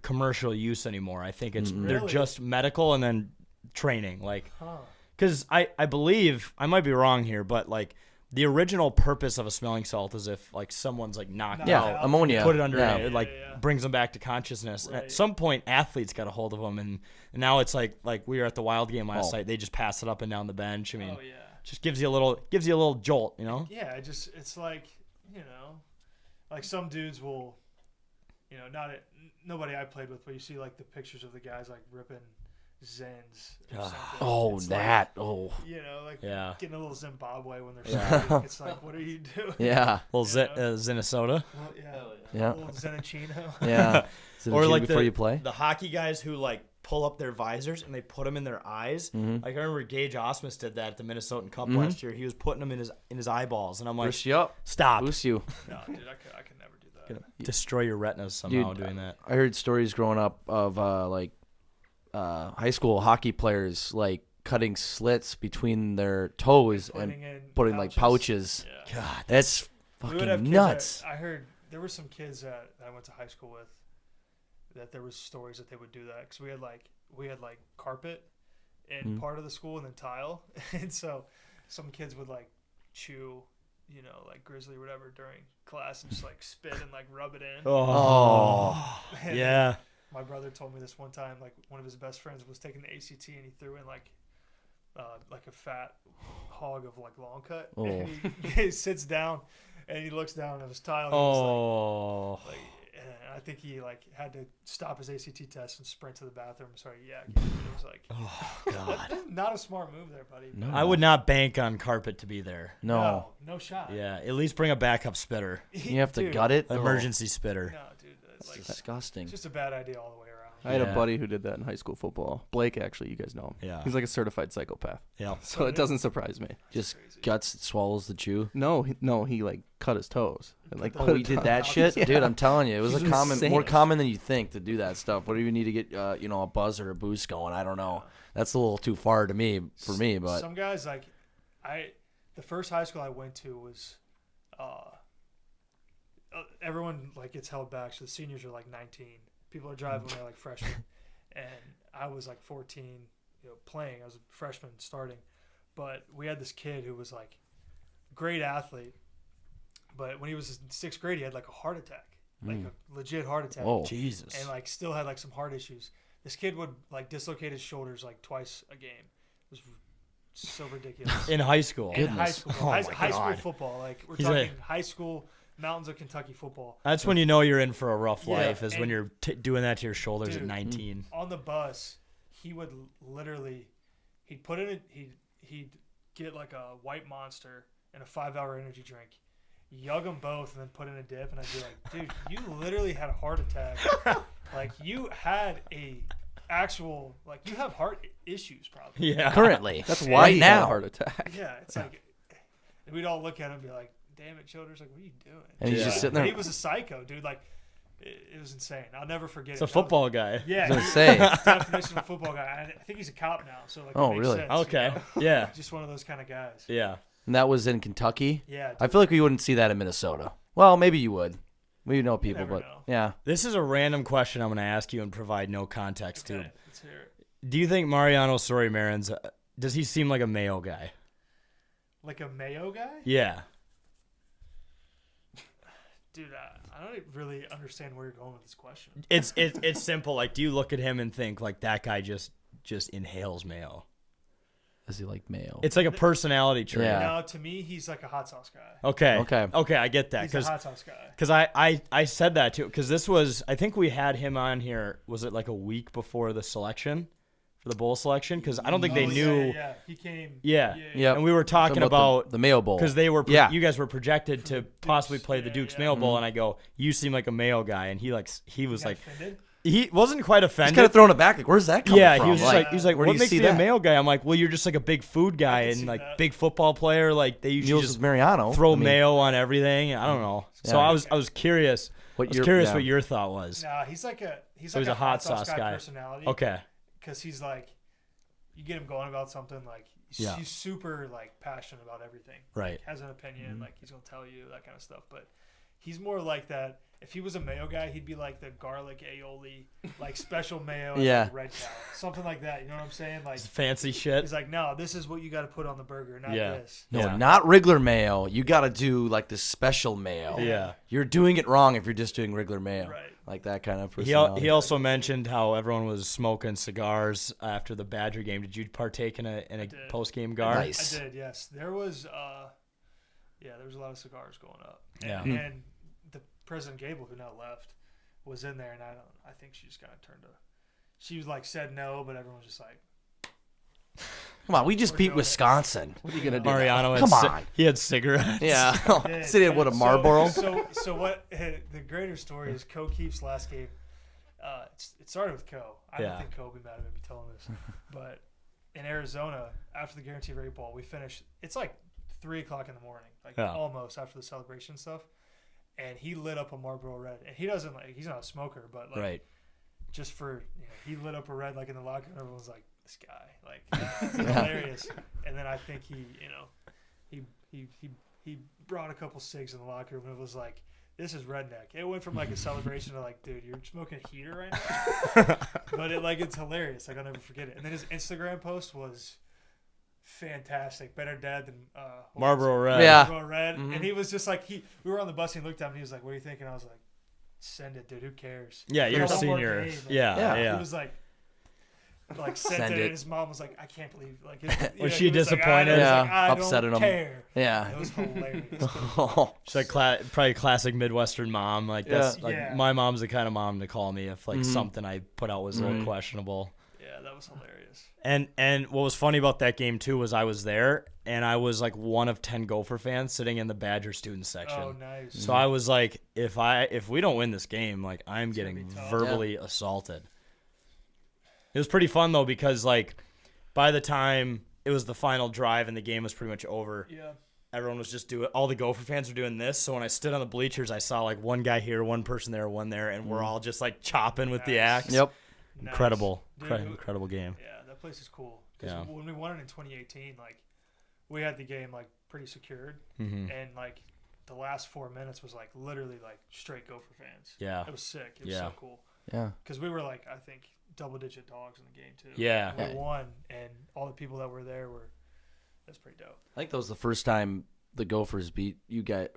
Speaker 1: commercial use anymore. I think they're
Speaker 5: Really?
Speaker 1: just medical and then training, like.
Speaker 5: Huh.
Speaker 1: Because I believe, I might be wrong here, but like the original purpose of a smelling salt is if like someone's like knocked
Speaker 2: Yeah,
Speaker 1: out,
Speaker 2: ammonia.
Speaker 1: put it under
Speaker 2: Yeah.
Speaker 1: it like
Speaker 5: Yeah.
Speaker 1: brings them back to consciousness. And at
Speaker 5: Right.
Speaker 1: some point, athletes got a hold of them, and now it's like we were at the Wild game last
Speaker 2: Oh.
Speaker 1: night. They just pass it up and down the bench. I mean,
Speaker 5: Oh yeah.
Speaker 1: just gives you a little jolt, you know?
Speaker 5: Yeah, it's like, like some dudes will, nobody I played with, but you see like the pictures of the guys like ripping Zens or something.
Speaker 2: Oh,
Speaker 5: It's
Speaker 2: that.
Speaker 5: like,
Speaker 1: Yeah.
Speaker 5: getting a little Zimbabwe when they're
Speaker 2: Yeah.
Speaker 5: starting. It's like, what are you doing?
Speaker 2: Yeah.
Speaker 1: Little Minnesota.
Speaker 5: Well, yeah.
Speaker 2: Yeah.
Speaker 5: A little Zenachino.
Speaker 2: Yeah. Is it
Speaker 1: Or
Speaker 2: a
Speaker 1: like
Speaker 2: cue before you play?
Speaker 1: the hockey guys who like pull up their visors and they put them in their eyes.
Speaker 2: Mm-hmm.
Speaker 1: Like I remember Gage Osmus did that at the Minnesotan Cup last year. He was putting them in his eyeballs, and I'm like,
Speaker 2: Boost you up.
Speaker 1: stop,
Speaker 2: Boost you.
Speaker 5: No, dude, I could never do that.
Speaker 1: Gonna destroy your retinas somehow
Speaker 2: Dude,
Speaker 1: doing that.
Speaker 2: I heard stories growing up of high school hockey players like cutting slits between their toes and putting like pouches.
Speaker 5: Yeah.
Speaker 1: God,
Speaker 2: That's
Speaker 5: We would have
Speaker 2: fucking
Speaker 5: kids
Speaker 2: nuts.
Speaker 5: I heard there were some kids that I went to high school with that there was stories that they would do that because we had like carpet in part of the school and then tile, and so some kids would like chew, like grizzly or whatever during class and just like spit and like rub it in.
Speaker 2: Oh.
Speaker 5: And
Speaker 1: Yeah.
Speaker 5: My brother told me this one time, like one of his best friends was taking the ACT and he threw in like a fat hog of like long cut,
Speaker 2: Oh.
Speaker 5: and he sits down and he looks down at his tile. And he was
Speaker 1: Oh.
Speaker 5: like, and I think he like had to stop his ACT test and sprint to the bathroom and start yakking. It was like,
Speaker 1: Oh God.
Speaker 5: that's not a smart move there, buddy.
Speaker 2: No.
Speaker 1: I would not bank on carpet to be there.
Speaker 2: No.
Speaker 5: no shot.
Speaker 1: Yeah, at least bring a backup spitter,
Speaker 2: You have to
Speaker 5: Dude,
Speaker 2: gut it.
Speaker 1: emergency spitter.
Speaker 5: No, dude, it's like
Speaker 2: Disgusting.
Speaker 5: it's just a bad idea all the way around.
Speaker 4: I had
Speaker 1: Yeah.
Speaker 4: a buddy who did that in high school football. Blake, actually, you guys know him.
Speaker 1: Yeah.
Speaker 4: He's like a certified psychopath,
Speaker 1: Yeah.
Speaker 4: so it doesn't surprise me.
Speaker 2: Just
Speaker 5: Crazy.
Speaker 2: guts swallows the chew.
Speaker 4: No, he like cut his toes and like
Speaker 5: Oh,
Speaker 4: put
Speaker 2: He
Speaker 4: it
Speaker 2: did
Speaker 4: down.
Speaker 2: that shit,
Speaker 4: Yeah.
Speaker 2: dude. I'm telling you, it was
Speaker 4: He's
Speaker 2: more
Speaker 4: insane.
Speaker 2: common than you think to do that stuff. What do you need to get, a buzz or a boost going? I don't know. That's a little too far for me, but
Speaker 5: Some guys like the first high school I went to was everyone like gets held back, so the seniors are like 19. People are driving when they're like freshmen, and I was like 14, playing. I was a freshman starting, but we had this kid who was like a great athlete, but when he was in 6th grade, he had like a heart attack, like a legit heart attack.
Speaker 2: Whoa.
Speaker 1: Jesus.
Speaker 5: And like still had like some heart issues. This kid would like dislocate his shoulders like twice a game. It was so ridiculous.
Speaker 1: In high school.
Speaker 5: In high
Speaker 2: Goodness.
Speaker 5: school,
Speaker 1: Oh
Speaker 5: high,
Speaker 1: my
Speaker 5: high school
Speaker 1: God.
Speaker 5: football. Like we're
Speaker 1: He's
Speaker 5: talking high school, mountains of Kentucky football.
Speaker 1: That's when you know you're in for a rough
Speaker 5: Yeah,
Speaker 1: life, is when
Speaker 5: and-
Speaker 1: you're doing that to your shoulders at
Speaker 5: Dude.
Speaker 1: 19.
Speaker 5: On the bus, he would literally, he'd put in he'd get like a white Monster and a 5-hour energy drink, yug them both, and then put in a dip. And I'd be like, dude, you literally had a heart attack. Like you had a actual, like you have heart issues probably.
Speaker 1: Yeah.
Speaker 2: currently,
Speaker 4: That's
Speaker 2: right
Speaker 4: why he had a
Speaker 2: now.
Speaker 4: heart attack.
Speaker 5: Yeah, it's like, and we'd all look at him and be like, damn it, Childers, like, what are you doing?
Speaker 2: And he's
Speaker 1: Yeah.
Speaker 2: just sitting
Speaker 5: But
Speaker 2: there.
Speaker 5: he was a psycho, dude. Like, it was insane. I'll never forget
Speaker 1: It's a
Speaker 5: it.
Speaker 1: football guy.
Speaker 5: Yeah,
Speaker 2: I was gonna
Speaker 5: he's
Speaker 2: say.
Speaker 5: the definition of a football guy. I think he's a cop now, so like.
Speaker 2: Oh,
Speaker 5: it makes
Speaker 2: really?
Speaker 5: sense,
Speaker 1: Okay.
Speaker 5: you know?
Speaker 1: Yeah.
Speaker 5: Just one of those kind of guys.
Speaker 1: Yeah.
Speaker 2: And that was in Kentucky.
Speaker 5: Yeah.
Speaker 2: I feel like we wouldn't see that in Minnesota. Well, maybe you would. We know people,
Speaker 5: never
Speaker 2: but
Speaker 5: know.
Speaker 2: yeah.
Speaker 1: This is a random question I'm going to ask you and provide no context
Speaker 5: Okay,
Speaker 1: to.
Speaker 5: let's hear it.
Speaker 1: Do you think Mariano Sori-Marin's, does he seem like a Mayo guy?
Speaker 5: Like a Mayo guy?
Speaker 1: Yeah.
Speaker 5: Dude, I don't really understand where you're going with this question.
Speaker 1: It's simple. Like, do you look at him and think like that guy just inhales Mayo?
Speaker 2: Does he like mayo?
Speaker 1: It's like a personality trait.
Speaker 2: Yeah.
Speaker 5: No, to me, he's like a hot sauce guy.
Speaker 1: Okay.
Speaker 2: Okay.
Speaker 1: Okay, I get that
Speaker 5: He's a hot sauce guy.
Speaker 1: because I said that too, because this was, I think we had him on here, was it like a week before the selection for the bowl selection? Because I don't think they
Speaker 5: Oh,
Speaker 1: knew.
Speaker 5: Yeah, he came.
Speaker 1: Yeah.
Speaker 2: Yep.
Speaker 1: And we were talking about
Speaker 2: the Mayo Bowl
Speaker 1: because they were
Speaker 2: Yeah.
Speaker 1: you guys were projected to possibly play the
Speaker 5: yeah,
Speaker 1: Duke's
Speaker 5: yeah.
Speaker 1: Mayo Bowl, and I go, you seem like a Mayo guy, and he was
Speaker 5: Got
Speaker 1: like,
Speaker 5: offended?
Speaker 1: he wasn't quite
Speaker 2: He's
Speaker 1: offended.
Speaker 2: kind of throwing it back. Like, where's that coming
Speaker 1: Yeah,
Speaker 2: from?
Speaker 1: he was just like,
Speaker 2: where
Speaker 1: what
Speaker 2: do you
Speaker 1: makes
Speaker 2: see
Speaker 1: me a
Speaker 2: that?
Speaker 1: mayo guy? I'm like, well, you're just like a big food guy
Speaker 5: can
Speaker 1: and
Speaker 5: see
Speaker 1: like
Speaker 5: that.
Speaker 1: big football player. Like they usually
Speaker 2: Joseph
Speaker 1: just
Speaker 2: Mariano.
Speaker 1: throw
Speaker 2: I mean,
Speaker 1: mayo on everything. I don't know. So
Speaker 2: Yeah.
Speaker 1: I was curious.
Speaker 2: What
Speaker 1: what
Speaker 2: your
Speaker 1: your thought was.
Speaker 5: Nah, he's like a
Speaker 1: he's a hot sauce guy.
Speaker 5: personality.
Speaker 1: Okay.
Speaker 5: Because he's like, you get him going about something like
Speaker 1: Yeah.
Speaker 5: he's super like passionate about everything.
Speaker 1: Right.
Speaker 5: Has an opinion, like he's gonna tell you that kind of stuff. But he's more like that. If he was a mayo guy, he'd be like the garlic aioli, like special mayo, and
Speaker 2: Yeah.
Speaker 5: like red cow, something like that. You know what I'm saying? Like
Speaker 1: It's fancy shit.
Speaker 5: he's like, no, this is what you got to put on the burger, not
Speaker 1: Yeah.
Speaker 5: this.
Speaker 2: No,
Speaker 1: Yeah.
Speaker 2: not regular mayo. You got to do like the special mayo.
Speaker 1: Yeah.
Speaker 2: You're doing it wrong if you're just doing regular mayo.
Speaker 5: Right.
Speaker 2: Like that kind of
Speaker 1: He
Speaker 2: personality.
Speaker 1: he also mentioned how everyone was smoking cigars after the Badger game. Did you partake in a
Speaker 5: did.
Speaker 1: post game gar?
Speaker 2: Nice.
Speaker 5: I did, yes. There was, there was a lot of cigars going up.
Speaker 1: Yeah.
Speaker 5: And the President Gable, who now left, was in there, and I think she just kind of she was like said no, but everyone was just like,
Speaker 2: Come on, we just
Speaker 5: We're
Speaker 2: beat
Speaker 5: doing it.
Speaker 2: Wisconsin. What are you gonna do?
Speaker 1: Mariano had
Speaker 2: Come on.
Speaker 1: he had cigarettes.
Speaker 2: Yeah.
Speaker 5: Yeah,
Speaker 2: City of what, a
Speaker 5: so-
Speaker 2: Marlboro?
Speaker 5: So what? The greater story is Co Keefe's last game. It started with Co. I
Speaker 1: Yeah.
Speaker 5: don't think Co will be mad at me telling this, but in Arizona after the Guaranteed Rate Bowl, we finished. It's like 3:00 in the morning, like
Speaker 1: Yeah.
Speaker 5: almost after the celebration stuff. And he lit up a Marlboro Red, and he doesn't like. He's not a smoker, but like
Speaker 1: Right.
Speaker 5: just for he lit up a red like in the locker room. Everyone was like, "This guy, like, it's hilarious." And then I think he brought a couple cigs in the locker room, and it was like, "This is redneck." It went from like a celebration to like, "Dude, you're smoking a heater right now." But it's hilarious. Like I'll never forget it. And then his Instagram post was fantastic. Better dad than
Speaker 1: Marlboro Red.
Speaker 2: Yeah.
Speaker 5: Marlboro Red. And he was just like we were on the bus and he looked at me. He was like, "What do you think?" And I was like, "Send it, dude. Who cares?"
Speaker 1: Yeah, you're a
Speaker 5: One more
Speaker 1: senior.
Speaker 5: game, like,
Speaker 1: Yeah,
Speaker 2: Yeah.
Speaker 1: yeah.
Speaker 5: He was like sent
Speaker 2: Send
Speaker 5: it,
Speaker 2: it.
Speaker 5: and his mom was like, "I can't believe." Like,
Speaker 1: Was she
Speaker 5: he was like,
Speaker 1: disappointed?
Speaker 5: He was
Speaker 2: Yeah,
Speaker 5: like, I
Speaker 2: upset at
Speaker 5: don't
Speaker 2: him.
Speaker 5: care.
Speaker 2: Yeah.
Speaker 5: It was hilarious.
Speaker 1: She's like probably a classic Midwestern mom. Like that's
Speaker 5: Yeah.
Speaker 1: like
Speaker 5: Yeah.
Speaker 1: my mom's the kind of mom to call me if like something I put out was a little questionable.
Speaker 5: Yeah, that was hilarious.
Speaker 1: And what was funny about that game too was I was there and I was like one of 10 Gopher fans sitting in the Badger student section.
Speaker 5: Oh, nice.
Speaker 1: So I was like, if we don't win this game, like I'm getting
Speaker 5: be tough.
Speaker 1: verbally assaulted. It was pretty fun though because like by the time it was the final drive and the game was pretty much over,
Speaker 5: Yeah.
Speaker 1: everyone was just doing. All the Gopher fans were doing this. So when I stood on the bleachers, I saw like one guy here, one person there, one there, and we're all just like chopping with the
Speaker 5: Nice.
Speaker 1: axe.
Speaker 2: Yep.
Speaker 5: Nice.
Speaker 1: Incredible,
Speaker 5: Dude,
Speaker 1: incredible game.
Speaker 5: Yeah, that place is cool. Because
Speaker 1: Yeah.
Speaker 5: when we won it in 2018, like we had the game like pretty secured,
Speaker 1: Mm-hmm.
Speaker 5: and like the last 4 minutes was like literally like straight Gopher fans.
Speaker 1: Yeah.
Speaker 5: It was sick. It was
Speaker 1: Yeah.
Speaker 5: so cool.
Speaker 2: Yeah.
Speaker 5: Because we were like I think double-digit dogs in the game too.
Speaker 1: Yeah.
Speaker 5: And we won, and all the people that were there were. That's pretty dope.
Speaker 2: I think that was the first time the Gophers beat you guys.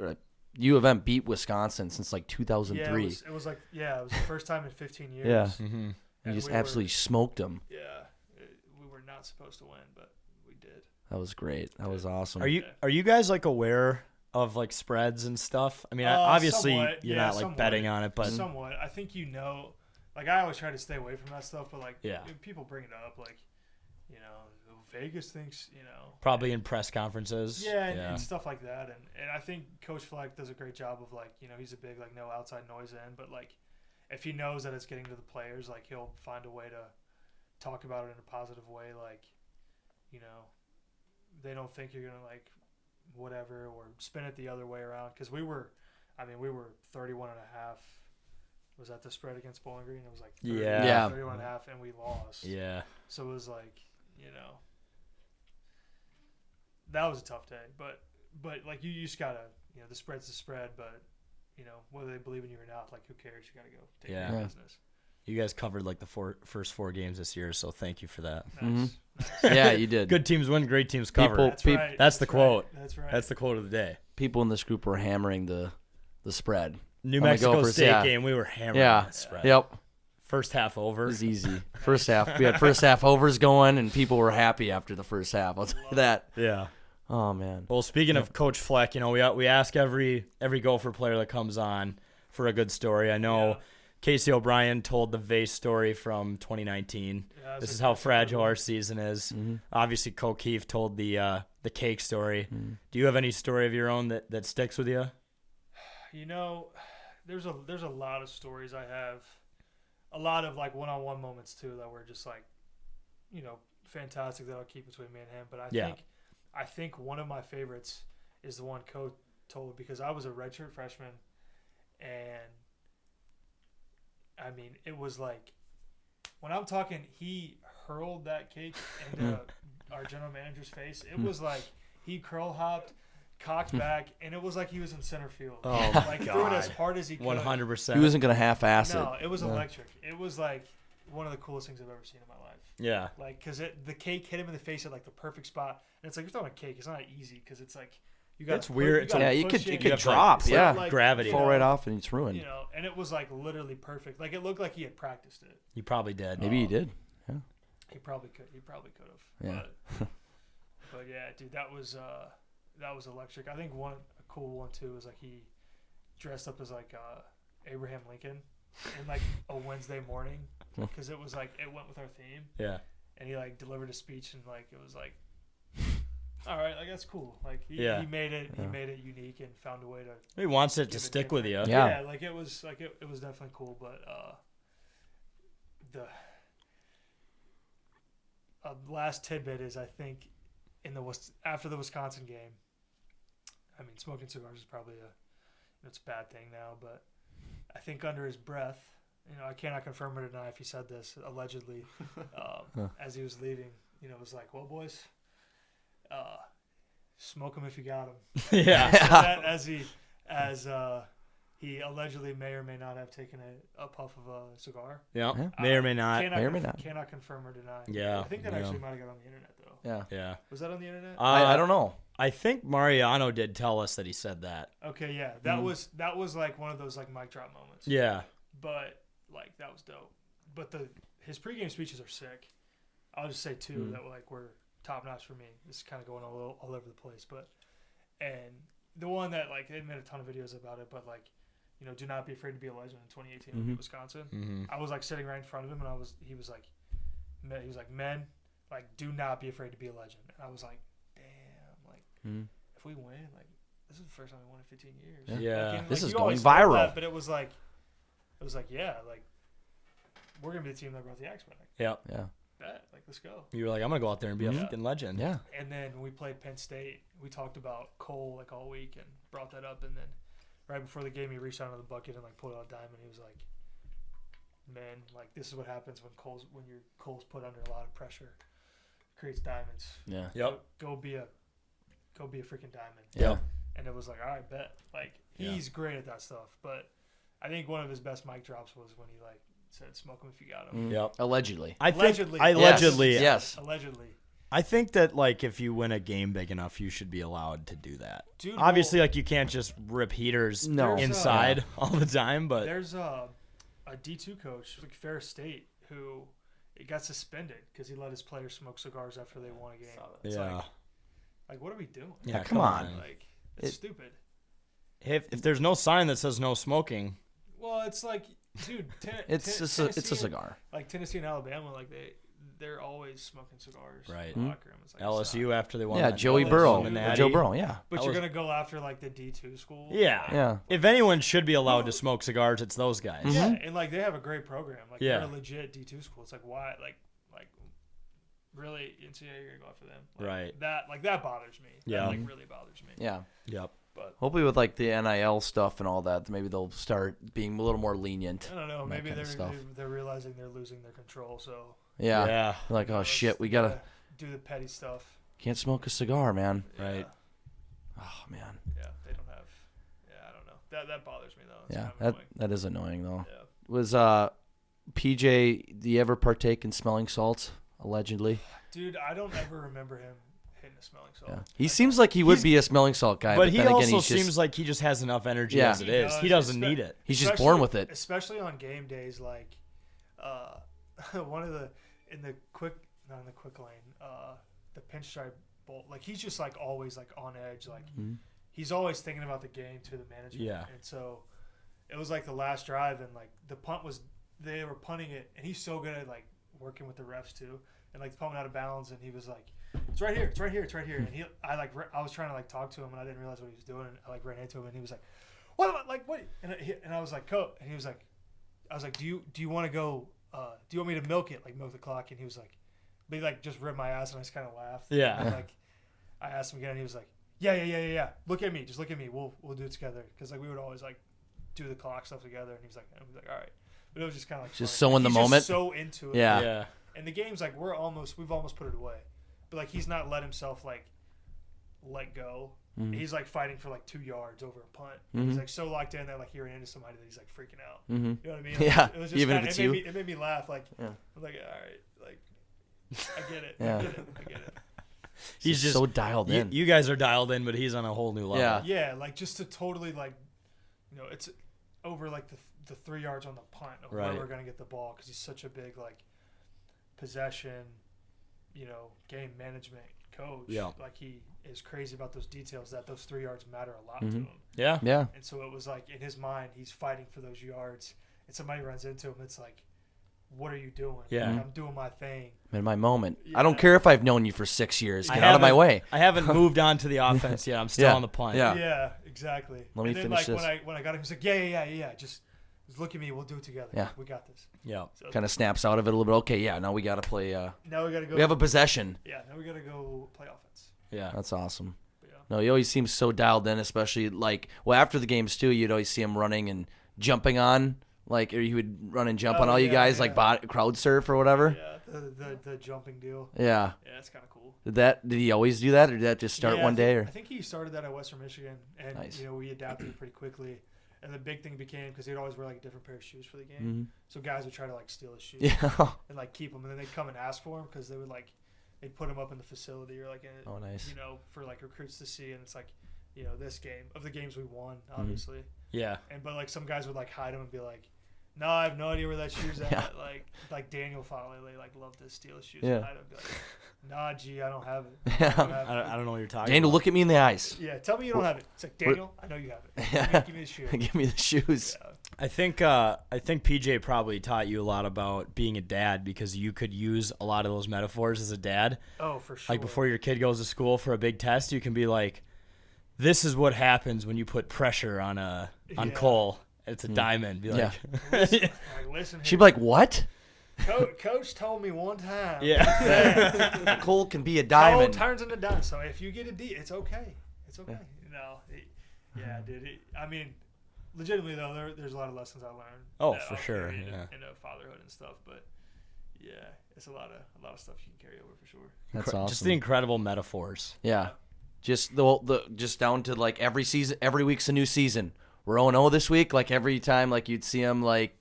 Speaker 2: U of M beat Wisconsin since like 2003.
Speaker 5: Yeah, it was like it was the first time in 15 years.
Speaker 2: Yeah.
Speaker 1: Mm-hmm.
Speaker 2: You
Speaker 5: And
Speaker 2: just
Speaker 5: we
Speaker 2: absolutely smoked them.
Speaker 5: we were not supposed to win, but we did.
Speaker 2: That was great. That was awesome.
Speaker 1: Are you guys like aware of like spreads and stuff? I mean, obviously
Speaker 5: somewhat.
Speaker 1: you're
Speaker 5: Yeah,
Speaker 1: not like
Speaker 5: somewhat.
Speaker 1: betting on it, but
Speaker 5: Somewhat. I think like I always try to stay away from that stuff, but like
Speaker 1: Yeah.
Speaker 5: people bring it up, like Vegas thinks
Speaker 1: probably in press conferences.
Speaker 5: and stuff like that, and I think Coach Fleck does a great job of like he's a big like no outside noise in, but like if he knows that it's getting to the players, like he'll find a way to talk about it in a positive way, like they don't think you're gonna like whatever or spin it the other way around, because we were 31 and a half. Was that the spread against Bowling Green? It was like 30,
Speaker 1: Yeah.
Speaker 5: 31 and a half, and we lost.
Speaker 1: Yeah.
Speaker 5: So it was like, that was a tough day. But like you just gotta, the spread's the spread. But whether they believe in you or not, like who cares? You gotta go take care of
Speaker 2: Yeah.
Speaker 5: business.
Speaker 1: You guys covered like the first four games this year, so thank you for that.
Speaker 5: Nice.
Speaker 2: yeah, you did.
Speaker 1: Good teams win, great teams cover.
Speaker 2: People-
Speaker 5: That's right.
Speaker 1: That's the quote.
Speaker 5: Right. That's right.
Speaker 1: That's the quote of the day.
Speaker 2: People in this group were hammering the spread.
Speaker 1: New
Speaker 2: On the
Speaker 1: Mexico
Speaker 2: Gophers,
Speaker 1: State
Speaker 2: yeah.
Speaker 1: game, we were hammering
Speaker 2: Yeah.
Speaker 1: that spread.
Speaker 2: Yep.
Speaker 1: First half
Speaker 2: It
Speaker 1: over.
Speaker 2: was easy. First half. We had first half overs going, and people were happy after the first half. I'll tell you that.
Speaker 1: Yeah.
Speaker 2: Oh, man.
Speaker 1: Well, speaking of Coach Fleck, we ask every Gopher player that comes on for a good story. I know Casey O'Brien told the vase story from 2019.
Speaker 5: Yeah,
Speaker 1: This
Speaker 5: that's
Speaker 1: is
Speaker 5: a
Speaker 1: how
Speaker 5: good
Speaker 1: fragile
Speaker 5: story.
Speaker 1: our season is.
Speaker 2: Mm-hmm.
Speaker 1: Obviously, Keefe told the cake story.
Speaker 2: Mm-hmm.
Speaker 1: Do you have any story of your own that sticks with you?
Speaker 5: There's a lot of stories I have. a lot of like one-on-one moments too that were just like, fantastic that I'll keep between me and him. But I think one of my favorites is the one Coach told, because I was a redshirt freshman, and I mean it was like, when I'm talking, he hurled that cake into our general manager's face. It was like he curl hopped, cocked back, and it was like he was in center field.
Speaker 1: Oh,
Speaker 5: like threw it as hard as he could.
Speaker 1: 100%.
Speaker 2: He wasn't gonna half-ass it.
Speaker 5: No, it was electric. It was like one of the coolest things I've ever seen in my life.
Speaker 1: Yeah.
Speaker 5: Like, because the cake hit him in the face at like the perfect spot, and it's like, you're throwing a cake. It's not easy because it's like you got.
Speaker 1: It's weird. It's
Speaker 2: Yeah,
Speaker 5: it
Speaker 2: it
Speaker 1: You
Speaker 2: could
Speaker 1: have to,
Speaker 2: drop.
Speaker 1: like,
Speaker 2: Yeah,
Speaker 5: like,
Speaker 1: gravity.
Speaker 2: fall right off and it's ruined.
Speaker 5: And it was like literally perfect. Like it looked like he had practiced it.
Speaker 1: You probably did.
Speaker 2: Maybe he did.
Speaker 5: He probably could. He probably could have.
Speaker 2: Yeah.
Speaker 5: But yeah, dude, that was electric. I think a cool one too was like he dressed up as like Abraham Lincoln in like a Wednesday morning, because it was like it went with our theme.
Speaker 1: Yeah.
Speaker 5: And he like delivered a speech, and like it was like, all right, like that's cool. Like he made it. He made it unique and found a way to.
Speaker 1: He wants it to
Speaker 5: give
Speaker 1: stick with you.
Speaker 5: different.
Speaker 2: Yeah.
Speaker 5: Like it was like it was definitely cool, but the last tidbit is, I think after the Wisconsin game, I mean, smoking cigars is probably it's a bad thing now, but I think under his breath, I cannot confirm or deny if he said this, allegedly, as he was leaving, it was like, well, boys, smoke them if you got them.
Speaker 1: Yeah.
Speaker 5: So that as he allegedly may or may not have taken a puff of a cigar.
Speaker 1: Yeah. May or may not.
Speaker 5: Cannot confirm or deny.
Speaker 1: Yeah.
Speaker 5: I think that actually might have got on the internet, though.
Speaker 2: Yeah.
Speaker 1: Yeah.
Speaker 5: Was that on the internet?
Speaker 2: I don't know.
Speaker 1: I think Mariano did tell us that he said that.
Speaker 5: Okay, yeah. That was like one of those like mic drop moments.
Speaker 1: Yeah.
Speaker 5: But like that was dope. But his pregame speeches are sick. I'll just say too that like were top notch for me. This is kind of going all over the place, and the one that like they made a ton of videos about it, but like, do not be afraid to be a legend in 2018 in Wisconsin. Mm-hmm. I was like sitting right in front of him, and he was like, men, like, do not be afraid to be a legend. And I was like, damn, like if we win, like this is the first time we won in 15 years.
Speaker 1: Yeah.
Speaker 5: Like,
Speaker 2: This is
Speaker 5: you
Speaker 2: going
Speaker 5: always know
Speaker 2: viral.
Speaker 5: that, but it was like, yeah, like we're gonna be the team that brought the X back.
Speaker 1: Yep.
Speaker 2: Yeah.
Speaker 5: Like let's go.
Speaker 1: You were like, I'm gonna go out there and be a fucking legend.
Speaker 2: Yeah.
Speaker 5: And then when we played Penn State, we talked about Cole like all week and brought that up. And then right before the game, he reached out of the bucket and like pulled out a dime, and he was like, "Man, like this is what happens when your Cole's put under a lot of pressure, creates diamonds.
Speaker 2: Yeah.
Speaker 1: Yep.
Speaker 5: Go be a freaking diamond."
Speaker 2: Yeah.
Speaker 5: And it was like, all right, bet. Like he's great at that stuff, but I think one of his best mic drops was when he like said, "Smoke him if you got him."
Speaker 1: Yep.
Speaker 2: Allegedly.
Speaker 5: Allegedly.
Speaker 2: Yes.
Speaker 5: Allegedly.
Speaker 1: I think that like if you win a game big enough, you should be allowed to do that.
Speaker 5: Dude,
Speaker 1: obviously, like you can't just rip heaters inside all the time. But
Speaker 5: there's a D2 coach, like Ferris State, who got suspended because he let his players smoke cigars after they won a game. It's like what are we doing?
Speaker 1: Yeah,
Speaker 2: come on.
Speaker 5: Like it's stupid.
Speaker 1: If there's no sign that says no smoking,
Speaker 5: well, it's like, dude,
Speaker 2: it's a cigar.
Speaker 5: Like Tennessee and Alabama, like they're always smoking cigars.
Speaker 1: Right.
Speaker 5: In the locker room. It's like,
Speaker 1: LSU after they won.
Speaker 2: Yeah,
Speaker 1: that
Speaker 2: Joey
Speaker 1: LSU
Speaker 2: Burrow.
Speaker 1: and Natty.
Speaker 2: Joe Burrow, yeah.
Speaker 5: But you're gonna go after like the D2 school.
Speaker 1: Yeah.
Speaker 2: Yeah.
Speaker 1: If anyone should be allowed to smoke cigars, it's those guys.
Speaker 5: Yeah, and like they have a great program. Like they're a legit D2 school. It's like why, like really, NCAA you're gonna go after them. Like,
Speaker 1: right.
Speaker 5: That bothers me.
Speaker 1: Yeah.
Speaker 5: That like really bothers me.
Speaker 2: Yeah.
Speaker 1: Yep.
Speaker 5: But
Speaker 2: hopefully with like the NIL stuff and all that, maybe they'll start being a little more lenient.
Speaker 5: I don't know. Maybe
Speaker 2: kind of stuff.
Speaker 5: they're realizing they're losing their control. So
Speaker 2: Yeah.
Speaker 1: Yeah.
Speaker 2: Like, oh shit, we gotta
Speaker 5: do the petty stuff.
Speaker 2: can't smoke a cigar, man.
Speaker 5: Yeah.
Speaker 1: Right.
Speaker 2: Oh man.
Speaker 5: Yeah, they don't have. Yeah, I don't know. That bothers me though. It's
Speaker 2: Yeah.
Speaker 5: kind of
Speaker 2: That is annoying though.
Speaker 5: Yeah.
Speaker 2: Was PJ? Do you ever partake in smelling salts? Allegedly.
Speaker 5: Dude, I don't ever remember him hitting a smelling salt.
Speaker 2: Yeah. He seems like he would be a smelling salt guy,
Speaker 1: But he
Speaker 2: then again,
Speaker 1: also
Speaker 2: he's just,
Speaker 1: seems like he just has enough energy
Speaker 2: Yeah.
Speaker 1: as it is. He doesn't need it.
Speaker 2: he's just born with it.
Speaker 5: Especially on game days, like one of the quick lane, the pinstripe bolt. Like he's just like always like on edge. Like he's always thinking about the game to the manager.
Speaker 1: Yeah.
Speaker 5: And so it was like the last drive, and like the punt was they were punting it, and he's so good at like working with the refs too, and like the punt went out of bounds, and he was like, "It's right here, it's right here, it's right here." And I was trying to like talk to him, and I didn't realize what he was doing, and I like ran into him, and he was like, "What? Like what?" And I was like, "Coach," and he was like, I was like, do you want to go? Do you want me to milk it, like milk the clock? And he was like, but he like just ripped my ass, and I just kind of laughed.
Speaker 1: Yeah.
Speaker 5: And, like, I asked him again, and he was like, yeah. Look at me, just look at me. We'll do it together, because like we would always like do the clock stuff together, and he was like, all right. But it was just kind of like
Speaker 2: Just
Speaker 5: funny.
Speaker 2: so in the
Speaker 5: He's
Speaker 2: moment.
Speaker 5: just so into it.
Speaker 2: Yeah.
Speaker 1: Yeah.
Speaker 5: And the game's like we've almost put it away, but like he's not let himself like let go.
Speaker 2: Mhm.
Speaker 5: He's like fighting for like 2 yards over a punt.
Speaker 2: Mhm.
Speaker 5: He's like so locked in that like he ran into somebody that he's like freaking out.
Speaker 2: Mm-hmm.
Speaker 5: You know what I mean?
Speaker 2: Yeah,
Speaker 5: It was
Speaker 2: even
Speaker 5: kinda,
Speaker 2: if it's
Speaker 5: it made me laugh. Like
Speaker 2: Yeah.
Speaker 5: I'm like, all right, like I get it.
Speaker 2: Yeah.
Speaker 5: I get it.
Speaker 1: He's just
Speaker 2: so dialed in.
Speaker 1: You guys are dialed in, but he's on a whole new level.
Speaker 2: Yeah.
Speaker 5: Yeah, like just to totally like, it's over like the 3 yards on the punt of where
Speaker 1: Right.
Speaker 5: we're gonna get the ball, because he's such a big like possession, game management coach.
Speaker 1: Yeah.
Speaker 5: Like he is crazy about those details, that those 3 yards matter a lot
Speaker 2: Mhm.
Speaker 5: to him.
Speaker 1: Yeah.
Speaker 2: Yeah.
Speaker 5: And so it was like in his mind, he's fighting for those yards, and somebody runs into him. It's like, what are you doing?
Speaker 1: Yeah.
Speaker 5: Like, I'm doing my thing.
Speaker 2: In my moment. I don't
Speaker 5: Yeah.
Speaker 2: care if I've known you for 6 years.
Speaker 1: I
Speaker 2: Get out of my
Speaker 1: haven't-
Speaker 2: way.
Speaker 1: I haven't moved on to the offense yet. I'm still
Speaker 2: Yeah.
Speaker 1: on the punt.
Speaker 2: Yeah.
Speaker 5: Yeah, exactly.
Speaker 2: Let me
Speaker 5: and then
Speaker 2: finish
Speaker 5: like
Speaker 2: this.
Speaker 5: when I got him, he's like, yeah. Just look at me. We'll do it together.
Speaker 2: Yeah.
Speaker 5: We got this.
Speaker 1: Yeah.
Speaker 5: So
Speaker 2: Kind of snaps out of it a little bit. Okay, yeah, now we got to play.
Speaker 5: now we gotta go.
Speaker 2: We have a possession.
Speaker 5: Yeah, now we gotta go play offense.
Speaker 1: Yeah.
Speaker 2: That's awesome.
Speaker 5: But yeah.
Speaker 2: No, he always seems so dialed in, especially like, after the games too, you'd always see him running and jumping on, like, or he would run and jump on
Speaker 5: Oh,
Speaker 2: all you
Speaker 5: yeah,
Speaker 2: guys,
Speaker 5: yeah.
Speaker 2: like crowd surf or whatever.
Speaker 5: Yeah, the jumping deal.
Speaker 2: Yeah.
Speaker 5: Yeah, that's kind of cool.
Speaker 2: Did he always do that, or did that just start
Speaker 5: Yeah,
Speaker 2: one day? Or
Speaker 5: I think he started that at Western Michigan, and
Speaker 2: Nice.
Speaker 5: we adapted pretty quickly. And the big thing became, because he'd always wear like a different pair of shoes for the game,
Speaker 2: Mhm.
Speaker 5: so guys would try to like steal his shoes
Speaker 2: Yeah.
Speaker 5: and like keep them, and then they'd come and ask for them, because they would like they'd put them up in the facility or like in
Speaker 2: Oh, nice.
Speaker 5: for like recruits to see, and it's like this game of the games we won,
Speaker 2: Mm-hmm.
Speaker 5: obviously,
Speaker 1: Yeah.
Speaker 5: and but like some guys would like hide them and be like, no, I have no idea where that shoe's at.
Speaker 2: Yeah.
Speaker 5: Like Daniel Fowley, like loved to steal his shoes
Speaker 2: Yeah.
Speaker 5: and hide them. Be like, nah, G, I don't have it.
Speaker 2: Yeah.
Speaker 1: I don't know what you're talking
Speaker 2: Daniel,
Speaker 1: about.
Speaker 2: look at me in the eyes.
Speaker 5: Yeah, tell me you don't have it. It's like, Daniel, I know you have it.
Speaker 2: Yeah.
Speaker 5: Give me the shoe.
Speaker 2: Give me the shoes.
Speaker 5: Yeah.
Speaker 1: I think PJ probably taught you a lot about being a dad, because you could use a lot of those metaphors as a dad.
Speaker 5: Oh, for sure.
Speaker 1: Like before your kid goes to school for a big test, you can be like, "This is what happens when you put pressure on
Speaker 5: Yeah.
Speaker 1: Cole. It's a diamond." Be like,
Speaker 5: Listen
Speaker 2: She'd
Speaker 5: here.
Speaker 2: be like, "What?
Speaker 5: Coach told me one time.
Speaker 1: Yeah.
Speaker 2: Cole can be a
Speaker 5: Cole
Speaker 2: diamond."
Speaker 5: turns into diamond. So if you get a D, it's okay. It's okay. Yeah, dude. I mean, legitimately though, there's a lot of lessons I learned.
Speaker 1: Oh,
Speaker 5: that
Speaker 1: for
Speaker 5: I'll
Speaker 1: sure,
Speaker 5: carry
Speaker 1: yeah.
Speaker 5: in fatherhood and stuff. But yeah, it's a lot of stuff you can carry over for sure.
Speaker 2: That's awesome.
Speaker 1: Just the incredible metaphors.
Speaker 2: Yeah, just the just down to like every week's a new season. We're 0-0 this week. Like every time, like you'd see him like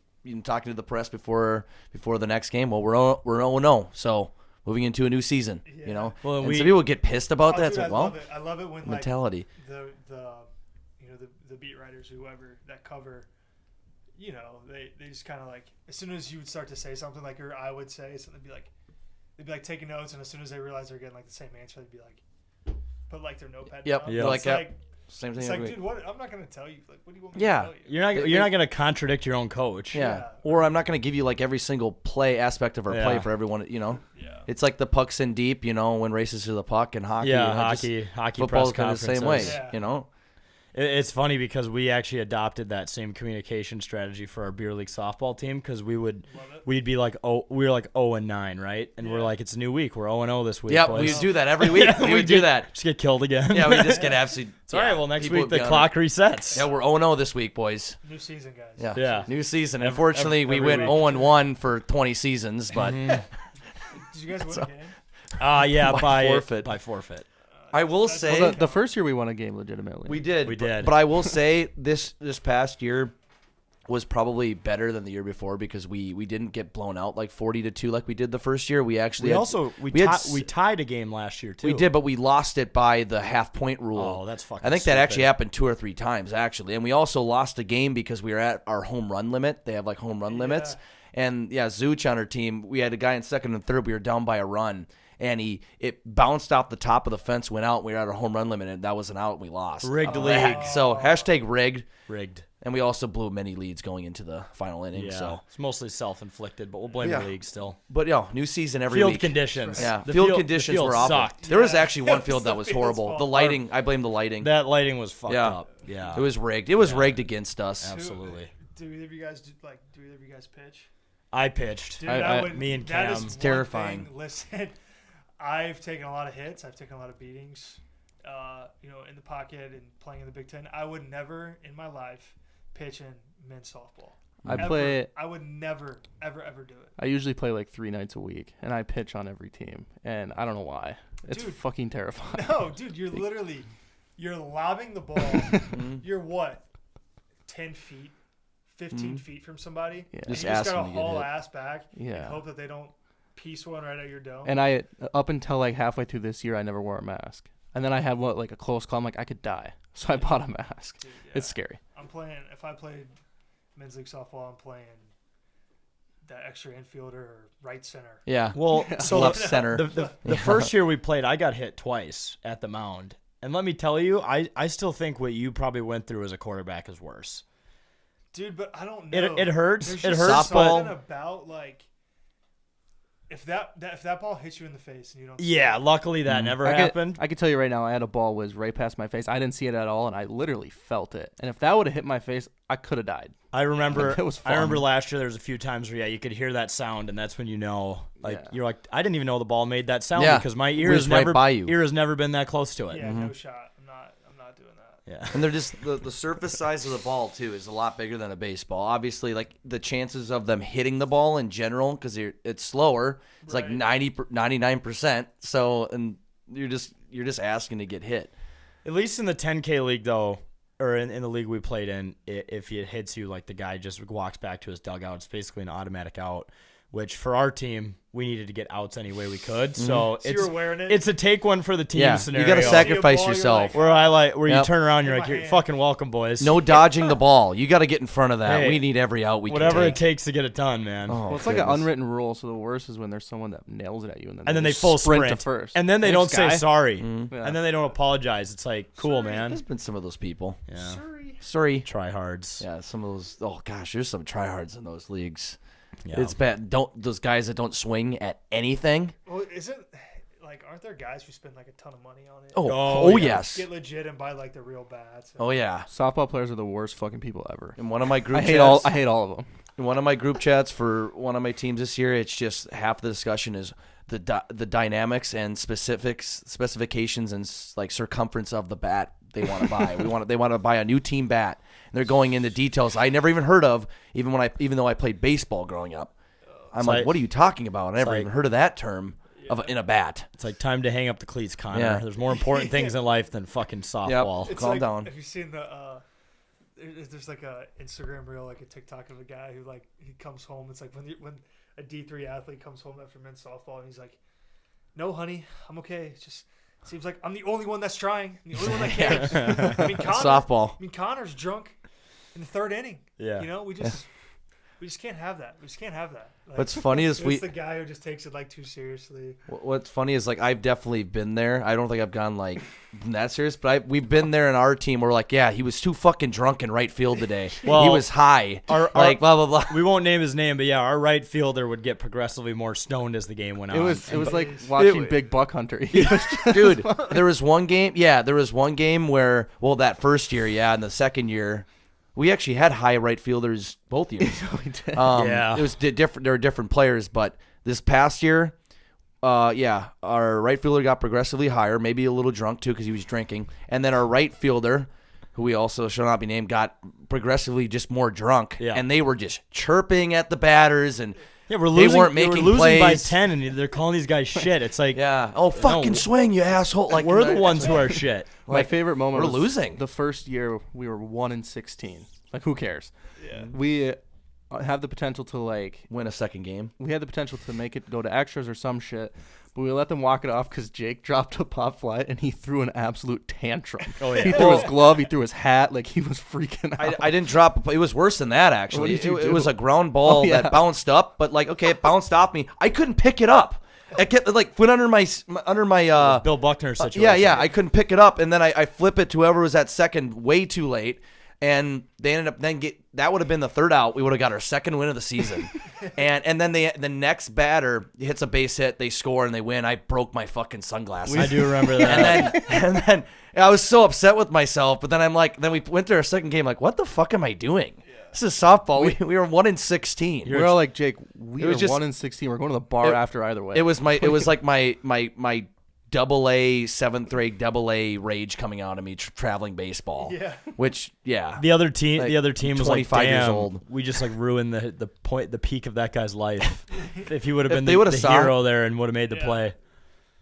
Speaker 2: talking to the press before the next game. Well, we're 0-0, so moving into a new season.
Speaker 5: Yeah.
Speaker 1: Well,
Speaker 2: and some people get pissed about
Speaker 5: Oh,
Speaker 2: that.
Speaker 5: dude,
Speaker 2: It's like,
Speaker 5: I love it when
Speaker 2: mentality.
Speaker 5: like the beat writers, whoever that cover, they just kind of like, as soon as you would start to say something like, or I would say something, they'd be like taking notes, and as soon as they realize they're getting like the same answer, they'd be like, put like their notepad
Speaker 2: Yep.
Speaker 5: down.
Speaker 1: Yeah.
Speaker 2: Like
Speaker 5: It's
Speaker 2: that.
Speaker 5: like,
Speaker 2: Same thing.
Speaker 5: it's
Speaker 2: every
Speaker 5: like,
Speaker 2: week.
Speaker 5: dude, what? I'm not gonna tell you. Like, what do you want me
Speaker 2: Yeah.
Speaker 5: to tell you?
Speaker 1: You're not gonna contradict your own coach.
Speaker 2: Yeah.
Speaker 5: Yeah.
Speaker 2: Or I'm not going to give you like every single play aspect of our play
Speaker 1: Yeah.
Speaker 2: for everyone.
Speaker 5: Yeah.
Speaker 2: It's like the puck's in deep. When races to the puck and hockey.
Speaker 1: Yeah,
Speaker 2: just
Speaker 1: hockey
Speaker 2: football's
Speaker 1: press
Speaker 2: kind of the same way.
Speaker 1: conferences.
Speaker 5: Yeah.
Speaker 1: It's funny because we actually adopted that same communication strategy for our beer league softball team, because we'd be like, we were like 0-9, right? And we're
Speaker 5: Yeah.
Speaker 1: like, it's a new week. We're 0-0 this week.
Speaker 2: Yeah,
Speaker 1: boys.
Speaker 2: we would do that every week. we would do that.
Speaker 1: Just get killed again.
Speaker 2: Yeah, we just get absolutely.
Speaker 1: It's all right. Well, next
Speaker 2: people
Speaker 1: week
Speaker 2: would be
Speaker 1: the
Speaker 2: on
Speaker 1: clock
Speaker 2: it.
Speaker 1: resets.
Speaker 2: Yeah, we're 0-0 this week, boys.
Speaker 5: New season, guys.
Speaker 2: Yeah.
Speaker 1: Yeah.
Speaker 2: New season. Unfortunately, we
Speaker 1: every
Speaker 2: went
Speaker 1: week.
Speaker 2: 0-1 for 20 seasons, but
Speaker 5: Did you guys win a game?
Speaker 1: Yeah,
Speaker 2: By forfeit.
Speaker 1: By forfeit.
Speaker 2: I will
Speaker 5: That's-
Speaker 2: say
Speaker 4: Well, the first year we won a game legitimately.
Speaker 2: we did.
Speaker 1: We
Speaker 2: but-
Speaker 1: did.
Speaker 2: But I will say this past year was probably better than the year before, because we didn't get blown out like 40-2 like we did the first year. We actually
Speaker 1: We tied a game last year too.
Speaker 2: we did, but we lost it by the half-point rule.
Speaker 1: Oh, that's fucking
Speaker 2: I think that actually
Speaker 1: stupid.
Speaker 2: happened 2 or 3 times actually, and we also lost a game because we were at our home run limit. They have like home run limits, and Zuch on our team, we had a guy in second and third. We were down by a run, and it bounced off the top of the fence, went out. And we were at our home run limit, and that was an out. And we lost.
Speaker 1: Rigged league.
Speaker 2: So #rigged,
Speaker 1: Rigged.
Speaker 2: and we also blew many leads going into the final inning.
Speaker 1: Yeah.
Speaker 2: So,
Speaker 1: It's mostly self-inflicted, but we'll blame
Speaker 2: Yeah.
Speaker 1: the league still.
Speaker 2: but new season every
Speaker 1: Field
Speaker 2: week.
Speaker 1: conditions.
Speaker 2: Yeah,
Speaker 1: The
Speaker 2: field conditions
Speaker 1: the field
Speaker 2: were awful.
Speaker 1: sucked.
Speaker 2: There was
Speaker 5: Yeah.
Speaker 2: actually one
Speaker 5: It
Speaker 2: field
Speaker 5: was
Speaker 2: that
Speaker 5: the
Speaker 2: was
Speaker 5: field's
Speaker 2: horrible.
Speaker 5: fault.
Speaker 2: The lighting, I blame the lighting.
Speaker 1: That lighting was fucked
Speaker 2: Yeah.
Speaker 1: up. Yeah.
Speaker 2: It was rigged. It was rigged against us.
Speaker 1: Absolutely.
Speaker 5: Do either of you guys pitch?
Speaker 1: I pitched.
Speaker 5: Dude,
Speaker 1: me and
Speaker 5: that
Speaker 1: Cam.
Speaker 5: is
Speaker 2: It's
Speaker 5: one
Speaker 2: terrifying.
Speaker 5: thing. Listen, I've taken a lot of hits. I've taken a lot of beatings. In the pocket and playing in the Big Ten. I would never in my life pitch in men's softball. I would never, ever do it.
Speaker 4: I usually play like 3 nights a week, and I pitch on every team, and I don't know why. It's
Speaker 5: Dude,
Speaker 4: fucking terrifying.
Speaker 5: No, dude, you're lobbing the ball. You're what, 10 feet, 15 feet from somebody?
Speaker 4: Yeah.
Speaker 5: And
Speaker 2: Just
Speaker 5: you just
Speaker 2: ask
Speaker 5: got to
Speaker 2: them to get
Speaker 5: haul
Speaker 2: hit.
Speaker 5: ass back and
Speaker 4: Yeah.
Speaker 5: hope that they don't piece one right at your dome.
Speaker 4: And I, up until like halfway through this year, I never wore a mask. And then I had like a close call. I'm like, I could die. So I bought a mask.
Speaker 5: Dude, yeah.
Speaker 4: It's scary.
Speaker 5: If I played men's league softball, I'm playing that extra infielder or right center.
Speaker 2: Yeah.
Speaker 1: Well, so
Speaker 2: Left center.
Speaker 1: the first year we played, I got hit twice at the mound. And let me tell you, I still think what you probably went through as a quarterback is worse.
Speaker 5: Dude, but I don't know.
Speaker 1: It hurts.
Speaker 5: There's
Speaker 1: It
Speaker 5: just
Speaker 1: hurts,
Speaker 5: something
Speaker 1: but
Speaker 5: about like if that ball hits you in the face and you don't.
Speaker 1: yeah, luckily that never happened.
Speaker 4: I could tell you right now, I had a ball whiz right past my face. I didn't see it at all, and I literally felt it. And if that would have hit my face, I could have died.
Speaker 1: I remember.
Speaker 4: It was
Speaker 1: I remember
Speaker 4: fun.
Speaker 1: last year there was a few times where you could hear that sound, and that's when you know, like
Speaker 4: Yeah.
Speaker 1: you're like, I didn't even know the ball made that sound
Speaker 2: Yeah.
Speaker 1: because my ear
Speaker 2: Whizzed
Speaker 1: has
Speaker 2: right
Speaker 1: never
Speaker 2: by you.
Speaker 1: ear has never been that close to it.
Speaker 5: Yeah, no shot. I'm not doing that.
Speaker 1: Yeah.
Speaker 2: And they're just the surface size of the ball too is a lot bigger than a baseball. Obviously, like the chances of them hitting the ball in general because it's slower. It's like
Speaker 5: Right.
Speaker 2: 99%. So and you're just asking to get hit.
Speaker 1: At least in the 10K league though, or in the league we played in, if it hits you, like the guy just walks back to his dugout. It's basically an automatic out. Which for our team, we needed to get outs any way we could. So
Speaker 5: So you're wearing it.
Speaker 1: it's a take one for the team
Speaker 2: Yeah,
Speaker 1: scenario.
Speaker 2: you got to
Speaker 5: See a
Speaker 2: sacrifice
Speaker 5: ball, you're
Speaker 2: yourself.
Speaker 5: like,
Speaker 1: where you
Speaker 2: Yep.
Speaker 1: turn around, you're
Speaker 5: In
Speaker 1: like,
Speaker 5: my
Speaker 1: you're
Speaker 5: hand.
Speaker 1: fucking welcome, boys.
Speaker 2: No dodging the ball. You got to get in front of that.
Speaker 1: Hey,
Speaker 2: We need every out we
Speaker 1: whatever
Speaker 2: can
Speaker 1: it
Speaker 2: take.
Speaker 1: takes to get it done, man.
Speaker 2: Oh,
Speaker 4: Well, it's like an
Speaker 2: goodness.
Speaker 4: unwritten rule. So the worst is when there's someone that nails it at you, and then
Speaker 1: They
Speaker 4: just
Speaker 1: full
Speaker 4: sprint
Speaker 1: sprint
Speaker 4: to first,
Speaker 1: and then they don't
Speaker 4: Thanks,
Speaker 1: say
Speaker 4: guy.
Speaker 1: sorry,
Speaker 4: Yeah.
Speaker 1: and then they don't apologize. It's like, cool, man.
Speaker 2: There's been some of those people.
Speaker 1: Yeah,
Speaker 2: Sorry.
Speaker 1: tryhards.
Speaker 2: Yeah, some of those. Oh gosh, there's some tryhards in those leagues.
Speaker 1: Yeah.
Speaker 2: It's bad. Don't those guys that don't swing at anything?
Speaker 5: Well, aren't there guys who spend like a ton of money on it?
Speaker 2: Oh
Speaker 1: yeah.
Speaker 2: yes.
Speaker 5: Get legit and buy like the real bats.
Speaker 2: Oh yeah.
Speaker 4: Softball players are the worst fucking people ever.
Speaker 2: In one of my group
Speaker 4: I
Speaker 2: chats,
Speaker 4: hate all of them.
Speaker 2: in one of my group chats for one of my teams this year, it's just half the discussion is the dynamics and specifications and like circumference of the bat they want to buy. They want to buy a new team bat. And they're going into details I never even heard of, even though I played baseball growing up. I'm like,
Speaker 1: like-
Speaker 2: what are you talking about? I never
Speaker 1: like-
Speaker 2: even heard of that term in a bat.
Speaker 1: It's like time to hang up the cleats, Connor.
Speaker 2: Yeah.
Speaker 1: There's more important things in life than fucking softball.
Speaker 5: It's
Speaker 2: Calm
Speaker 5: like,
Speaker 2: down.
Speaker 5: Have you seen there's like a Instagram reel, like a TikTok of a guy who like he comes home. It's like when a D3 athlete comes home after men's softball and he's like, "No, honey, I'm okay. It just seems like I'm the only one that's trying. I'm the only one that cares." I mean,
Speaker 2: Softball.
Speaker 5: Connor's drunk in the third inning.
Speaker 1: Yeah.
Speaker 5: You know, we just can't have that. We just can't have that. Like,
Speaker 2: What's funny is
Speaker 5: it's the guy who just takes it like too seriously.
Speaker 2: What's funny is like I've definitely been there. I don't think I've gone like that serious, but we've been there in our team. We're like, yeah, he was too fucking drunk in right field today.
Speaker 1: Well,
Speaker 2: he was high. Like blah blah blah.
Speaker 1: We won't name his name, but yeah, our right fielder would get progressively more stoned as the game went on.
Speaker 4: It was like
Speaker 5: Jeez.
Speaker 4: watching Big Buck Hunter.
Speaker 2: Dude, there was one game. Yeah, there was one game where that first year, and the second year. We actually had high right fielders both years.
Speaker 1: Yeah.
Speaker 2: It was different. There were different players, but this past year, our right fielder got progressively higher, maybe a little drunk too because he was drinking, and then our right fielder, who we also shall not be named, got progressively just more drunk,
Speaker 1: Yeah.
Speaker 2: and they were just chirping at the batters, and
Speaker 1: yeah, we're losing.
Speaker 2: they weren't
Speaker 1: we're
Speaker 2: making
Speaker 1: losing by
Speaker 2: plays.
Speaker 1: 10, and they're calling these guys shit. It's like,
Speaker 2: fucking
Speaker 1: No.
Speaker 2: swing, you asshole! Like
Speaker 1: we're the ones who are shit.
Speaker 4: My favorite moment
Speaker 2: we're
Speaker 4: was
Speaker 2: losing.
Speaker 4: the first year we were 1-16. Like, who cares?
Speaker 5: Yeah.
Speaker 4: We have the potential to
Speaker 2: win a second game.
Speaker 4: we had the potential to make it go to extras or some shit, but we let them walk it off because Jake dropped a pop fly and he threw an absolute tantrum.
Speaker 1: Oh, yeah.
Speaker 4: He threw his glove, he threw his hat, like he was freaking out.
Speaker 2: I didn't drop. It was worse than that, actually.
Speaker 4: What did you
Speaker 2: It
Speaker 4: do?
Speaker 2: was a ground ball
Speaker 4: Oh, yeah.
Speaker 2: that bounced up, but it bounced off me. I couldn't pick it up. It kept went under my
Speaker 1: Bill Buckner situation.
Speaker 2: yeah. I couldn't pick it up, and then I flip it to whoever was at second way too late, and they ended up that would have been the third out. We would have got our second win of the season, and then the next batter hits a base hit, they score and they win. I broke my fucking sunglasses.
Speaker 1: I do remember that.
Speaker 2: and then I was so upset with myself. But then then we went to our second game. Like, what the fuck am I doing? This is softball. We were 1-16.
Speaker 4: We're all like, Jake, we
Speaker 2: It
Speaker 4: are
Speaker 2: was just-
Speaker 4: 1-16. We're going to the bar after either way.
Speaker 2: It was like my AA 7th grade AA rage coming out of me traveling baseball.
Speaker 5: Yeah.
Speaker 2: Which
Speaker 1: The other team,
Speaker 2: Like,
Speaker 1: the other team was like,
Speaker 2: 25 years
Speaker 1: damn,
Speaker 2: old.
Speaker 1: we just like ruined the peak of that guy's life. If he would have
Speaker 2: If
Speaker 1: been
Speaker 2: they
Speaker 1: the
Speaker 2: would've saw-
Speaker 1: hero there and would have made the
Speaker 5: Yeah.
Speaker 1: play.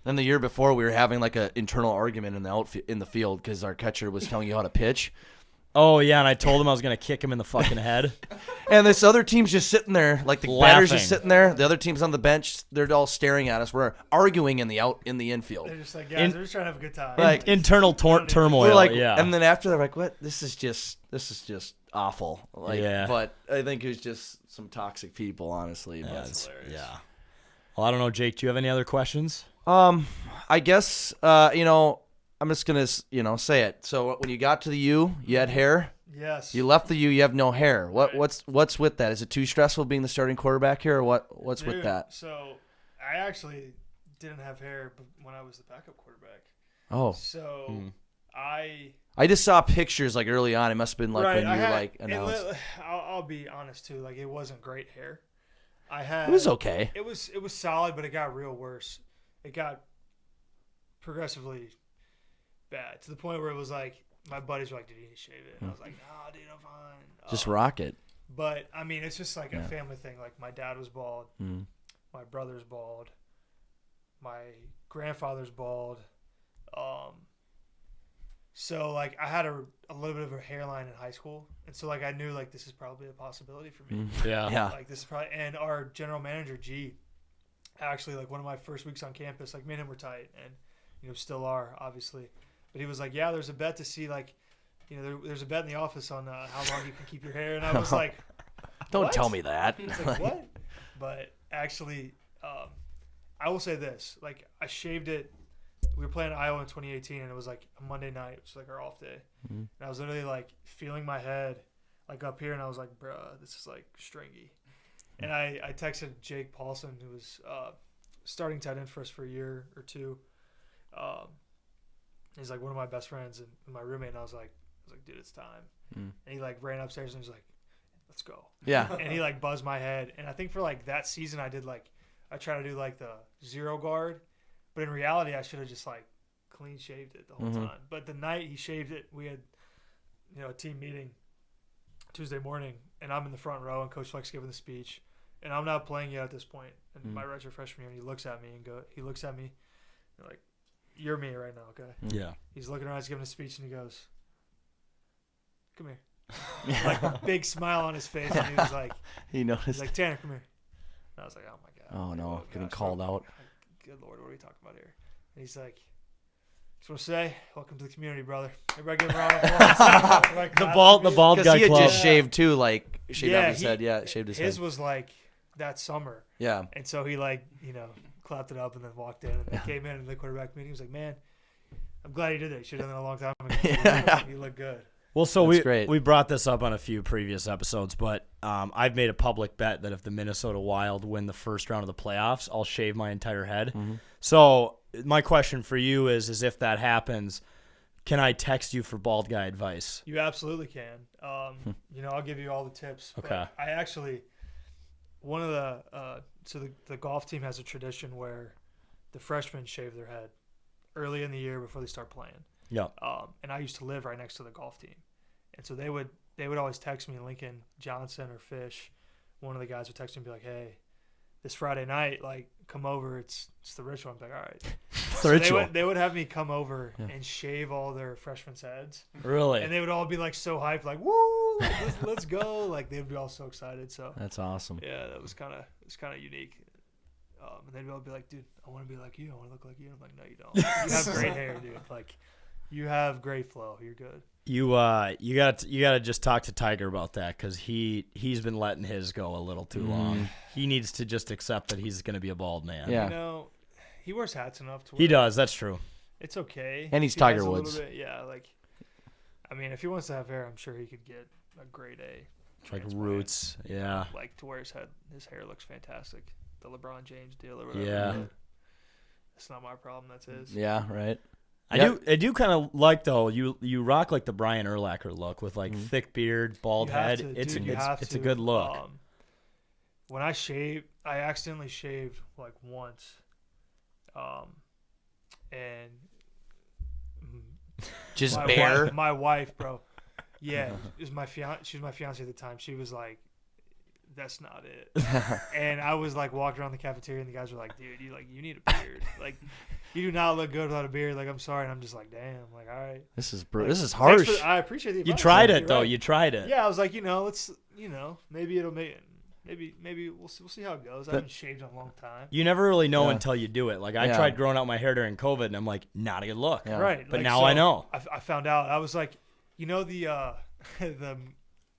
Speaker 2: Then the year before, we were having like an internal argument in the field because our catcher was telling you how to pitch,
Speaker 1: Oh yeah, and I told him I was gonna kick him in the fucking head.
Speaker 2: and this other team's just sitting there, like the batter's
Speaker 1: Laughing.
Speaker 2: just sitting there. The other team's on the bench. They're all staring at us. We're arguing in the infield.
Speaker 5: They're just like, guys, they're just trying to have a good time.
Speaker 2: Like,
Speaker 1: Internal turmoil.
Speaker 2: We're like,
Speaker 1: yeah.
Speaker 2: and then after they're like, "What? This is just awful." Like,
Speaker 1: Yeah.
Speaker 2: But I think it was just some toxic people, honestly.
Speaker 1: yeah,
Speaker 2: But,
Speaker 1: it's-
Speaker 5: hilarious.
Speaker 1: yeah. Well, I don't know, Jake. Do you have any other questions?
Speaker 2: I guess I'm just gonna say it. So when you got to the U, you had hair.
Speaker 5: Yes.
Speaker 2: You left the U, you have no hair.
Speaker 5: Right.
Speaker 2: What's with that? Is it too stressful being the starting quarterback here, or what's with
Speaker 5: Dude,
Speaker 2: that?
Speaker 5: So I actually didn't have hair when I was the backup quarterback.
Speaker 2: Oh,
Speaker 5: So I
Speaker 2: I just saw pictures like early on. It must have been like
Speaker 5: right,
Speaker 2: when
Speaker 5: I
Speaker 2: you were
Speaker 5: had,
Speaker 2: like
Speaker 5: and
Speaker 2: announced.
Speaker 5: I'll be honest too. Like it wasn't great hair. I had
Speaker 2: It was okay.
Speaker 5: It was solid, but it got real worse. It got progressively bad to the point where it was like my buddies were like, "Did you need to shave it?" And I was like, "No, dude, I'm fine."
Speaker 2: Just rock it.
Speaker 5: But I mean, it's just like a
Speaker 2: Yeah.
Speaker 5: family thing. Like my dad was bald,
Speaker 2: Mm.
Speaker 5: my brother's bald, my grandfather's bald. So like I had a little bit of a hairline in high school, and so like I knew like this is probably a possibility for me.
Speaker 1: Yeah.
Speaker 2: Yeah.
Speaker 5: Like this is probably, and our general manager G, actually like one of my first weeks on campus, like me and him were tight, and still are obviously, but he was like, yeah, there's a bet to see like, there's a bet in the office on how long you can keep your hair, and I was like,
Speaker 2: Don't
Speaker 5: what?
Speaker 2: tell me that.
Speaker 5: It's like, what? But actually, I will say this: like, I shaved it. We were playing Iowa in 2018, and it was like a Monday night, which is like our off day. And I was literally like feeling my head, like up here, and I was like, "Bruh, this is like stringy." And I texted Jake Paulson, who was starting tight end for us for a year or two. He's like one of my best friends and my roommate, and I was like, "Dude, it's time." And he like ran upstairs and he was like, "Let's go."
Speaker 2: Yeah.
Speaker 5: And he like buzzed my head, and I think for like that season I tried to do like the zero guard, but in reality I should have just like clean shaved it the whole time. But the night he shaved it, we had a team meeting Tuesday morning, and I'm in the front row, and Coach Fleck's giving the speech, and I'm not playing yet at this point in my redshirt freshman year. And he looks at me and like, "You're me right now, okay?"
Speaker 1: Yeah.
Speaker 5: He's looking around, he's giving a speech, and he goes, "Come here." Like a big smile on his face, and he was like,
Speaker 2: He noticed.
Speaker 5: he's like, "Tanner, come here." And I was like, "Oh my god."
Speaker 2: Oh no, getting
Speaker 5: gosh,
Speaker 2: called
Speaker 5: what-
Speaker 2: out.
Speaker 5: Good lord, what are we talking about here? And he's like, "Just want to say, welcome to the community, brother." Everybody give him a round of applause. Like,
Speaker 1: The
Speaker 5: clap.
Speaker 1: bald
Speaker 2: Because
Speaker 1: guy
Speaker 2: he had
Speaker 1: club.
Speaker 2: just shaved too, like shaved
Speaker 5: Yeah,
Speaker 2: up his
Speaker 5: he-
Speaker 2: head. Yeah, shaved his
Speaker 5: His
Speaker 2: head.
Speaker 5: was like that summer,
Speaker 2: Yeah.
Speaker 5: and so he like clapped it up and then walked in, and they came in the quarterback meeting. He was like, "Man, I'm glad he did that. He should have done that a long time ago."
Speaker 2: Yeah.
Speaker 5: He looked good.
Speaker 1: Well, so
Speaker 2: That's great.
Speaker 1: we brought this up on a few previous episodes, but I've made a public bet that if the Minnesota Wild win the first round of the playoffs, I'll shave my entire head. So my question for you is if that happens, can I text you for bald guy advice?
Speaker 5: You absolutely can. I'll give you all the tips. but
Speaker 1: Okay.
Speaker 5: I actually, one of the golf team has a tradition where the freshmen shave their head early in the year before they start playing.
Speaker 1: Yeah.
Speaker 5: And I used to live right next to the golf team, and so they would always text me, Lincoln Johnson or Fish, one of the guys would text me and be like, "Hey, this Friday night, like, come over. It's the ritual." I'm like, "All right."
Speaker 1: It's
Speaker 5: So
Speaker 1: the ritual.
Speaker 5: they would have me come over and shave all their freshmen's heads.
Speaker 1: Really?
Speaker 5: And they would all be like so hyped, like, "Woo, let's go!" Like they'd be all so excited. So
Speaker 2: That's awesome.
Speaker 5: yeah, that was kind of unique. And they'd all be like, "Dude, I want to be like you. I want to look like you." I'm like, "No, you don't. You have great hair, dude. Like, you have great flow. You're good."
Speaker 1: You gotta just talk to Tiger about that because he's been letting his go a little too long. He needs to just accept that he's gonna be a bald man.
Speaker 2: Yeah.
Speaker 5: He wears hats enough to.
Speaker 1: He
Speaker 5: where
Speaker 1: does. That's true.
Speaker 5: It's okay.
Speaker 2: And he's
Speaker 5: If he
Speaker 2: Tiger
Speaker 5: has a little
Speaker 2: Woods.
Speaker 5: bit, yeah, like, I mean, if he wants to have hair, I'm sure he could get a grade A.
Speaker 1: Like
Speaker 5: transplant,
Speaker 1: roots. Yeah.
Speaker 5: Like to where his hair looks fantastic. The LeBron James deal or whatever.
Speaker 1: Yeah.
Speaker 5: but It's not my problem. That's his.
Speaker 2: Yeah. Right.
Speaker 1: I do kind of like though. You rock like the Brian Urlacher look with like thick beard, bald
Speaker 5: You have
Speaker 1: head.
Speaker 5: to,
Speaker 1: It's
Speaker 5: dude, you have
Speaker 1: it's a
Speaker 5: to.
Speaker 1: good look.
Speaker 5: When I shaved, I accidentally shaved like once, and
Speaker 2: Just
Speaker 5: my
Speaker 2: bare.
Speaker 5: my wife, bro. Yeah, is my fiance. She was my fiance at the time. She was like, "That's not it." And I was like walking around the cafeteria, and the guys were like, "Dude, you need a beard. Like, you do not look good without a beard." Like, I'm sorry, and I'm just like, "Damn." Like, all right.
Speaker 2: This is
Speaker 5: Like,
Speaker 2: this is
Speaker 5: thanks
Speaker 2: harsh.
Speaker 5: I appreciate the advice.
Speaker 1: You tried
Speaker 5: You're
Speaker 1: it though.
Speaker 5: right.
Speaker 1: You tried it.
Speaker 5: Yeah, I was like, let's, maybe it'll make. Maybe we'll see how it goes. I haven't shaved in a long time.
Speaker 1: You never really know
Speaker 2: Yeah.
Speaker 1: until you do it. Like I
Speaker 2: Yeah.
Speaker 1: tried growing out my hair during COVID, and I'm like, not a good look.
Speaker 2: Yeah.
Speaker 5: Right.
Speaker 1: But
Speaker 5: like,
Speaker 1: now
Speaker 5: so
Speaker 1: I know.
Speaker 5: I found out. I was like, the the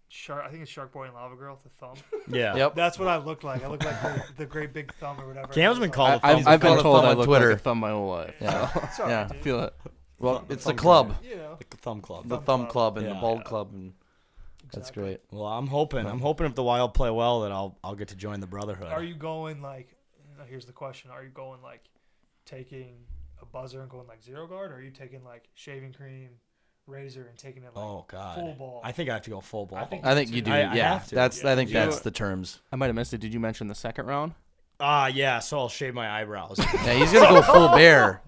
Speaker 5: shark. I think it's Shark Boy and Lava Girl with the thumb.
Speaker 1: Yeah.
Speaker 2: Yep.
Speaker 5: That's what I look like. I look like the great big thumb or whatever.
Speaker 1: Cam's been
Speaker 5: I was
Speaker 1: called
Speaker 5: like,
Speaker 1: a
Speaker 4: I've
Speaker 1: thumb.
Speaker 4: been
Speaker 2: called a
Speaker 4: told
Speaker 2: thumb
Speaker 4: I
Speaker 2: on
Speaker 4: look
Speaker 2: Twitter.
Speaker 4: like a thumb my whole life.
Speaker 2: Yeah.
Speaker 5: It's all right,
Speaker 2: Yeah.
Speaker 5: dude.
Speaker 4: I feel it.
Speaker 2: Well, it's the
Speaker 4: Thumb
Speaker 2: club,
Speaker 1: The thumb club.
Speaker 2: the thumb club, and the
Speaker 1: Yeah.
Speaker 2: bald club, and that's
Speaker 5: Exactly.
Speaker 2: great.
Speaker 1: Well, I'm hoping if the Wild play well that I'll get to join the Brotherhood.
Speaker 5: Are you going like? Here's the question: are you going like taking a buzzer and going like zero guard, or are you taking like shaving cream, razor, and taking it like
Speaker 1: Oh God.
Speaker 5: full ball?
Speaker 1: I think I have to go full ball.
Speaker 5: I think
Speaker 2: I think you do.
Speaker 1: I
Speaker 2: yeah,
Speaker 1: have to.
Speaker 2: that's.
Speaker 5: Yeah.
Speaker 2: I think
Speaker 5: Yeah.
Speaker 2: that's the terms.
Speaker 4: I might have missed it. Did you mention the second round?
Speaker 1: Yeah, so I'll shave my eyebrows.
Speaker 2: Yeah, he's gonna go full bear.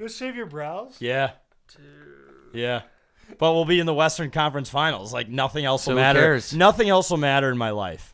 Speaker 5: You shave your brows.
Speaker 1: Yeah.
Speaker 5: Dude.
Speaker 1: Yeah. But we'll be in the Western Conference Finals. Like nothing else
Speaker 2: So
Speaker 1: will
Speaker 2: who
Speaker 1: matter.
Speaker 2: cares?
Speaker 1: Nothing else will matter in my life.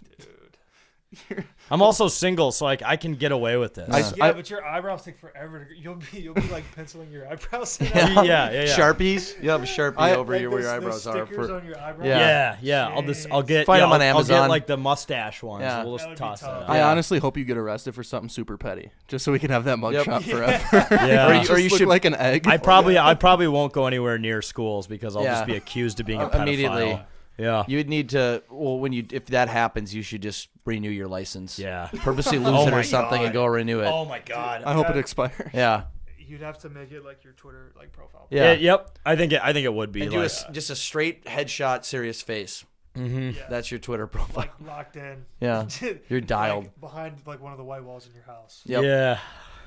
Speaker 1: I'm also single, so like I can get away with this.
Speaker 5: Yeah, but your eyebrows take forever. You'll be like penciling your eyebrows.
Speaker 1: yeah.
Speaker 2: Sharpies. You have a Sharpie over
Speaker 5: Like
Speaker 2: here where your
Speaker 5: those
Speaker 2: eyebrows are.
Speaker 5: stickers
Speaker 2: For,
Speaker 5: on your eyebrows.
Speaker 2: Yeah.
Speaker 1: Yeah. I'll get
Speaker 2: Find them on
Speaker 1: I'll
Speaker 2: Amazon.
Speaker 1: get like the mustache ones.
Speaker 2: Yeah.
Speaker 1: We'll
Speaker 5: That would
Speaker 1: just
Speaker 5: be
Speaker 1: toss
Speaker 5: tough.
Speaker 1: that.
Speaker 4: I
Speaker 2: Yeah.
Speaker 4: honestly hope you get arrested for something super petty, just so we can have that mugshot
Speaker 2: Yep.
Speaker 4: forever.
Speaker 1: Yeah.
Speaker 2: Or you
Speaker 4: Just look
Speaker 2: should-
Speaker 4: like an egg.
Speaker 1: I probably won't go anywhere near schools because I'll
Speaker 2: Yeah.
Speaker 1: just be accused of being a pedophile.
Speaker 2: Immediately.
Speaker 1: Yeah.
Speaker 2: You'd need to. Well, if that happens, you should just renew your license.
Speaker 1: Yeah.
Speaker 2: Purposely lose
Speaker 1: Oh
Speaker 2: it
Speaker 1: my
Speaker 2: or something and
Speaker 1: God.
Speaker 2: go renew it.
Speaker 1: Oh my God.
Speaker 4: I hope it expires.
Speaker 2: Yeah.
Speaker 5: You'd have to make it like your Twitter like profile.
Speaker 2: Yeah.
Speaker 1: Yep. I think it would be
Speaker 2: And do
Speaker 1: like.
Speaker 2: just a straight headshot, serious face.
Speaker 1: Mhm.
Speaker 5: Yeah.
Speaker 2: That's your Twitter profile.
Speaker 5: Like locked in.
Speaker 2: Yeah. You're dialed.
Speaker 5: Like, behind like one of the white walls in your house.
Speaker 2: Yep.
Speaker 1: Yeah.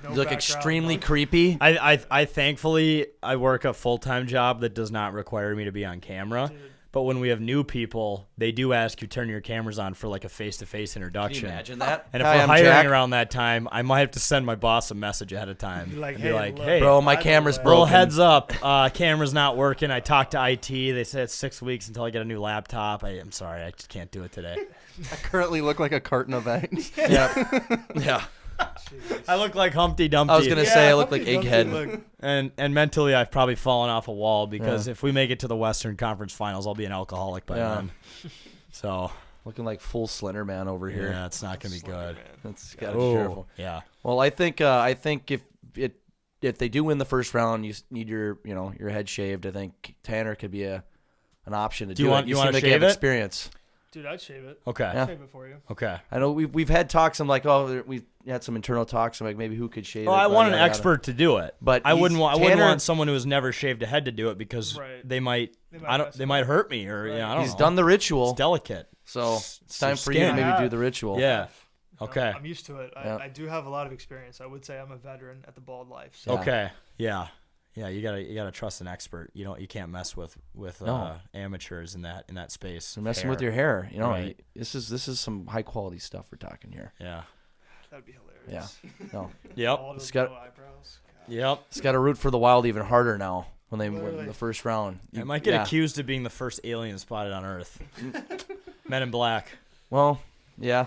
Speaker 5: No
Speaker 2: You look
Speaker 5: background,
Speaker 2: extremely
Speaker 5: no-
Speaker 2: creepy.
Speaker 1: I thankfully I work a full-time job that does not require me to be on camera.
Speaker 5: Dude.
Speaker 1: But when we have new people, they do ask you turn your cameras on for like a face-to-face
Speaker 2: Can you
Speaker 1: introduction.
Speaker 2: imagine that?
Speaker 1: And if
Speaker 2: Hi,
Speaker 1: we're
Speaker 2: I'm
Speaker 1: hiring
Speaker 2: Jack.
Speaker 1: around that time, I might have to send my boss a message ahead of time.
Speaker 5: Like,
Speaker 1: And
Speaker 5: hey,
Speaker 1: be like,
Speaker 5: look,
Speaker 1: hey,
Speaker 2: Bro, my
Speaker 5: by the
Speaker 2: camera's
Speaker 5: way-
Speaker 1: little
Speaker 2: broken.
Speaker 1: heads up, camera's not working. I talked to IT. They said it's 6 weeks until I get a new laptop. I'm sorry, I just can't do it today.
Speaker 4: I currently look like a carton of eggs.
Speaker 2: Yeah. Yeah.
Speaker 5: Jeez.
Speaker 1: I look like Humpty Dumpty.
Speaker 2: I was gonna say I look like
Speaker 5: Humpty Dumpty
Speaker 2: Egghead.
Speaker 5: look-
Speaker 1: And mentally, I've probably fallen off a wall because if we make it to the Western Conference Finals, I'll be an alcoholic by
Speaker 2: Yeah.
Speaker 1: then. So
Speaker 2: Looking like full Slender Man over here.
Speaker 1: yeah, it's not gonna be
Speaker 5: Slender
Speaker 1: good.
Speaker 5: Man.
Speaker 2: That's gotta be
Speaker 1: Ooh,
Speaker 2: careful.
Speaker 1: yeah.
Speaker 2: Well, I think if they do win the first round, you need your head shaved. I think Tanner could be an option to
Speaker 1: Do you
Speaker 2: do
Speaker 1: want-
Speaker 2: it.
Speaker 1: you
Speaker 2: seem
Speaker 1: wanna
Speaker 2: like you
Speaker 1: shave
Speaker 2: have
Speaker 1: it?
Speaker 2: experience.
Speaker 5: Dude, I'd shave it.
Speaker 1: Okay.
Speaker 2: Yeah.
Speaker 5: Shave it for you.
Speaker 1: Okay.
Speaker 2: I know we've had talks. I'm like, oh, we had some internal talks. I'm like, maybe who could shave
Speaker 1: Well,
Speaker 2: it?
Speaker 1: I
Speaker 2: but
Speaker 1: want an
Speaker 2: yada, yada.
Speaker 1: expert to do it,
Speaker 2: But
Speaker 1: I wouldn't want
Speaker 2: Tanner-
Speaker 1: someone who has never shaved a head to do it because
Speaker 5: Right.
Speaker 1: they might
Speaker 5: They might mess
Speaker 1: they
Speaker 5: it
Speaker 1: might
Speaker 5: up.
Speaker 1: hurt me or I don't
Speaker 2: He's
Speaker 1: know.
Speaker 2: done the ritual,
Speaker 1: It's delicate.
Speaker 2: so it's time for you
Speaker 1: skin.
Speaker 2: to maybe
Speaker 5: Yeah.
Speaker 2: do the ritual.
Speaker 1: Yeah.
Speaker 5: No,
Speaker 1: Okay.
Speaker 5: I'm used to it.
Speaker 2: Yeah.
Speaker 5: I do have a lot of experience. I would say I'm a veteran at the bald life. So.
Speaker 2: Yeah.
Speaker 1: Okay. Yeah. Yeah. You gotta trust an expert. You can't mess with
Speaker 2: No.
Speaker 1: amateurs in that space.
Speaker 2: You're messing
Speaker 1: Hair.
Speaker 2: with your hair.
Speaker 1: Right.
Speaker 2: This is some high quality stuff we're talking here.
Speaker 1: Yeah.
Speaker 5: That'd be hilarious.
Speaker 2: No,
Speaker 1: Yep.
Speaker 5: Bald
Speaker 2: It's
Speaker 5: with
Speaker 2: got-
Speaker 5: no eyebrows. God.
Speaker 1: Yep.
Speaker 2: it's got to root for the Wild even harder now when they win
Speaker 5: Literally.
Speaker 2: the first round.
Speaker 1: I might get
Speaker 2: Yeah.
Speaker 1: accused of being the first alien spotted on Earth. Men in Black.
Speaker 2: Well, yeah.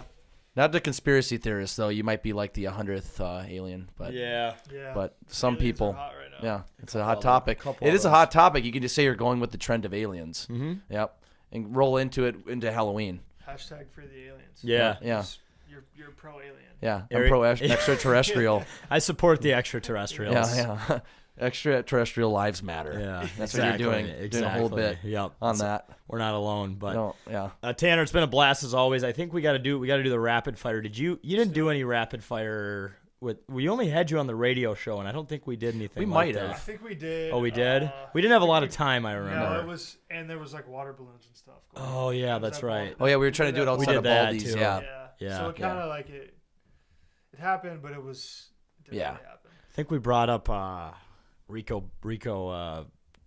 Speaker 2: Not the conspiracy theorists though. You might be like the 100th alien, but
Speaker 1: Yeah.
Speaker 5: Yeah.
Speaker 2: but some
Speaker 5: Aliens are
Speaker 2: people,
Speaker 5: hot right now.
Speaker 2: yeah, it's a
Speaker 1: couple
Speaker 2: hot
Speaker 1: of
Speaker 2: topic.
Speaker 1: couple
Speaker 2: It
Speaker 1: of
Speaker 2: is a
Speaker 1: those.
Speaker 2: hot topic. You can just say you're going with the trend of aliens.
Speaker 1: Mm-hmm.
Speaker 2: Yep, and roll into Halloween.
Speaker 5: Hashtag free the aliens.
Speaker 1: Yeah.
Speaker 2: Yeah,
Speaker 5: You're pro alien.
Speaker 2: yeah. I'm
Speaker 1: Eric-
Speaker 2: pro extraterrestrial.
Speaker 1: I support the extraterrestrials.
Speaker 2: Yeah. Extraterrestrial lives matter.
Speaker 1: Yeah,
Speaker 2: That's what you're doing.
Speaker 1: Exactly.
Speaker 2: Doing a whole bit
Speaker 1: Yep.
Speaker 2: on
Speaker 1: So
Speaker 2: that.
Speaker 1: We're not alone, but
Speaker 2: No, yeah.
Speaker 1: Tanner, it's been a blast as always. I think we got to do the rapid fire. You didn't do any rapid fire we only had you on the radio show, and I don't think we did anything.
Speaker 2: We
Speaker 1: like
Speaker 2: might
Speaker 1: that.
Speaker 5: I think we did.
Speaker 1: Oh, we did. We didn't have a lot of time. I
Speaker 5: No,
Speaker 1: remember.
Speaker 5: it was, and there was like water balloons and stuff. going
Speaker 1: Oh,
Speaker 5: on.
Speaker 1: yeah,
Speaker 5: Was
Speaker 1: that's
Speaker 5: that
Speaker 1: right.
Speaker 2: Oh yeah, we were trying to do it
Speaker 5: We
Speaker 2: outside
Speaker 1: did
Speaker 2: of
Speaker 1: that,
Speaker 2: Baldi's.
Speaker 1: too.
Speaker 2: Yeah.
Speaker 1: Yeah.
Speaker 5: So it kind of like it happened, but it was. Didn't
Speaker 2: Yeah.
Speaker 5: really happen.
Speaker 1: I think we brought up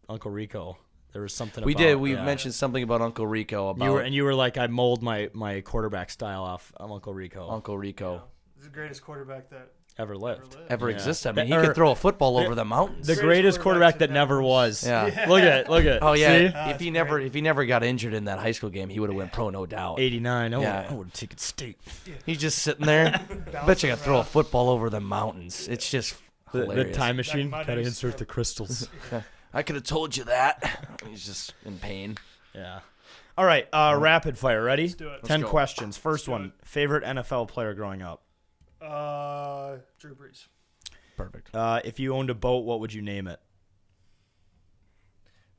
Speaker 1: Uncle Rico. There was something.
Speaker 2: We
Speaker 1: about,
Speaker 2: did. We
Speaker 1: yeah.
Speaker 2: mentioned something about Uncle Rico. About
Speaker 1: You were like, I mold my quarterback style off of Uncle Rico.
Speaker 2: Uncle Rico.
Speaker 5: He's the greatest quarterback that
Speaker 1: Ever lived.
Speaker 2: Ever
Speaker 1: Yeah.
Speaker 2: existed. I mean, he could throw a football over the mountains.
Speaker 1: The greatest quarterback that never was.
Speaker 2: Yeah.
Speaker 1: Look at.
Speaker 2: Oh yeah.
Speaker 1: See?
Speaker 2: If he never got injured in that high school game, he would have went pro, no doubt.
Speaker 1: 89.
Speaker 2: Yeah.
Speaker 1: I would have taken state.
Speaker 2: He's just sitting there. Bet you could throw a football over the mountains. It's just
Speaker 1: The
Speaker 2: hilarious.
Speaker 1: time machine.
Speaker 5: Back in my
Speaker 1: Gotta
Speaker 5: days,
Speaker 1: insert the crystals.
Speaker 2: I could have told you that. He's just in pain.
Speaker 1: Yeah. All right. Rapid fire. Ready?
Speaker 5: Let's do it.
Speaker 1: 10
Speaker 2: go.
Speaker 1: questions. First
Speaker 5: do
Speaker 1: one. Favorite NFL player growing up?
Speaker 5: Drew Brees.
Speaker 2: Perfect.
Speaker 1: If you owned a boat, what would you name it?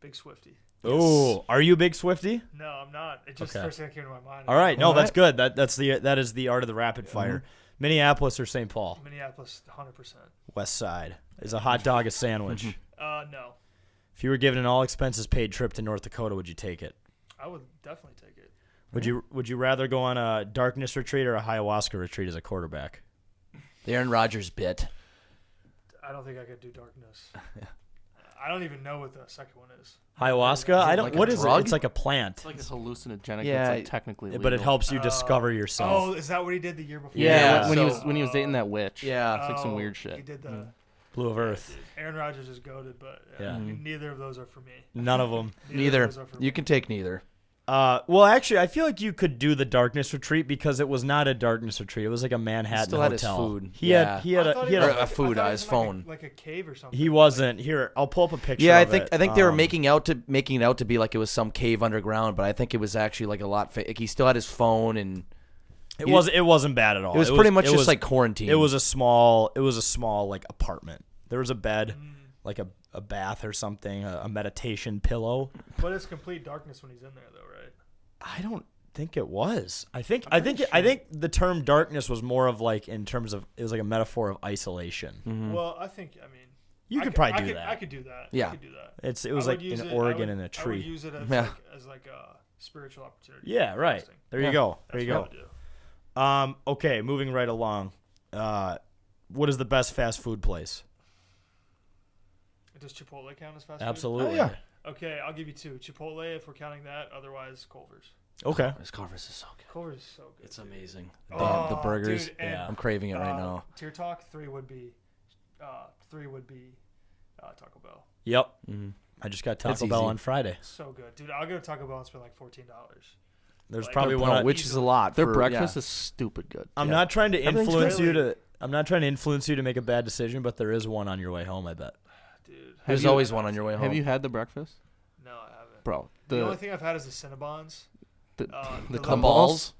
Speaker 5: Big Swifty.
Speaker 1: Oh, are you a big Swifty?
Speaker 5: No, I'm not. It just
Speaker 1: Okay.
Speaker 5: first thing that came to my mind.
Speaker 1: All right. No,
Speaker 2: All
Speaker 1: that's
Speaker 2: right.
Speaker 1: good. That is the art of the rapid fire. Minneapolis or St. Paul?
Speaker 5: Minneapolis, 100%.
Speaker 1: West Side. Is a hot dog a sandwich?
Speaker 5: No.
Speaker 1: If you were given an all expenses paid trip to North Dakota, would you take it?
Speaker 5: I would definitely take it.
Speaker 1: Would you rather go on a darkness retreat or a ayahuasca retreat as a quarterback?
Speaker 2: The Aaron Rodgers bit.
Speaker 5: I don't think I could do darkness. I don't even know what the second one is.
Speaker 1: Ayahuasca? I don't.
Speaker 2: like a
Speaker 1: What is it?
Speaker 2: drug?
Speaker 1: It's like a plant,
Speaker 4: It's like it's hallucinogenic.
Speaker 2: Yeah,
Speaker 4: It's like technically legal.
Speaker 1: but it helps you discover yourself.
Speaker 5: Oh, is that what he did the year before?
Speaker 2: Yeah,
Speaker 4: Yeah, when
Speaker 2: so-
Speaker 4: he was dating that witch.
Speaker 2: Yeah.
Speaker 4: It's like some
Speaker 5: Oh,
Speaker 4: weird
Speaker 5: He
Speaker 4: shit.
Speaker 5: did the.
Speaker 1: Blue of Earth.
Speaker 5: Dude, Aaron Rodgers is goated, but
Speaker 1: Yeah.
Speaker 5: neither of those are for me.
Speaker 1: None of them.
Speaker 2: Neither.
Speaker 5: of those are for
Speaker 2: You
Speaker 5: me.
Speaker 2: can take neither.
Speaker 1: Well, actually, I feel like you could do the darkness retreat because it was not a darkness retreat. It was like a Manhattan
Speaker 2: still had his
Speaker 1: hotel.
Speaker 2: food.
Speaker 1: He
Speaker 2: Yeah.
Speaker 1: had he had
Speaker 5: I
Speaker 1: a
Speaker 5: thought
Speaker 1: he had
Speaker 5: it
Speaker 2: Or
Speaker 5: was
Speaker 1: a,
Speaker 2: a food,
Speaker 5: I thought it
Speaker 2: his
Speaker 5: was
Speaker 2: phone.
Speaker 5: like a cave or something.
Speaker 1: he wasn't here. I'll pull up a picture.
Speaker 2: Yeah, I
Speaker 1: of
Speaker 2: think
Speaker 1: it.
Speaker 2: they were making it out to be like it was some cave underground, but I think it was actually like a lot. Like he still had his phone, and
Speaker 1: It wasn't bad at all.
Speaker 2: it was pretty much
Speaker 1: it
Speaker 2: just
Speaker 1: was-
Speaker 2: like quarantine.
Speaker 1: It was a small like apartment. There was a bed,
Speaker 5: Mm.
Speaker 1: like a bath or something, a meditation pillow.
Speaker 5: But it's complete darkness when he's in there, though, right?
Speaker 1: I don't think it was. I think the term darkness was more of like in terms of it was like a metaphor of isolation.
Speaker 2: Mm-hmm.
Speaker 5: Well, I think
Speaker 1: You
Speaker 5: I
Speaker 1: could probably
Speaker 5: I
Speaker 1: do
Speaker 5: could,
Speaker 1: that.
Speaker 5: I could do that.
Speaker 2: Yeah.
Speaker 5: I could do that.
Speaker 1: It was
Speaker 5: I
Speaker 1: like
Speaker 5: would use
Speaker 1: in
Speaker 5: it-
Speaker 1: Oregon
Speaker 5: I
Speaker 1: in a
Speaker 5: would
Speaker 1: tree.
Speaker 5: use it as
Speaker 2: Yeah.
Speaker 5: like a spiritual opportunity.
Speaker 1: Yeah, right.
Speaker 5: Interesting.
Speaker 1: There you
Speaker 2: Yeah.
Speaker 1: go. There
Speaker 5: That's
Speaker 1: you
Speaker 5: what
Speaker 1: go.
Speaker 5: I would do.
Speaker 1: Okay, moving right along. What is the best fast food place?
Speaker 5: Does Chipotle count as fast food?
Speaker 1: Absolutely.
Speaker 2: Oh, yeah.
Speaker 5: Okay, I'll give you two. Chipotle, if we're counting that. Otherwise, Culver's.
Speaker 1: Okay.
Speaker 2: His Culver's is so good.
Speaker 5: Culver's is so good.
Speaker 2: It's
Speaker 5: dude.
Speaker 2: amazing.
Speaker 5: Oh,
Speaker 2: the burgers.
Speaker 5: dude, and,
Speaker 1: Yeah.
Speaker 2: I'm craving it right now.
Speaker 5: Tier Talk, three would be Taco Bell.
Speaker 1: Yep.
Speaker 2: Mm-hmm.
Speaker 1: I just got
Speaker 2: It's
Speaker 1: Taco Bell
Speaker 2: easy.
Speaker 1: on Friday.
Speaker 5: So good, dude. I'll go to Taco Bell and spend like $14.
Speaker 1: There's
Speaker 5: Like,
Speaker 1: probably
Speaker 5: no,
Speaker 1: one.
Speaker 2: No,
Speaker 1: I-
Speaker 2: which is a lot.
Speaker 4: Their
Speaker 2: for-
Speaker 4: breakfast
Speaker 2: yeah.
Speaker 4: is stupid good.
Speaker 1: I'm
Speaker 2: yeah.
Speaker 1: not trying to
Speaker 2: Everything's
Speaker 1: influence you
Speaker 5: good.
Speaker 1: to. I'm not trying to influence you to make a bad decision, but there is one on your way home. I bet.
Speaker 5: Dude.
Speaker 2: There's
Speaker 4: you-
Speaker 2: always one on your way home.
Speaker 4: Have you had the breakfast,
Speaker 5: No, I haven't.
Speaker 4: bro?
Speaker 5: The only thing I've had is the Cinnabons.
Speaker 4: the,
Speaker 5: The
Speaker 4: cum
Speaker 2: balls?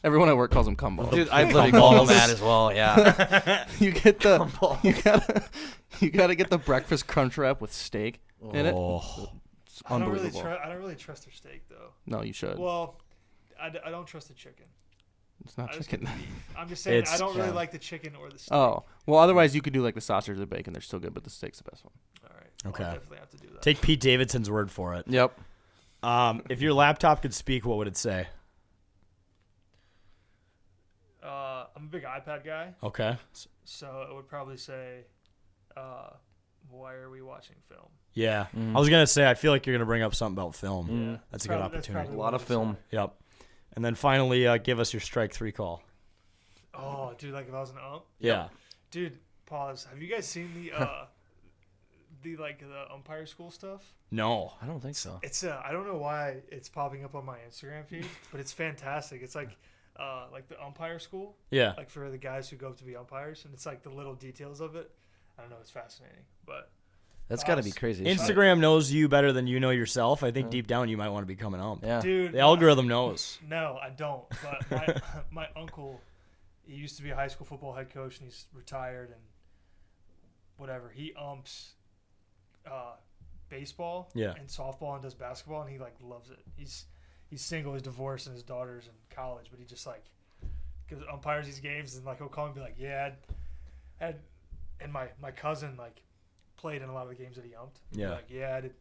Speaker 4: Everyone at work calls them cum balls.
Speaker 2: Dude, I literally call them that as well. Yeah.
Speaker 4: You get the you gotta get the breakfast crunch wrap with steak in it.
Speaker 1: Oh.
Speaker 4: It's
Speaker 5: I don't really
Speaker 4: unbelievable.
Speaker 5: I don't really trust their steak though.
Speaker 4: No, you should.
Speaker 5: Well, I don't trust the chicken.
Speaker 4: It's not
Speaker 5: I just
Speaker 4: chicken.
Speaker 5: get the beef. I'm just saying
Speaker 1: It's-
Speaker 5: I don't really
Speaker 2: yeah.
Speaker 5: like the chicken or the steak.
Speaker 4: Oh, well, otherwise you could do like the sausage or the bacon. They're still good, but the steak's the best one.
Speaker 5: All right.
Speaker 1: Okay.
Speaker 5: I'll definitely have to do that.
Speaker 1: Take Pete Davidson's word for it.
Speaker 2: Yep.
Speaker 1: If your laptop could speak, what would it say?
Speaker 5: I'm a big iPad guy,
Speaker 1: Okay.
Speaker 5: so it would probably say, "Why are we watching film?"
Speaker 1: Yeah.
Speaker 2: Mm.
Speaker 1: I was gonna say. I feel like you're gonna bring up something about film.
Speaker 2: Mm.
Speaker 5: Yeah.
Speaker 1: That's a good
Speaker 5: Probably-
Speaker 1: opportunity.
Speaker 5: probably
Speaker 2: A
Speaker 5: what
Speaker 2: lot
Speaker 5: it
Speaker 2: of
Speaker 5: would
Speaker 2: film.
Speaker 5: say.
Speaker 1: Yep. And then finally, give us your strike three call.
Speaker 5: Oh, dude, like if I was an ump.
Speaker 1: Yeah.
Speaker 5: Dude, pause. Have you guys seen the the umpire school stuff?
Speaker 1: No.
Speaker 2: I don't think so.
Speaker 5: It's I don't know why it's popping up on my Instagram feed, but it's fantastic. It's like the umpire school,
Speaker 1: Yeah.
Speaker 5: like for the guys who go to be umpires, and it's like the little details of it. I don't know, it's fascinating. But
Speaker 2: That's got to be crazy.
Speaker 1: Instagram knows you better than you know yourself. I think deep down you might want to become an ump.
Speaker 2: Yeah.
Speaker 5: dude,
Speaker 1: The algorithm knows.
Speaker 5: no, I don't. But my my uncle, he used to be a high school football head coach, and he's retired and whatever. He umps baseball
Speaker 1: Yeah.
Speaker 5: and softball and does basketball, and he like loves it. He's single, he's divorced, and his daughter's in college, but he just like umpires these games, and like he'll call me and be like, yeah, and my cousin like played in a lot of the games that he umped. He'd be
Speaker 1: Yeah.
Speaker 5: like, yeah, I did.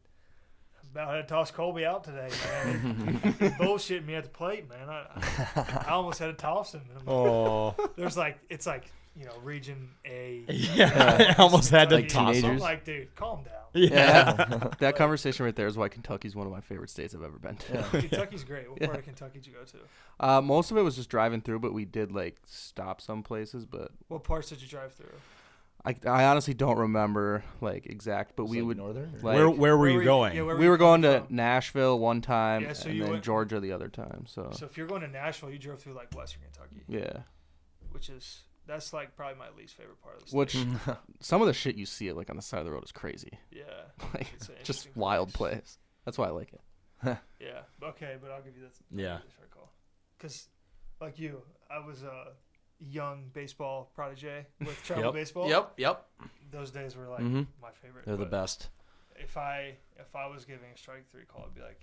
Speaker 5: About had to toss Colby out today, man. He bullshitting me at the plate, man. I almost had to toss him. And I'm like,
Speaker 1: Oh.
Speaker 5: there's like it's like Region A.
Speaker 1: Yeah, I almost had to
Speaker 4: Like
Speaker 1: toss
Speaker 4: teenagers.
Speaker 1: them.
Speaker 5: I'm like, dude, calm down.
Speaker 1: Yeah.
Speaker 4: That conversation right there is why Kentucky's one of my favorite states I've ever been to.
Speaker 5: Kentucky's great. What part of Kentucky did you go to?
Speaker 4: Most of it was just driving through, but we did like stop some places. But
Speaker 5: What parts did you drive through?
Speaker 4: I honestly don't remember like exact. But we would
Speaker 2: northern.
Speaker 4: like
Speaker 1: Where were you going?
Speaker 5: Yeah,
Speaker 4: we were going to
Speaker 5: from?
Speaker 4: Nashville one time,
Speaker 5: Yeah, so
Speaker 4: and
Speaker 5: you
Speaker 4: then
Speaker 5: went-
Speaker 4: Georgia the other time. So
Speaker 5: So if you're going to Nashville, you drove through like Western Kentucky,
Speaker 4: yeah,
Speaker 5: that's like probably my least favorite part of the state.
Speaker 4: which some of the shit you see it like on the side of the road is crazy.
Speaker 5: Yeah.
Speaker 4: Like
Speaker 5: It's an
Speaker 4: just
Speaker 5: interesting
Speaker 4: wild
Speaker 5: place.
Speaker 4: place. That's why I like it.
Speaker 5: Yeah. Okay, but I'll give you this.
Speaker 1: Yeah.
Speaker 5: Because, like you, I was a young baseball protege with travel baseball.
Speaker 2: Yep.
Speaker 5: Those days were like
Speaker 2: Mhm.
Speaker 5: my favorite.
Speaker 2: They're the
Speaker 5: But
Speaker 2: best.
Speaker 5: If I was giving a strike 3 call, I'd be like,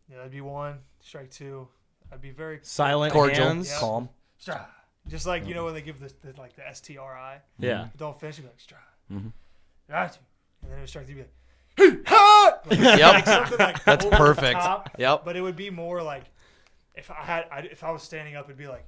Speaker 5: that'd be 1. Strike 2, I'd be very
Speaker 1: Silent
Speaker 2: Cordial,
Speaker 1: hands.
Speaker 5: Yeah.
Speaker 2: calm.
Speaker 5: Strike. Just like when they give the like the STRI,
Speaker 1: Yeah.
Speaker 5: but don't finish. You'd be like strike.
Speaker 2: Mhm.
Speaker 5: Got you. And then it would strike 3, you'd be like.
Speaker 2: Yep.
Speaker 5: Something like
Speaker 2: That's
Speaker 5: over the
Speaker 2: perfect.
Speaker 5: top.
Speaker 2: Yep.
Speaker 5: But it would be more like if I was standing up, it'd be like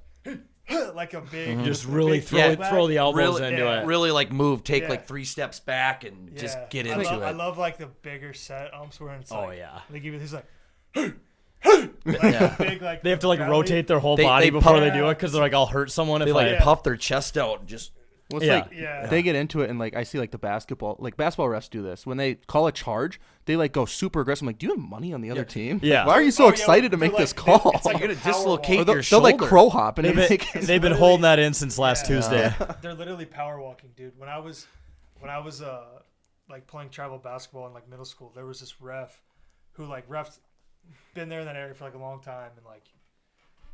Speaker 5: like a big
Speaker 1: Just really
Speaker 5: big
Speaker 1: throw
Speaker 5: throwback.
Speaker 1: throw the elbows
Speaker 2: Really-
Speaker 1: into
Speaker 5: yeah.
Speaker 1: it.
Speaker 2: Really like move, take
Speaker 5: Yeah.
Speaker 2: like 3 steps back and just
Speaker 5: Yeah.
Speaker 2: get
Speaker 5: I
Speaker 2: into
Speaker 5: love,
Speaker 2: it.
Speaker 5: I love like the bigger set umps where it's
Speaker 1: Oh
Speaker 5: like
Speaker 1: yeah.
Speaker 5: they give you this like
Speaker 2: Yeah.
Speaker 5: big like
Speaker 1: They have to like
Speaker 5: belly.
Speaker 1: rotate their whole
Speaker 2: They-
Speaker 1: body
Speaker 2: they
Speaker 1: before
Speaker 5: pump-
Speaker 1: they do it because they're like, I'll hurt someone
Speaker 2: They
Speaker 1: if
Speaker 2: like
Speaker 1: I.
Speaker 5: Yeah.
Speaker 2: puff their chest out and just
Speaker 4: Well, it's
Speaker 1: Yeah.
Speaker 4: like
Speaker 5: Yeah.
Speaker 4: they get into it, and like I see like the basketball refs do this when they call a charge. They like go super aggressive. I'm like, do you have money on the other team?
Speaker 1: Yeah.
Speaker 4: Why are you so
Speaker 5: Oh, yeah,
Speaker 4: excited to
Speaker 5: they're
Speaker 4: make
Speaker 5: like-
Speaker 4: this call?
Speaker 5: it's like
Speaker 2: You're
Speaker 5: a
Speaker 2: gonna
Speaker 5: power
Speaker 2: dislocate
Speaker 5: walk.
Speaker 4: Or they'll,
Speaker 2: your
Speaker 4: they'll like
Speaker 2: shoulder.
Speaker 4: crow hop and
Speaker 1: They've
Speaker 4: they
Speaker 1: been,
Speaker 4: make
Speaker 5: It's
Speaker 1: they've been
Speaker 5: literally-
Speaker 1: holding that in since last Tuesday.
Speaker 5: They're literally power walking, dude. When I was like playing travel basketball in like middle school, there was this ref who like refs been there in that area for like a long time and like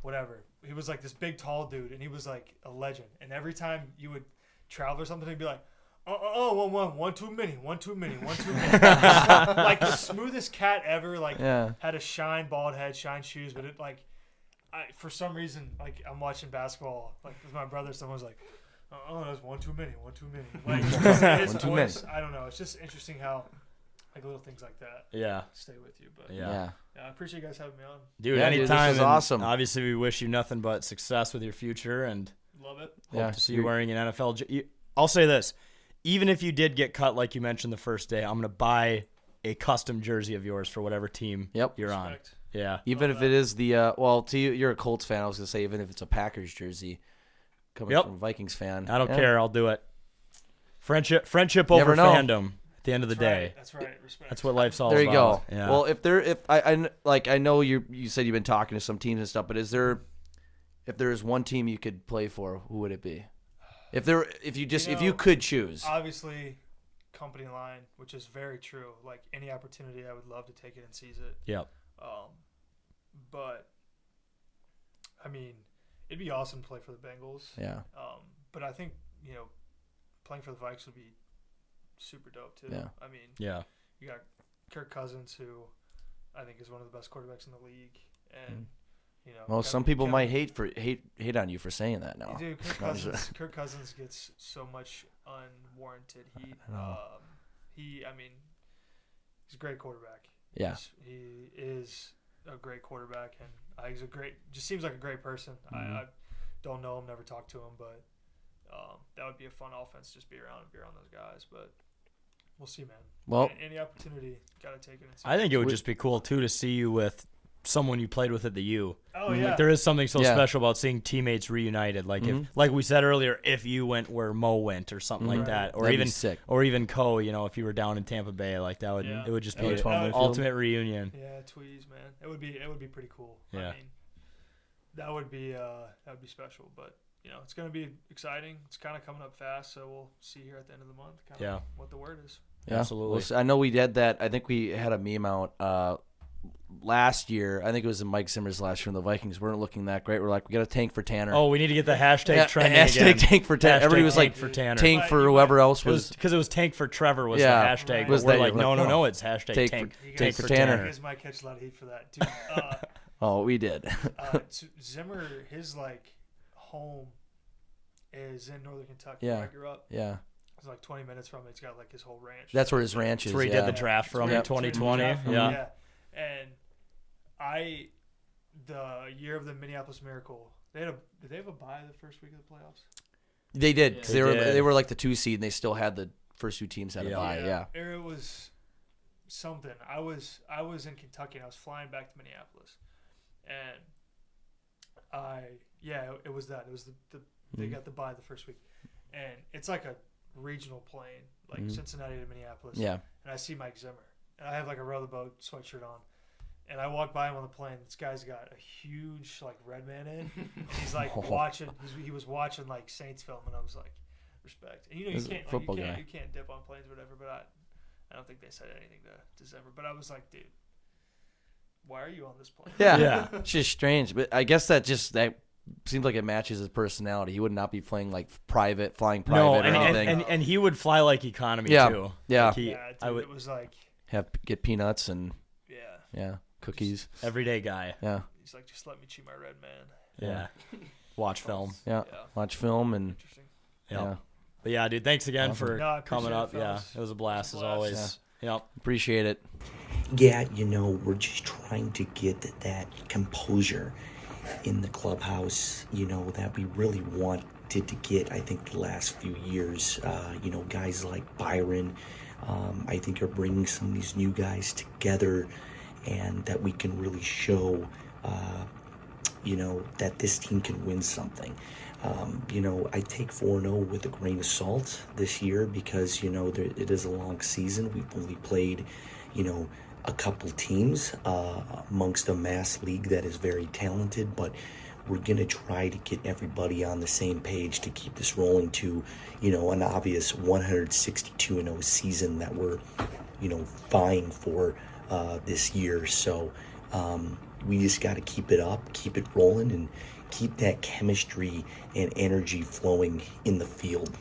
Speaker 5: whatever. He was like this big tall dude and he was like a legend. And every time you would travel or something, he'd be like, one too many. Like the smoothest cat ever. Like had a shine bald head, shine shoes, but it like for some reason like I'm watching basketball like with my brother. Someone's like, there's one too many. Like his
Speaker 2: One too
Speaker 5: voice, I don't know. It's just interesting how like little things like that
Speaker 1: Yeah.
Speaker 5: stay with you. But
Speaker 1: Yeah.
Speaker 5: I appreciate you guys having me on.
Speaker 1: Dude,
Speaker 2: Yeah, dude, this
Speaker 1: anytime.
Speaker 2: is
Speaker 1: and
Speaker 2: awesome.
Speaker 1: Obviously, we wish you nothing but success with your future and
Speaker 5: Love it.
Speaker 1: hope to see you wearing an NFL. I'll say this. Even if you did get cut, like you mentioned the first day, I'm going to buy a custom jersey of yours for whatever team you're on.
Speaker 5: Respect.
Speaker 1: Yeah.
Speaker 2: Even if it is the to you, you're a Colts fan. I was gonna say even if it's a Packers jersey, coming from a Vikings fan,
Speaker 1: I don't care. I'll do it. Friendship
Speaker 2: Never
Speaker 1: over
Speaker 2: know.
Speaker 1: fandom at the end of the day.
Speaker 5: That's right. Respect.
Speaker 1: That's what life's all
Speaker 2: There you go.
Speaker 1: about. Yeah.
Speaker 2: Well, I know you said you've been talking to some teams and stuff, but if there is one team you could play for, who would it be? If you could choose.
Speaker 5: Obviously, company line, which is very true. Like any opportunity, I would love to take it and seize it.
Speaker 1: Yep.
Speaker 5: But I mean, it'd be awesome to play for the Bengals.
Speaker 2: Yeah.
Speaker 5: But I think playing for the Vikes would be super dope too.
Speaker 2: Yeah.
Speaker 5: I mean,
Speaker 1: Yeah.
Speaker 5: you got Kirk Cousins, who I think is one of the best quarterbacks in the league, and
Speaker 2: Well, some people might hate on you for saying that now.
Speaker 5: Dude, Kirk Cousins gets so much unwarranted heat. He's a great quarterback.
Speaker 2: Yeah.
Speaker 5: He is a great quarterback, and just seems like a great person.
Speaker 2: Mm-hmm.
Speaker 5: I don't know him, never talked to him, but that would be a fun offense. Just be around those guys, but we'll see, man.
Speaker 2: Well,
Speaker 5: any opportunity, gotta take it.
Speaker 1: I think it would just be cool too to see you with someone you played with at the U.
Speaker 5: Oh yeah.
Speaker 1: Like there is something so
Speaker 2: Yeah.
Speaker 1: special about seeing teammates reunited. Like if, like we said earlier, if you went where Mo went or something like that, or
Speaker 2: That'd be
Speaker 1: even
Speaker 2: sick.
Speaker 1: or even Co. If you were down in Tampa Bay, like that would it would just be an ultimate reunion.
Speaker 5: Yeah, Tweez, man. It would be pretty cool.
Speaker 1: Yeah.
Speaker 5: I mean, that would be special, but it's going to be exciting. It's kind of coming up fast, so we'll see here at the end of the month what the word is.
Speaker 2: Yeah,
Speaker 1: Absolutely.
Speaker 2: Well, I know we did that. I think we had a meme out last year. I think it was in Mike Zimmer's last year when the Vikings weren't looking that great. We're like, we got a tank for Tanner.
Speaker 1: Oh, we need to get the hashtag trending
Speaker 2: hashtag
Speaker 1: again.
Speaker 2: tank for Tanner.
Speaker 1: Hashtag
Speaker 2: Everybody was
Speaker 1: tank
Speaker 2: like,
Speaker 1: for Tanner.
Speaker 2: tank for whoever else was.
Speaker 1: Because it was tank for Trevor was
Speaker 2: Yeah.
Speaker 1: the hashtag.
Speaker 5: Right.
Speaker 1: But
Speaker 2: Was
Speaker 1: we're
Speaker 2: that-
Speaker 1: like,
Speaker 2: you're like,
Speaker 1: no,
Speaker 2: no.
Speaker 1: it's hashtag
Speaker 2: Tank
Speaker 1: tank.
Speaker 5: You
Speaker 2: Tank
Speaker 5: guys-
Speaker 2: for Tanner.
Speaker 5: You guys might catch a lot of heat for that, dude.
Speaker 2: Oh, we did.
Speaker 5: Zimmer, his home is in northern Kentucky,
Speaker 2: Yeah.
Speaker 5: where I grew up.
Speaker 2: Yeah,
Speaker 5: It's like 20 minutes from it. It's got his whole ranch.
Speaker 2: that's where his ranch is.
Speaker 1: That's where he
Speaker 2: yeah.
Speaker 1: did the draft from in
Speaker 5: That's where he did the
Speaker 1: 2020.
Speaker 5: draft from,
Speaker 1: Yeah.
Speaker 5: And the year of the Minneapolis Miracle, Did they have a bye the first week of the playoffs?
Speaker 2: They did. 'Cause
Speaker 1: They did.
Speaker 2: they were like the 2 seed, and they still had the first 2 teams had a bye. Yeah.
Speaker 5: Or it was something. I was in Kentucky and I was flying back to Minneapolis, and it was that. It was they got the bye the first week, and it's like a regional plane, like Cincinnati to Minneapolis.
Speaker 2: Yeah.
Speaker 5: And I see Mike Zimmer, and I have like a row the boat sweatshirt on, and I walk by him on the plane. This guy's got a huge like red man in, and he's like watching. He was watching like Saints film, and I was like, respect. And you
Speaker 2: He's a
Speaker 5: can't
Speaker 2: football guy.
Speaker 5: you can't dip on planes or whatever. But I don't think they said anything to Zimmer. But I was like, dude, why are you on this plane?
Speaker 2: Yeah.
Speaker 1: Yeah.
Speaker 2: It's just strange, but I guess that seems like it matches his personality. He would not be flying private
Speaker 1: No,
Speaker 2: or anything.
Speaker 1: and he would fly like economy
Speaker 2: Yeah.
Speaker 1: too.
Speaker 2: Yeah.
Speaker 1: Like
Speaker 5: Yeah, dude, it was like,
Speaker 2: Get peanuts and
Speaker 5: yeah.
Speaker 2: cookies.
Speaker 1: everyday guy.
Speaker 2: Yeah.
Speaker 5: He's like, just let me chew my red man.
Speaker 1: Yeah. Watch film.
Speaker 2: Yeah.
Speaker 5: Yeah.
Speaker 2: Watch film and
Speaker 5: Interesting.
Speaker 1: Yep.
Speaker 2: yeah.
Speaker 1: But yeah, dude, thanks again for
Speaker 5: No, I
Speaker 1: coming
Speaker 5: appreciate
Speaker 1: up.
Speaker 5: it,
Speaker 1: Yeah,
Speaker 5: fellas.
Speaker 1: it was a blast
Speaker 5: It
Speaker 1: as
Speaker 5: was a blast.
Speaker 1: always. Yep.
Speaker 2: Appreciate it.
Speaker 6: Yeah, we're just trying to get that composure in the clubhouse, that we really wanted to get, I think, the last few years. Guys like Byron, I think are bringing some of these new guys together, and that we can really show, that this team can win something. I take 4-0 with a grain of salt this year because, it is a long season. We've only played, a couple teams amongst a mass league that is very talented, but we're going to try to get everybody on the same page to keep this rolling to, an obvious 162-0 season that we're, vying for this year. So we just got to keep it up, keep it rolling, and keep that chemistry and energy flowing in the field.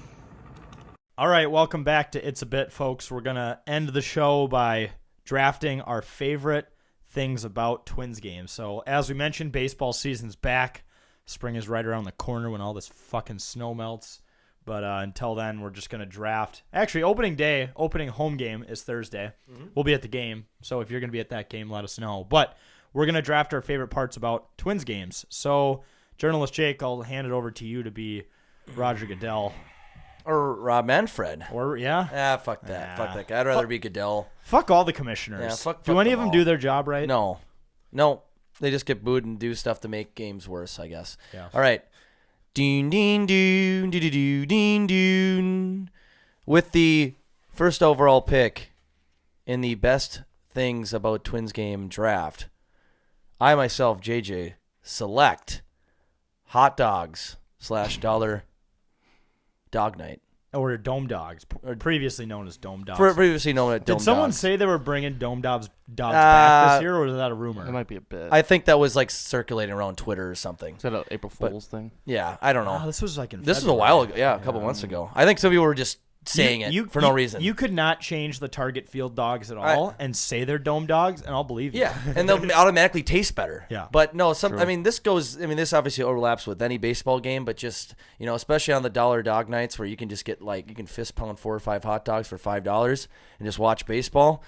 Speaker 1: All right, welcome back to It's a Bit, folks. We're going to end the show by drafting our favorite things about Twins games. So, as we mentioned, baseball season's back. Spring is right around the corner when all this fucking snow melts. But until then, we're just going to draft. Actually, opening home game is Thursday. We'll be at the game. So, if you're going to be at that game, let us know. But we're going to draft our favorite parts about Twins games. So, journalist Jake, I'll hand it over to you to be Roger Goodell.
Speaker 2: Or Rob Manfred.
Speaker 1: Or, yeah?
Speaker 2: Ah, fuck that. Fuck that guy. I'd rather be Goodell.
Speaker 1: Fuck all the commissioners.
Speaker 2: Yeah, fuck
Speaker 1: do any of
Speaker 2: them
Speaker 1: them do
Speaker 2: all.
Speaker 1: their job right?
Speaker 2: No. They just get booed and do stuff to make games worse, I guess.
Speaker 1: Yeah.
Speaker 2: All right. Ding, ding, doon, doo, doo, doo, ding, doon. With the first overall pick in the best things about Twins game draft, I myself, JJ, select hot dogs / dollar dog night.
Speaker 1: Or Dome Dogs, previously known as Dome Dogs.
Speaker 2: Previously known as Dome
Speaker 1: Did someone
Speaker 2: Dogs.
Speaker 1: say they were bringing Dome Dogs back this year, or was that a rumor?
Speaker 4: It might be a bit.
Speaker 2: I think that was like circulating around Twitter or something.
Speaker 4: Is that an April Fool's thing?
Speaker 2: Yeah, I don't know.
Speaker 1: Oh, this was like in
Speaker 2: This was a
Speaker 1: February.
Speaker 2: while ago. Yeah, a couple months ago. I think some people were just saying it for no reason.
Speaker 1: You could not change the target field dogs at all and say they're Dome Dogs, and I'll believe you.
Speaker 2: yeah, and they'll automatically taste better.
Speaker 1: Yeah.
Speaker 2: But no, this obviously overlaps with any baseball game, but just, especially on the dollar dog nights where you can just get you can fist pound 4 or 5 hot dogs for $5 and just watch baseball.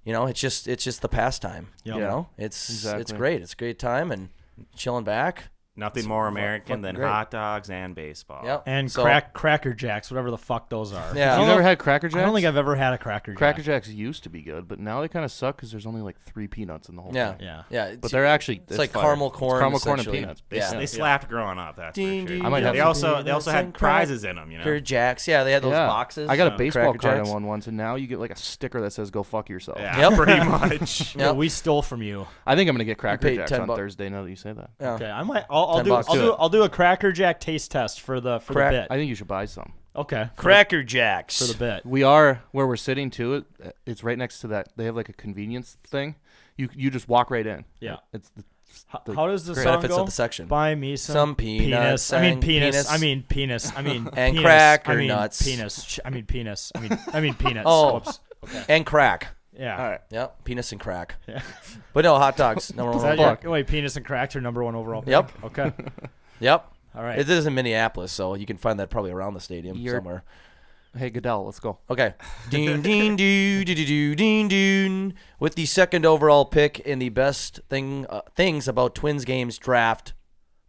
Speaker 2: It's just the pastime.
Speaker 1: Yep.
Speaker 2: It's
Speaker 4: Exactly.
Speaker 2: great. It's a great time and chilling back.
Speaker 3: Nothing more American than
Speaker 2: great.
Speaker 3: hot dogs and baseball.
Speaker 2: Yep.
Speaker 1: And
Speaker 2: So-
Speaker 1: Cracker Jacks, whatever the fuck those are.
Speaker 2: Yeah.
Speaker 1: I
Speaker 4: You
Speaker 1: don't
Speaker 4: never
Speaker 1: know-
Speaker 4: had Cracker Jacks?
Speaker 1: I don't think I've ever had a Cracker Jack.
Speaker 4: Cracker Jacks used to be good, but now they kind of suck because there's only like 3 peanuts in the whole
Speaker 2: Yeah.
Speaker 4: thing.
Speaker 1: Yeah.
Speaker 4: But they're actually
Speaker 2: It's like
Speaker 4: fire.
Speaker 2: caramel
Speaker 4: It's
Speaker 2: corn.
Speaker 4: caramel corn and
Speaker 2: essentially.
Speaker 4: peanuts.
Speaker 2: Yeah.
Speaker 3: They slapped growing up. That's
Speaker 2: Ding,
Speaker 3: for sure.
Speaker 2: ding,
Speaker 4: I might have
Speaker 3: They
Speaker 4: some
Speaker 3: also had prizes in them.
Speaker 2: Cracker Jacks. Yeah, they had those boxes.
Speaker 4: I got a
Speaker 2: of
Speaker 4: baseball
Speaker 2: Cracker
Speaker 4: card
Speaker 2: Jacks.
Speaker 4: in one once, and now you get like a sticker that says "Go fuck yourself."
Speaker 3: Yeah,
Speaker 2: Yep.
Speaker 3: pretty much.
Speaker 1: Yeah,
Speaker 2: Yep.
Speaker 1: we stole from you.
Speaker 4: I think I'm gonna get Cracker
Speaker 2: paid
Speaker 4: Jacks
Speaker 2: 10
Speaker 4: on
Speaker 2: bucks.
Speaker 4: Thursday. Now that you say that,
Speaker 2: Yeah.
Speaker 1: Okay, I might. I'll do.
Speaker 2: $10.
Speaker 1: I'll do a Cracker Jack taste test for the bit.
Speaker 4: I think you should buy some.
Speaker 1: Okay.
Speaker 2: Cracker Jacks.
Speaker 1: For the bit.
Speaker 4: We are where we're sitting too. It's right next to that. They have like a convenience thing. You just walk right in.
Speaker 1: Yeah.
Speaker 4: It's the
Speaker 1: How does the song
Speaker 2: benefits
Speaker 1: go?
Speaker 2: of the section.
Speaker 1: Buy me some
Speaker 2: peanuts
Speaker 1: I mean
Speaker 2: and
Speaker 1: penis.
Speaker 2: penis.
Speaker 1: I mean penis. I mean
Speaker 2: And
Speaker 1: penis.
Speaker 2: cracker
Speaker 1: I mean
Speaker 2: nuts.
Speaker 1: Penis. I mean penis. I mean peanuts.
Speaker 2: Oh.
Speaker 1: Oops. Okay.
Speaker 2: And crack.
Speaker 1: Yeah.
Speaker 4: all right.
Speaker 2: Yep. Penis and crack.
Speaker 1: Yeah.
Speaker 2: But no, hot dogs. Number
Speaker 1: Is
Speaker 2: one.
Speaker 1: that
Speaker 2: overall.
Speaker 1: wait, penis and cracks are number 1 overall pick?
Speaker 2: Yep.
Speaker 1: Okay.
Speaker 2: Yep.
Speaker 1: All right.
Speaker 2: It is in Minneapolis, so you can find that probably around the stadium somewhere.
Speaker 4: Hey Goodell, let's go.
Speaker 2: Okay. Ding, ding, doo, doo, doo, doo, ding, doon. With the second overall pick in the best things about Twins games draft,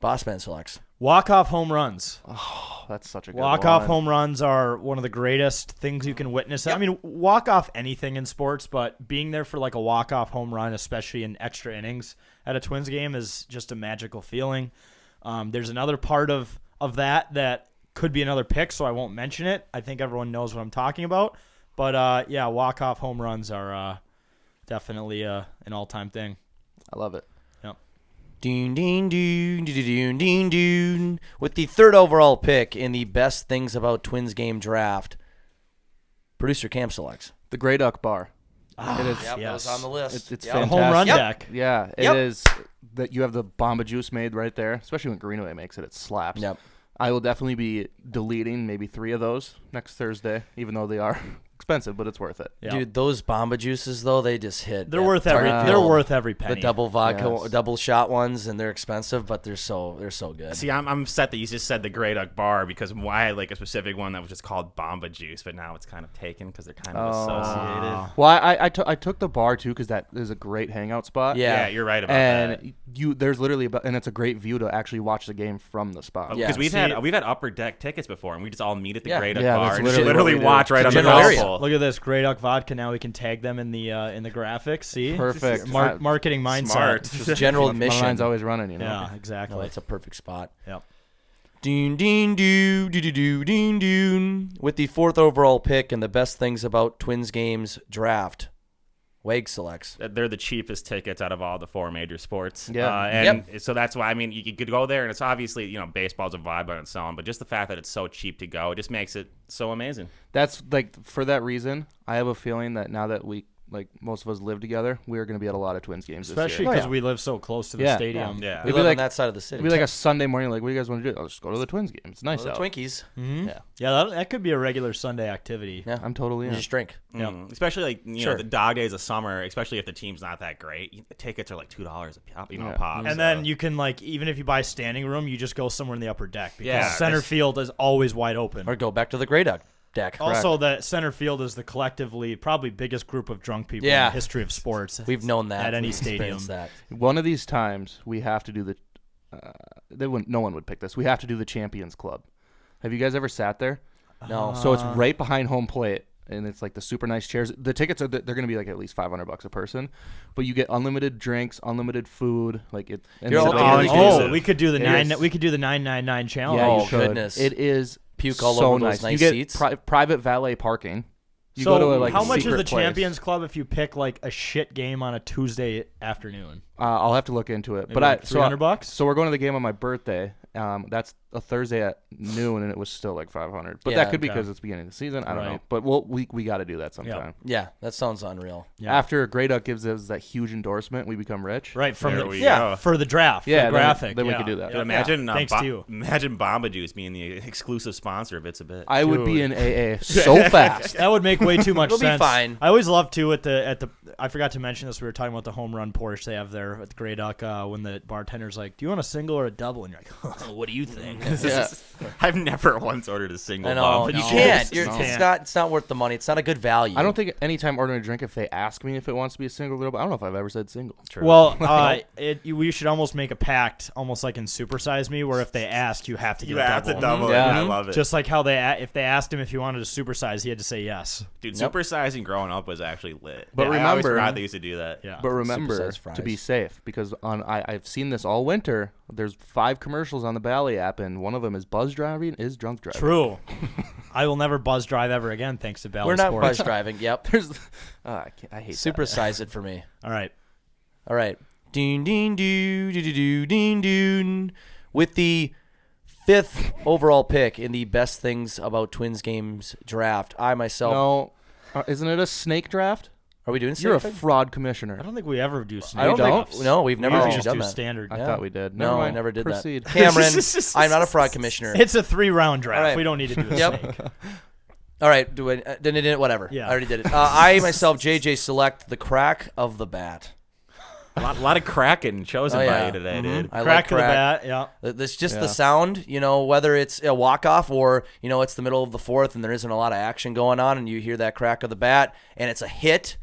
Speaker 2: Bossman selects.
Speaker 1: Walk-off home runs.
Speaker 4: Oh, that's such a good
Speaker 1: Walk-off
Speaker 4: one.
Speaker 1: home runs are one of the greatest things you can witness. I mean, walk-off anything in sports, but being there for like a walk-off home run, especially in extra innings at a Twins game, is just a magical feeling. There's another part of that could be another pick, so I won't mention it. I think everyone knows what I'm talking about. But, yeah, walk-off home runs are definitely an all-time thing.
Speaker 4: I love it.
Speaker 2: Doon, doon, doon, doon, doon, doon, doon. With the 3rd overall pick in the best things about Twins game draft, producer Cam selects.
Speaker 4: The Grey Duck Bar. It is.
Speaker 2: Yep, that was on the list.
Speaker 4: It's
Speaker 2: Yep.
Speaker 1: The
Speaker 4: fantastic.
Speaker 1: home run
Speaker 2: Yep.
Speaker 1: deck.
Speaker 4: Yeah, it
Speaker 2: Yep.
Speaker 4: is. That you have the Bomba Juice made right there, especially when Greenaway makes it. It slaps.
Speaker 2: Yep.
Speaker 4: I will definitely be deleting maybe 3 of those next Thursday, even though they are expensive, but it's worth it.
Speaker 1: Yeah.
Speaker 2: Dude, those Bomba juices though, they just hit.
Speaker 1: They're
Speaker 2: at
Speaker 1: worth
Speaker 2: target
Speaker 1: every.
Speaker 2: field.
Speaker 1: They're worth every penny.
Speaker 2: The double vodka,
Speaker 4: Yes.
Speaker 2: double shot ones, and they're expensive, but they're so good.
Speaker 3: See, I'm upset that you just said the Grey Duck Bar because I had like a specific one that was just called Bomba Juice, but now it's kind of taken because they're kind of associated.
Speaker 4: Well, I took the bar too because that is a great hangout spot.
Speaker 2: Yeah.
Speaker 3: Yeah, you're right about that.
Speaker 4: And there's literally and it's a great view to actually watch the game from the spot.
Speaker 2: Yeah.
Speaker 3: Because we've
Speaker 1: See-
Speaker 3: had upper deck tickets before, and we just all meet at the
Speaker 2: Yeah.
Speaker 3: Grey Duck
Speaker 4: Yeah,
Speaker 3: Bar
Speaker 4: that's
Speaker 3: and
Speaker 4: literally
Speaker 3: literally
Speaker 4: what we do.
Speaker 3: watch right
Speaker 2: It's
Speaker 3: on
Speaker 2: a
Speaker 3: the
Speaker 2: general area.
Speaker 3: console.
Speaker 1: Look at this Grey Duck vodka. Now we can tag them in the graphics. See,
Speaker 4: Perfect.
Speaker 1: Marketing mindset.
Speaker 3: Smart.
Speaker 2: Just general
Speaker 4: My
Speaker 2: admission.
Speaker 4: mind's always running, you know.
Speaker 1: Yeah, exactly.
Speaker 2: No, that's a perfect spot.
Speaker 1: Yep.
Speaker 2: Doon, doon, doo, doo, doo, doo, doon, doon. With the 4th overall pick and the best things about Twins games draft, Wag selects.
Speaker 3: They're the cheapest tickets out of all the 4 major sports.
Speaker 4: Yeah.
Speaker 3: And so that's why, I mean, you could go there, and it's obviously, baseball's a vibe on its own, but just the fact that it's so cheap to go, it just makes it so amazing.
Speaker 4: That's like for that reason. I have a feeling that now that most of us live together, we are going to be at a lot of Twins games
Speaker 1: Especially
Speaker 4: this year.
Speaker 1: because we live so close to the
Speaker 4: Yeah.
Speaker 1: stadium.
Speaker 3: Yeah.
Speaker 2: We
Speaker 4: It'd be
Speaker 2: live
Speaker 4: like-
Speaker 2: on that side of the city.
Speaker 4: It'd be like a Sunday morning. Like, what do you guys want to do? I'll just go to the Twins game. It's nice
Speaker 2: the
Speaker 4: out.
Speaker 2: Twinkies.
Speaker 1: Mhm.
Speaker 2: Yeah.
Speaker 1: Yeah, that could be a regular Sunday activity.
Speaker 2: Yeah.
Speaker 4: I'm totally
Speaker 2: You
Speaker 4: in.
Speaker 2: just drink.
Speaker 1: Yep.
Speaker 3: Especially like
Speaker 2: Sure.
Speaker 3: the dog days of summer, especially if the team's not that great. The tickets are like $2 a pop.
Speaker 4: Yeah.
Speaker 3: A pop.
Speaker 1: And
Speaker 3: so.
Speaker 1: then you can even if you buy standing room, you just go somewhere in the upper deck because
Speaker 3: Yeah,
Speaker 1: center
Speaker 3: that's-
Speaker 1: field is always wide open.
Speaker 2: Or go back to the Grey Duck deck.
Speaker 1: Also, the center field is the collectively probably biggest group of drunk people in
Speaker 2: Yeah.
Speaker 1: the history of sports.
Speaker 2: We've known that
Speaker 1: At any
Speaker 2: We've experienced
Speaker 1: stadium.
Speaker 2: That.
Speaker 4: One of these times, we have to do the. No one would pick this. We have to do the Champions Club. Have you guys ever sat there?
Speaker 2: No.
Speaker 4: So it's right behind home plate, and it's like the super nice chairs. The tickets they're going to be like at least $500 a person, but you get unlimited drinks, unlimited food. Like it. And
Speaker 2: You're
Speaker 4: it's
Speaker 2: all
Speaker 4: all
Speaker 3: inclusive.
Speaker 1: Oh, we could do the
Speaker 4: It is.
Speaker 1: We could do the 999 challenge.
Speaker 4: Yeah,
Speaker 2: Oh,
Speaker 4: you should.
Speaker 2: goodness.
Speaker 4: It is
Speaker 2: Puke all
Speaker 4: so
Speaker 2: over those
Speaker 4: nice.
Speaker 2: nice
Speaker 4: You get
Speaker 2: seats.
Speaker 4: private valet parking. You
Speaker 1: So
Speaker 4: go to a
Speaker 1: how much is
Speaker 4: secret
Speaker 1: the
Speaker 4: place.
Speaker 1: Champions Club if you pick like a shit game on a Tuesday afternoon?
Speaker 4: I'll have to look into it.
Speaker 1: Maybe
Speaker 4: But
Speaker 1: like
Speaker 4: so
Speaker 1: $300.
Speaker 4: So we're going to the game on my birthday. That's a Thursday at noon, and it was still like 500. But
Speaker 2: Yeah,
Speaker 4: that could be
Speaker 1: okay.
Speaker 4: because it's beginning of the season. I don't know.
Speaker 1: Right.
Speaker 4: But we got to do that sometime.
Speaker 2: Yeah, that sounds unreal.
Speaker 1: Yeah.
Speaker 4: After Grey Duck gives us that huge endorsement, we become rich.
Speaker 1: Right from
Speaker 3: There
Speaker 1: the
Speaker 3: we
Speaker 2: yeah
Speaker 3: go.
Speaker 1: for the draft.
Speaker 4: Yeah,
Speaker 1: the graphic.
Speaker 4: then we
Speaker 1: yeah.
Speaker 4: could do that.
Speaker 3: Dude,
Speaker 1: Yeah.
Speaker 3: imagine
Speaker 1: Thanks to you.
Speaker 3: imagine Bomba Juice being the exclusive sponsor of It's a Bit.
Speaker 4: I would be
Speaker 1: Dude.
Speaker 4: in AA so fast.
Speaker 1: That would make way too much
Speaker 2: It'll be
Speaker 1: sense.
Speaker 2: fine.
Speaker 1: I always love too at the I forgot to mention this. We were talking about the home run Porsche they have there at the Grey Duck when the bartender's like, "Do you want a single or a double?" And you're like, "What do you think?"
Speaker 4: Yeah.
Speaker 3: I've never once ordered a single
Speaker 2: I know.
Speaker 3: Bomba
Speaker 2: You
Speaker 3: Juice.
Speaker 2: can't. You're,
Speaker 1: No.
Speaker 2: It's not worth the money. It's not a good value.
Speaker 4: I don't think anytime ordering a drink, if they ask me if it wants to be a single or double, I don't know if I've ever said single.
Speaker 1: Well, we should almost make a pact, almost like in Super Size Me, where if they ask, you have to get
Speaker 3: You
Speaker 1: a
Speaker 3: have
Speaker 1: double.
Speaker 3: to double
Speaker 4: Yeah.
Speaker 3: it. I love it.
Speaker 1: Just like how if they asked him if he wanted to supersize, he had to say yes.
Speaker 3: Dude,
Speaker 2: Yep.
Speaker 3: supersizing growing up was actually lit.
Speaker 4: But
Speaker 3: I always
Speaker 4: remember-
Speaker 3: forgot they used to do that.
Speaker 1: Yeah.
Speaker 4: But remember
Speaker 2: Supersized
Speaker 4: to be
Speaker 2: fries.
Speaker 4: safe, because I've seen this all winter. There's 5 commercials on the Bally app, and one of them is buzz driving is drunk driving.
Speaker 1: True. I will never buzz drive ever again, thanks to Bally
Speaker 2: We're not
Speaker 1: Sports.
Speaker 2: buzz driving. Yep.
Speaker 4: There's, I hate that.
Speaker 2: Supersize it for me.
Speaker 1: All right.
Speaker 2: All right. Ding, ding, doo, doo, doo, doo, ding, doo. With the 5th overall pick in the best things about Twins games draft, I myself.
Speaker 4: No, isn't it a snake draft?
Speaker 2: Are we doing
Speaker 4: You're a
Speaker 2: snake?
Speaker 4: fraud commissioner.
Speaker 1: I don't think we ever do snake
Speaker 2: I don't
Speaker 4: don't?
Speaker 2: think. No, we've never
Speaker 1: We
Speaker 2: actually
Speaker 1: just
Speaker 2: done
Speaker 1: do
Speaker 2: that.
Speaker 1: standard.
Speaker 4: I
Speaker 2: Yeah.
Speaker 4: thought we did.
Speaker 2: No,
Speaker 4: Never
Speaker 2: I
Speaker 4: mind.
Speaker 2: never did
Speaker 4: Proceed.
Speaker 2: that. Cameron, I'm not a fraud commissioner.
Speaker 1: It's a 3-round draft.
Speaker 2: All right.
Speaker 1: We don't need to do a
Speaker 2: Yep.
Speaker 1: snake.
Speaker 2: All right, then it didn't. Whatever.
Speaker 1: Yeah.
Speaker 2: I already did it. I myself, JJ, select the crack of the bat.
Speaker 3: A lot of cracking chosen
Speaker 2: Oh,
Speaker 3: by
Speaker 2: yeah.
Speaker 3: you today,
Speaker 2: Mhm.
Speaker 3: dude.
Speaker 2: I
Speaker 1: Crack
Speaker 2: like
Speaker 1: of the bat. Yeah.
Speaker 2: That's just
Speaker 4: Yeah.
Speaker 2: the sound, whether it's a walk-off or, it's the middle of the 4th and there isn't a lot of action going on and you hear that crack of the bat and it's a hit.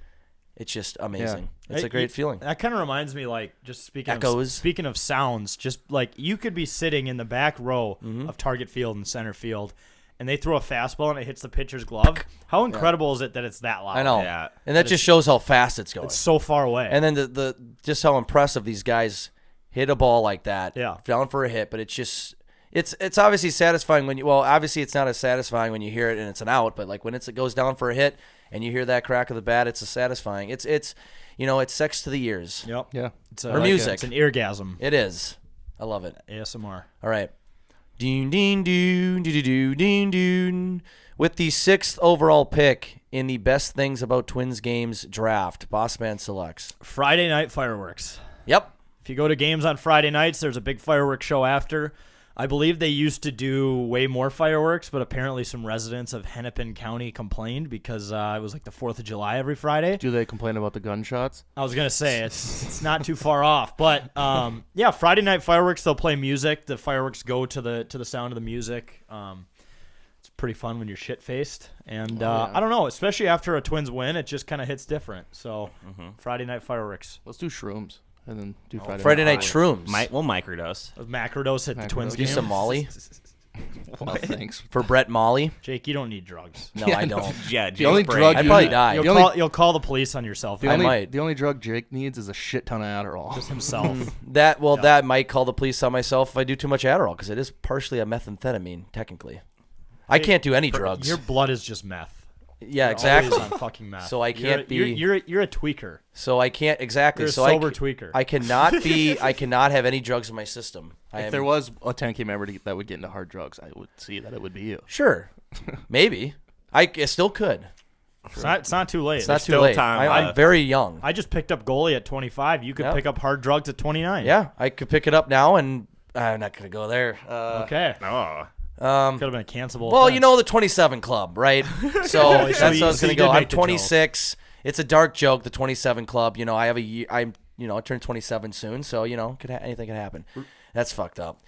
Speaker 2: It's just amazing. It's
Speaker 1: Hey,
Speaker 2: a great feeling.
Speaker 1: That kind of reminds me, like, just
Speaker 2: Echoes.
Speaker 1: speaking of sounds, just like you could be sitting in the back row
Speaker 2: Mm-hmm.
Speaker 1: of target field and center field, and they throw a fastball and it hits the pitcher's glove. How incredible is it that it's that loud?
Speaker 2: I know.
Speaker 3: Yeah.
Speaker 2: And that just shows how fast it's going.
Speaker 1: It's so far away.
Speaker 2: And then the just how impressive these guys hit a ball like that.
Speaker 1: Yeah.
Speaker 2: Down for a hit, but it's just it's obviously satisfying when you obviously it's not as satisfying when you hear it and it's an out, but like when it goes down for a hit and you hear that crack of the bat, it's a satisfying. It's it's sex to the ears.
Speaker 1: Yep.
Speaker 4: Yeah.
Speaker 1: It's
Speaker 2: Or music.
Speaker 1: It's an eargasm.
Speaker 2: It is. I love it.
Speaker 1: ASMR.
Speaker 2: All right. Ding ding doo doo doo ding doo. With the 6th overall pick in the Best Things About Twins Games draft, Bossman selects.
Speaker 1: Friday night fireworks.
Speaker 2: Yep.
Speaker 1: If you go to games on Friday nights, there's a big fireworks show after. I believe they used to do way more fireworks, but apparently some residents of Hennepin County complained because it was like the 4th of July every Friday.
Speaker 4: Do they complain about the gunshots?
Speaker 1: I was going to say, it's not too far off. But, yeah, Friday night fireworks, they'll play music. The fireworks go to the sound of the music. It's pretty fun when you're shit-faced. And
Speaker 4: yeah.
Speaker 1: I don't know, especially after a Twins win, it just kind of hits different. So Friday night fireworks.
Speaker 4: Let's do shrooms and then do
Speaker 2: Friday night
Speaker 4: fireworks.
Speaker 2: shrooms.
Speaker 3: We'll microdose.
Speaker 1: Macrodose at the Twins
Speaker 4: Macrodose.
Speaker 2: Do
Speaker 1: game.
Speaker 2: some Molly
Speaker 4: Oh, thanks.
Speaker 2: for Brett Molly.
Speaker 1: Jake, you don't need drugs.
Speaker 2: No,
Speaker 4: Yeah,
Speaker 2: I
Speaker 4: no.
Speaker 2: don't.
Speaker 3: Yeah,
Speaker 4: The only
Speaker 3: Jake Brady.
Speaker 4: drug
Speaker 2: I'd
Speaker 4: you
Speaker 2: probably
Speaker 4: need-
Speaker 2: die.
Speaker 4: the only-
Speaker 1: You'll call the police on yourself.
Speaker 4: The
Speaker 2: I
Speaker 4: only,
Speaker 2: might.
Speaker 4: The only drug Jake needs is a shit ton of Adderall.
Speaker 1: Just himself.
Speaker 2: That might call the police on myself if I do too much Adderall because it is partially a methamphetamine technically. I can't do any drugs.
Speaker 1: Your blood is just meth.
Speaker 2: Yeah,
Speaker 1: You're
Speaker 2: exactly.
Speaker 1: always on fucking meth.
Speaker 2: So I can't be-
Speaker 1: You're a tweaker.
Speaker 2: So I can't exactly.
Speaker 1: You're a
Speaker 2: so
Speaker 1: sober
Speaker 2: I
Speaker 1: tweaker.
Speaker 2: I cannot be. I cannot have any drugs in my system.
Speaker 4: If there was a 10K member that would get into hard drugs, I would see that it would be you.
Speaker 2: Sure, maybe I still could.
Speaker 1: It's not too late.
Speaker 2: It's not too
Speaker 3: still
Speaker 2: late.
Speaker 3: time
Speaker 2: I'm
Speaker 3: left.
Speaker 2: very young.
Speaker 1: I just picked up goalie at 25. You could
Speaker 2: Yep.
Speaker 1: pick up hard drugs at 29.
Speaker 2: Yeah, I could pick it up now, and I'm not gonna go there.
Speaker 1: Okay.
Speaker 3: Oh.
Speaker 1: Could have been a cancelable.
Speaker 2: Well,
Speaker 1: offense.
Speaker 2: you know the 27 club, right? So that's
Speaker 1: so
Speaker 2: what
Speaker 1: you-
Speaker 2: I was
Speaker 1: so
Speaker 2: gonna
Speaker 1: you
Speaker 2: go.
Speaker 1: did
Speaker 2: I'm
Speaker 1: make the joke.
Speaker 2: 26. It's a dark joke. The 27 club. You know, I have a year. I turn 27 soon, so anything can happen. That's fucked up.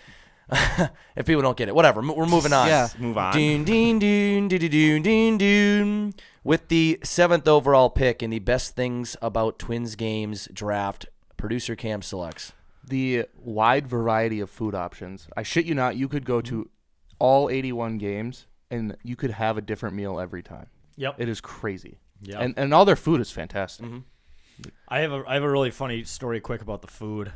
Speaker 2: If people don't get it, whatever. We're moving on.
Speaker 4: Yeah.
Speaker 3: Move on.
Speaker 2: Ding ding ding ding ding ding ding. With the 7th overall pick in the Best Things About Twins Games draft, producer Cam selects.
Speaker 4: The wide variety of food options. I shit you not, you could go to all 81 games and you could have a different meal every time.
Speaker 1: Yep.
Speaker 4: It is crazy.
Speaker 1: Yep.
Speaker 4: And all their food is fantastic.
Speaker 1: I have a really funny story quick about the food.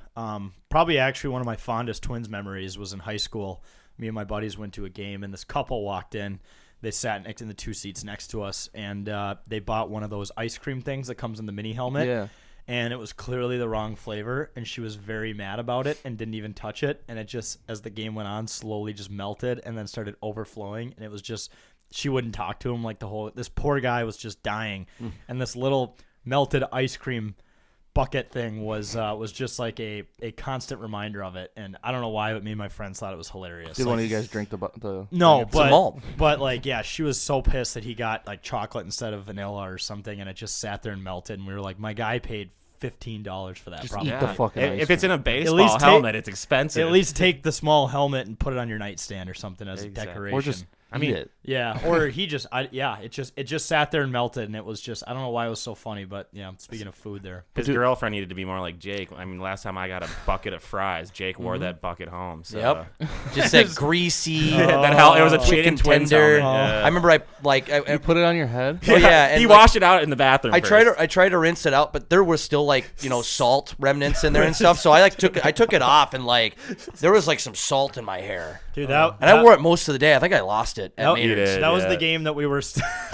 Speaker 1: Probably actually one of my fondest Twins memories was in high school. Me and my buddies went to a game, and this couple walked in. They sat next in the 2 seats next to us, and they bought one of those ice cream things that comes in the mini helmet.
Speaker 4: Yeah.
Speaker 1: And it was clearly the wrong flavor, and she was very mad about it and didn't even touch it. And it just, as the game went on, slowly just melted and then started overflowing. And it was just, she wouldn't talk to him. Like this poor guy was just dying. And this little melted ice cream bucket thing was just like a constant reminder of it. And I don't know why, but me and my friends thought it was hilarious.
Speaker 4: Did
Speaker 1: Like,
Speaker 4: one of you guys drink the
Speaker 1: no,
Speaker 2: Some malt.
Speaker 1: but like, yeah, she was so pissed that he got like chocolate instead of vanilla or something, and it just sat there and melted. And we were like, my guy paid $15 for that.
Speaker 4: Just
Speaker 1: Probably.
Speaker 4: eat the fucking ice
Speaker 3: If it's in a
Speaker 1: At
Speaker 3: baseball
Speaker 1: least
Speaker 3: helmet, it's expensive.
Speaker 1: At least take the small helmet and put it on your nightstand or something as a
Speaker 3: Exactly.
Speaker 1: decoration.
Speaker 4: Or just
Speaker 3: I mean,
Speaker 4: eat it.
Speaker 1: yeah, or he just, it just sat there and melted, and it was just, I don't know why it was so funny, but yeah, speaking of food there.
Speaker 3: his girlfriend needed to be more like Jake. I mean, last time I got a bucket of fries, Jake wore that bucket home. So.
Speaker 2: Yep. Just that greasy.
Speaker 3: That hell, it was a
Speaker 2: chicken
Speaker 3: chicken twins
Speaker 2: tender.
Speaker 3: helmet. Yeah.
Speaker 2: I remember
Speaker 4: You put it on your head?
Speaker 2: Oh yeah, and
Speaker 3: he
Speaker 2: like,
Speaker 3: washed it out in the bathroom.
Speaker 2: I
Speaker 3: first.
Speaker 2: tried to rinse it out, but there was still like salt remnants in there and stuff. So I took it off, and like there was like some salt in my hair,
Speaker 1: Dude,
Speaker 2: and I wore it most of the day. I think I lost it at
Speaker 1: That,
Speaker 2: Maynard's.
Speaker 1: that was
Speaker 3: yeah.
Speaker 1: the game that we were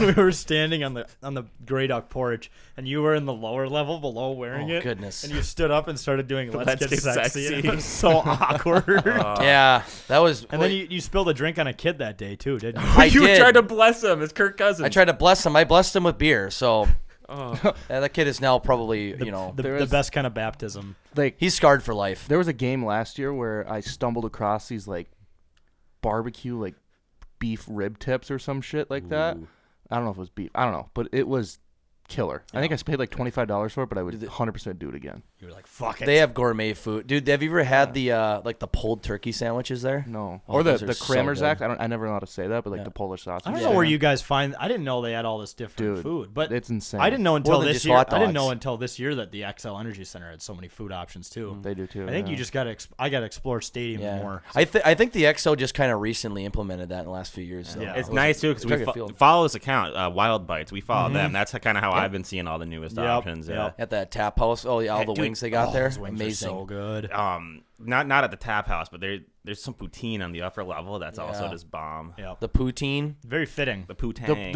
Speaker 1: we were standing on the Grey Duck porch, and you were in the lower level below wearing
Speaker 2: Oh,
Speaker 1: it.
Speaker 2: goodness.
Speaker 1: And you stood up and started doing Let's Get Sexy. And it
Speaker 3: Sexy.
Speaker 1: was so awkward.
Speaker 2: Yeah, that was.
Speaker 1: And then you spilled a drink on a kid that day too, didn't you?
Speaker 2: I
Speaker 3: you
Speaker 2: did.
Speaker 3: tried to bless him. It's Kirk Cousins.
Speaker 2: I tried to bless him. I blessed him with beer. So
Speaker 3: Oh.
Speaker 2: that kid is now probably
Speaker 1: the best kind of baptism.
Speaker 4: Like
Speaker 2: he's scarred for life.
Speaker 4: there was a game last year where I stumbled across these like barbecue like beef rib tips or some shit like that. I don't know if it was beef. I don't know, but it was killer. I think I paid like $25 for it, but I would 100% do it again.
Speaker 1: You were like, fuck it.
Speaker 2: They have gourmet food, dude. Have you ever had the like the pulled turkey sandwiches there?
Speaker 4: No,
Speaker 2: Oh,
Speaker 4: or
Speaker 2: those
Speaker 4: the
Speaker 2: are so
Speaker 4: Kramer's
Speaker 2: good.
Speaker 4: Act. I never know how to say that, but like the Polish sausage.
Speaker 1: I don't know where you guys find. I didn't know they had all this different
Speaker 4: Dude,
Speaker 1: food, but
Speaker 4: it's insane.
Speaker 1: I didn't know until
Speaker 2: More than
Speaker 1: this
Speaker 2: just
Speaker 1: year.
Speaker 2: hot
Speaker 1: I didn't know
Speaker 2: dogs.
Speaker 1: until this year that the XL Energy Center had so many food options too.
Speaker 4: They do too.
Speaker 1: I think
Speaker 4: yeah.
Speaker 1: you just got to. I got to explore stadium
Speaker 2: Yeah,
Speaker 1: more.
Speaker 2: I think the XO just kind of recently implemented that in the last few years. So
Speaker 1: Yeah.
Speaker 3: It's nice too because we
Speaker 2: Target field.
Speaker 3: follow this account, Wild Bites. We follow them. That's kind of how I've been seeing all the newest
Speaker 1: Yep,
Speaker 3: options. Yeah.
Speaker 1: yep.
Speaker 2: At that tap house, all the
Speaker 3: dude,
Speaker 2: wings they got there,
Speaker 1: Those wings are
Speaker 2: amazing.
Speaker 1: so good.
Speaker 3: Not at the tap house, but there's some poutine on the upper level that's also
Speaker 2: Yeah.
Speaker 3: just bomb.
Speaker 1: Yep.
Speaker 2: The poutine,
Speaker 1: Very fitting.
Speaker 3: The poutine.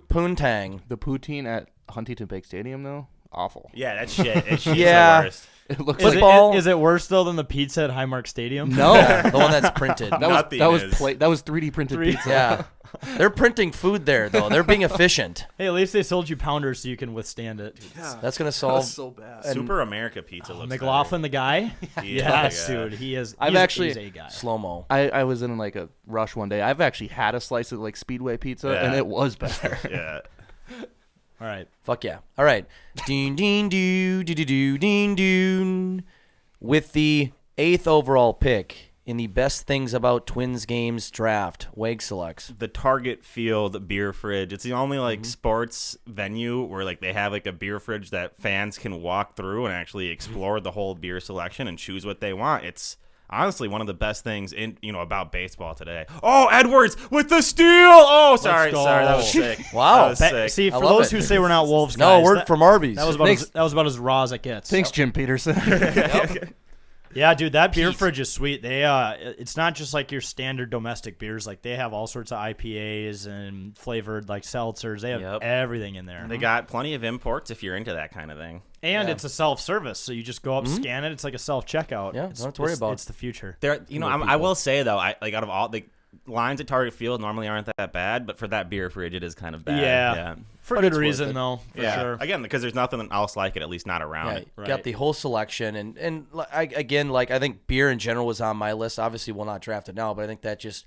Speaker 2: poontang.
Speaker 4: the poutine at Huntington Bank Stadium though, awful.
Speaker 3: Yeah, that shit. It's
Speaker 2: Yeah.
Speaker 3: the worst.
Speaker 4: It looks
Speaker 1: Is
Speaker 4: like
Speaker 2: Football-
Speaker 1: is it worse though than the pizza at Highmark Stadium?
Speaker 4: no.
Speaker 2: The one that's printed.
Speaker 4: That
Speaker 3: Nothing
Speaker 4: was
Speaker 3: is.
Speaker 4: that was 3D printed pizza.
Speaker 2: Yeah. They're printing food there, though. They're being efficient.
Speaker 1: Hey, at least they sold you pounders so you can withstand it.
Speaker 2: That's going to solve.
Speaker 4: so bad.
Speaker 3: Super America pizza looks
Speaker 1: McLaughlin, the guy.
Speaker 3: better.
Speaker 1: Yes,
Speaker 3: Yeah.
Speaker 1: dude. He is.
Speaker 4: I've
Speaker 1: he's
Speaker 4: actually-
Speaker 1: he's a guy.
Speaker 2: Slow-mo.
Speaker 4: I was in like a rush one day. I've actually had a slice of like Speedway pizza,
Speaker 3: Yeah.
Speaker 4: and it was better.
Speaker 3: Yeah.
Speaker 1: All right.
Speaker 2: Fuck yeah. All right. Ding, ding, doo, doo, doo, doo, ding, doo. With the 8th overall pick in the Best Things About Twins Games draft, Wag selects.
Speaker 3: The Target Field beer fridge. It's the only sports venue where they have a beer fridge that fans can walk through and actually explore the whole beer selection and choose what they want. It's honestly one of the best things about baseball today. Oh, Edwards with the steal. Oh, sorry,
Speaker 1: go.
Speaker 3: that was sick.
Speaker 2: Wow.
Speaker 3: That was sick.
Speaker 1: See,
Speaker 2: I
Speaker 1: for
Speaker 2: love
Speaker 1: those
Speaker 2: it.
Speaker 1: who say we're not Wolves
Speaker 2: No,
Speaker 1: guys,
Speaker 2: word
Speaker 1: that,
Speaker 2: from Arby's.
Speaker 1: that was about as raw as it gets.
Speaker 4: Thanks, Jim Peterson.
Speaker 1: Yeah, dude, that beer
Speaker 2: Pete.
Speaker 1: fridge is sweet. They it's not just like your standard domestic beers. Like they have all sorts of IPAs and flavored seltzers. They have
Speaker 3: Yep.
Speaker 1: everything in there.
Speaker 3: They got plenty of imports if you're into that kind of thing.
Speaker 1: And
Speaker 2: Yeah.
Speaker 1: it's a self-service, so you just go up, scan it. It's like a self-checkout.
Speaker 2: Yeah,
Speaker 1: It's-
Speaker 2: don't have to worry
Speaker 1: it's-
Speaker 2: about it.
Speaker 1: It's the future.
Speaker 3: There, I will say though, out of all the lines at Target Field normally aren't that bad, but for that beer fridge, it is kind of bad.
Speaker 1: Yeah. For
Speaker 2: But
Speaker 1: good
Speaker 2: it's worth
Speaker 1: reason,
Speaker 2: it.
Speaker 1: though. For
Speaker 3: Yeah.
Speaker 1: sure.
Speaker 3: Again, because there's nothing else like it, at least not around
Speaker 2: Yeah,
Speaker 3: it.
Speaker 1: Right.
Speaker 2: got the whole selection, and I think beer in general was on my list. Obviously, we'll not draft it now, but I think that just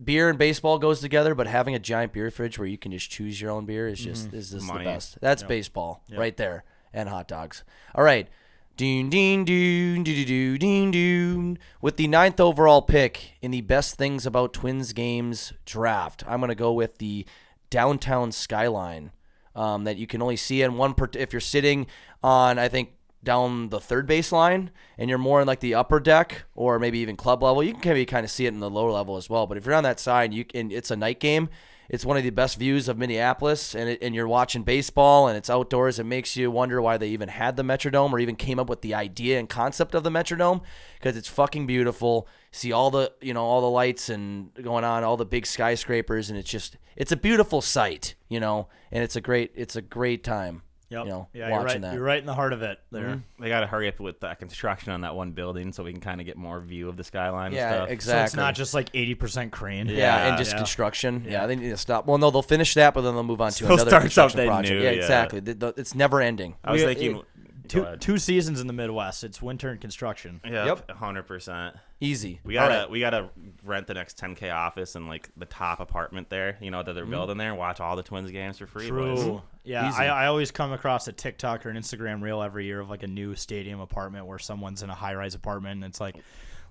Speaker 2: beer and baseball goes together. But having a giant beer fridge where you can just choose your own beer is just the
Speaker 3: Money.
Speaker 2: best. That's
Speaker 1: Yep.
Speaker 2: baseball
Speaker 1: Yep.
Speaker 2: right there, and hot dogs. All right, ding ding ding ding ding ding ding. With the 9th overall pick in the Best Things About Twins Games draft, I'm gonna go with the downtown skyline. That you can only see in if you're sitting on, I think, down the third base line and you're more in the upper deck or maybe even club level, you can kind of see it in the lower level as well. But if you're on that side and it's a night game, it's one of the best views of Minneapolis, and you're watching baseball and it's outdoors. It makes you wonder why they even had the Metrodome or even came up with the idea and concept of the Metrodome, because it's fucking beautiful. See all the all the lights and going on, all the big skyscrapers, and it's a beautiful sight, and it's a great time.
Speaker 1: Yep. Yeah,
Speaker 2: Watching
Speaker 1: you're
Speaker 2: that.
Speaker 1: You're right in the heart of it there.
Speaker 3: They got to hurry up with that construction on that one building so we can kind of get more view of the skyline and stuff.
Speaker 2: Exactly.
Speaker 1: So it's not just 80% crane.
Speaker 2: Yeah, and just
Speaker 1: Yeah.
Speaker 2: construction. Yeah, they need to stop. Well, no, they'll finish that, but then they'll move on to
Speaker 3: They'll
Speaker 2: another
Speaker 3: start
Speaker 2: construction
Speaker 3: something
Speaker 2: project.
Speaker 3: new,
Speaker 2: Yeah,
Speaker 3: yeah.
Speaker 2: exactly. It's never ending.
Speaker 3: I was thinking, go
Speaker 1: Two,
Speaker 3: ahead.
Speaker 1: 2 seasons in the Midwest. It's winter and construction.
Speaker 3: Yeah,
Speaker 2: Yep.
Speaker 3: 100%.
Speaker 2: Easy.
Speaker 3: We
Speaker 2: All
Speaker 3: gotta
Speaker 2: right.
Speaker 3: we gotta rent the next 10K office and the top apartment there, that they're building there, and watch all the Twins games for free. boys.
Speaker 1: True. Yeah,
Speaker 2: Easy.
Speaker 1: I always come across a TikTok or an Instagram reel every year of a new stadium apartment where someone's in a high-rise apartment and it's like,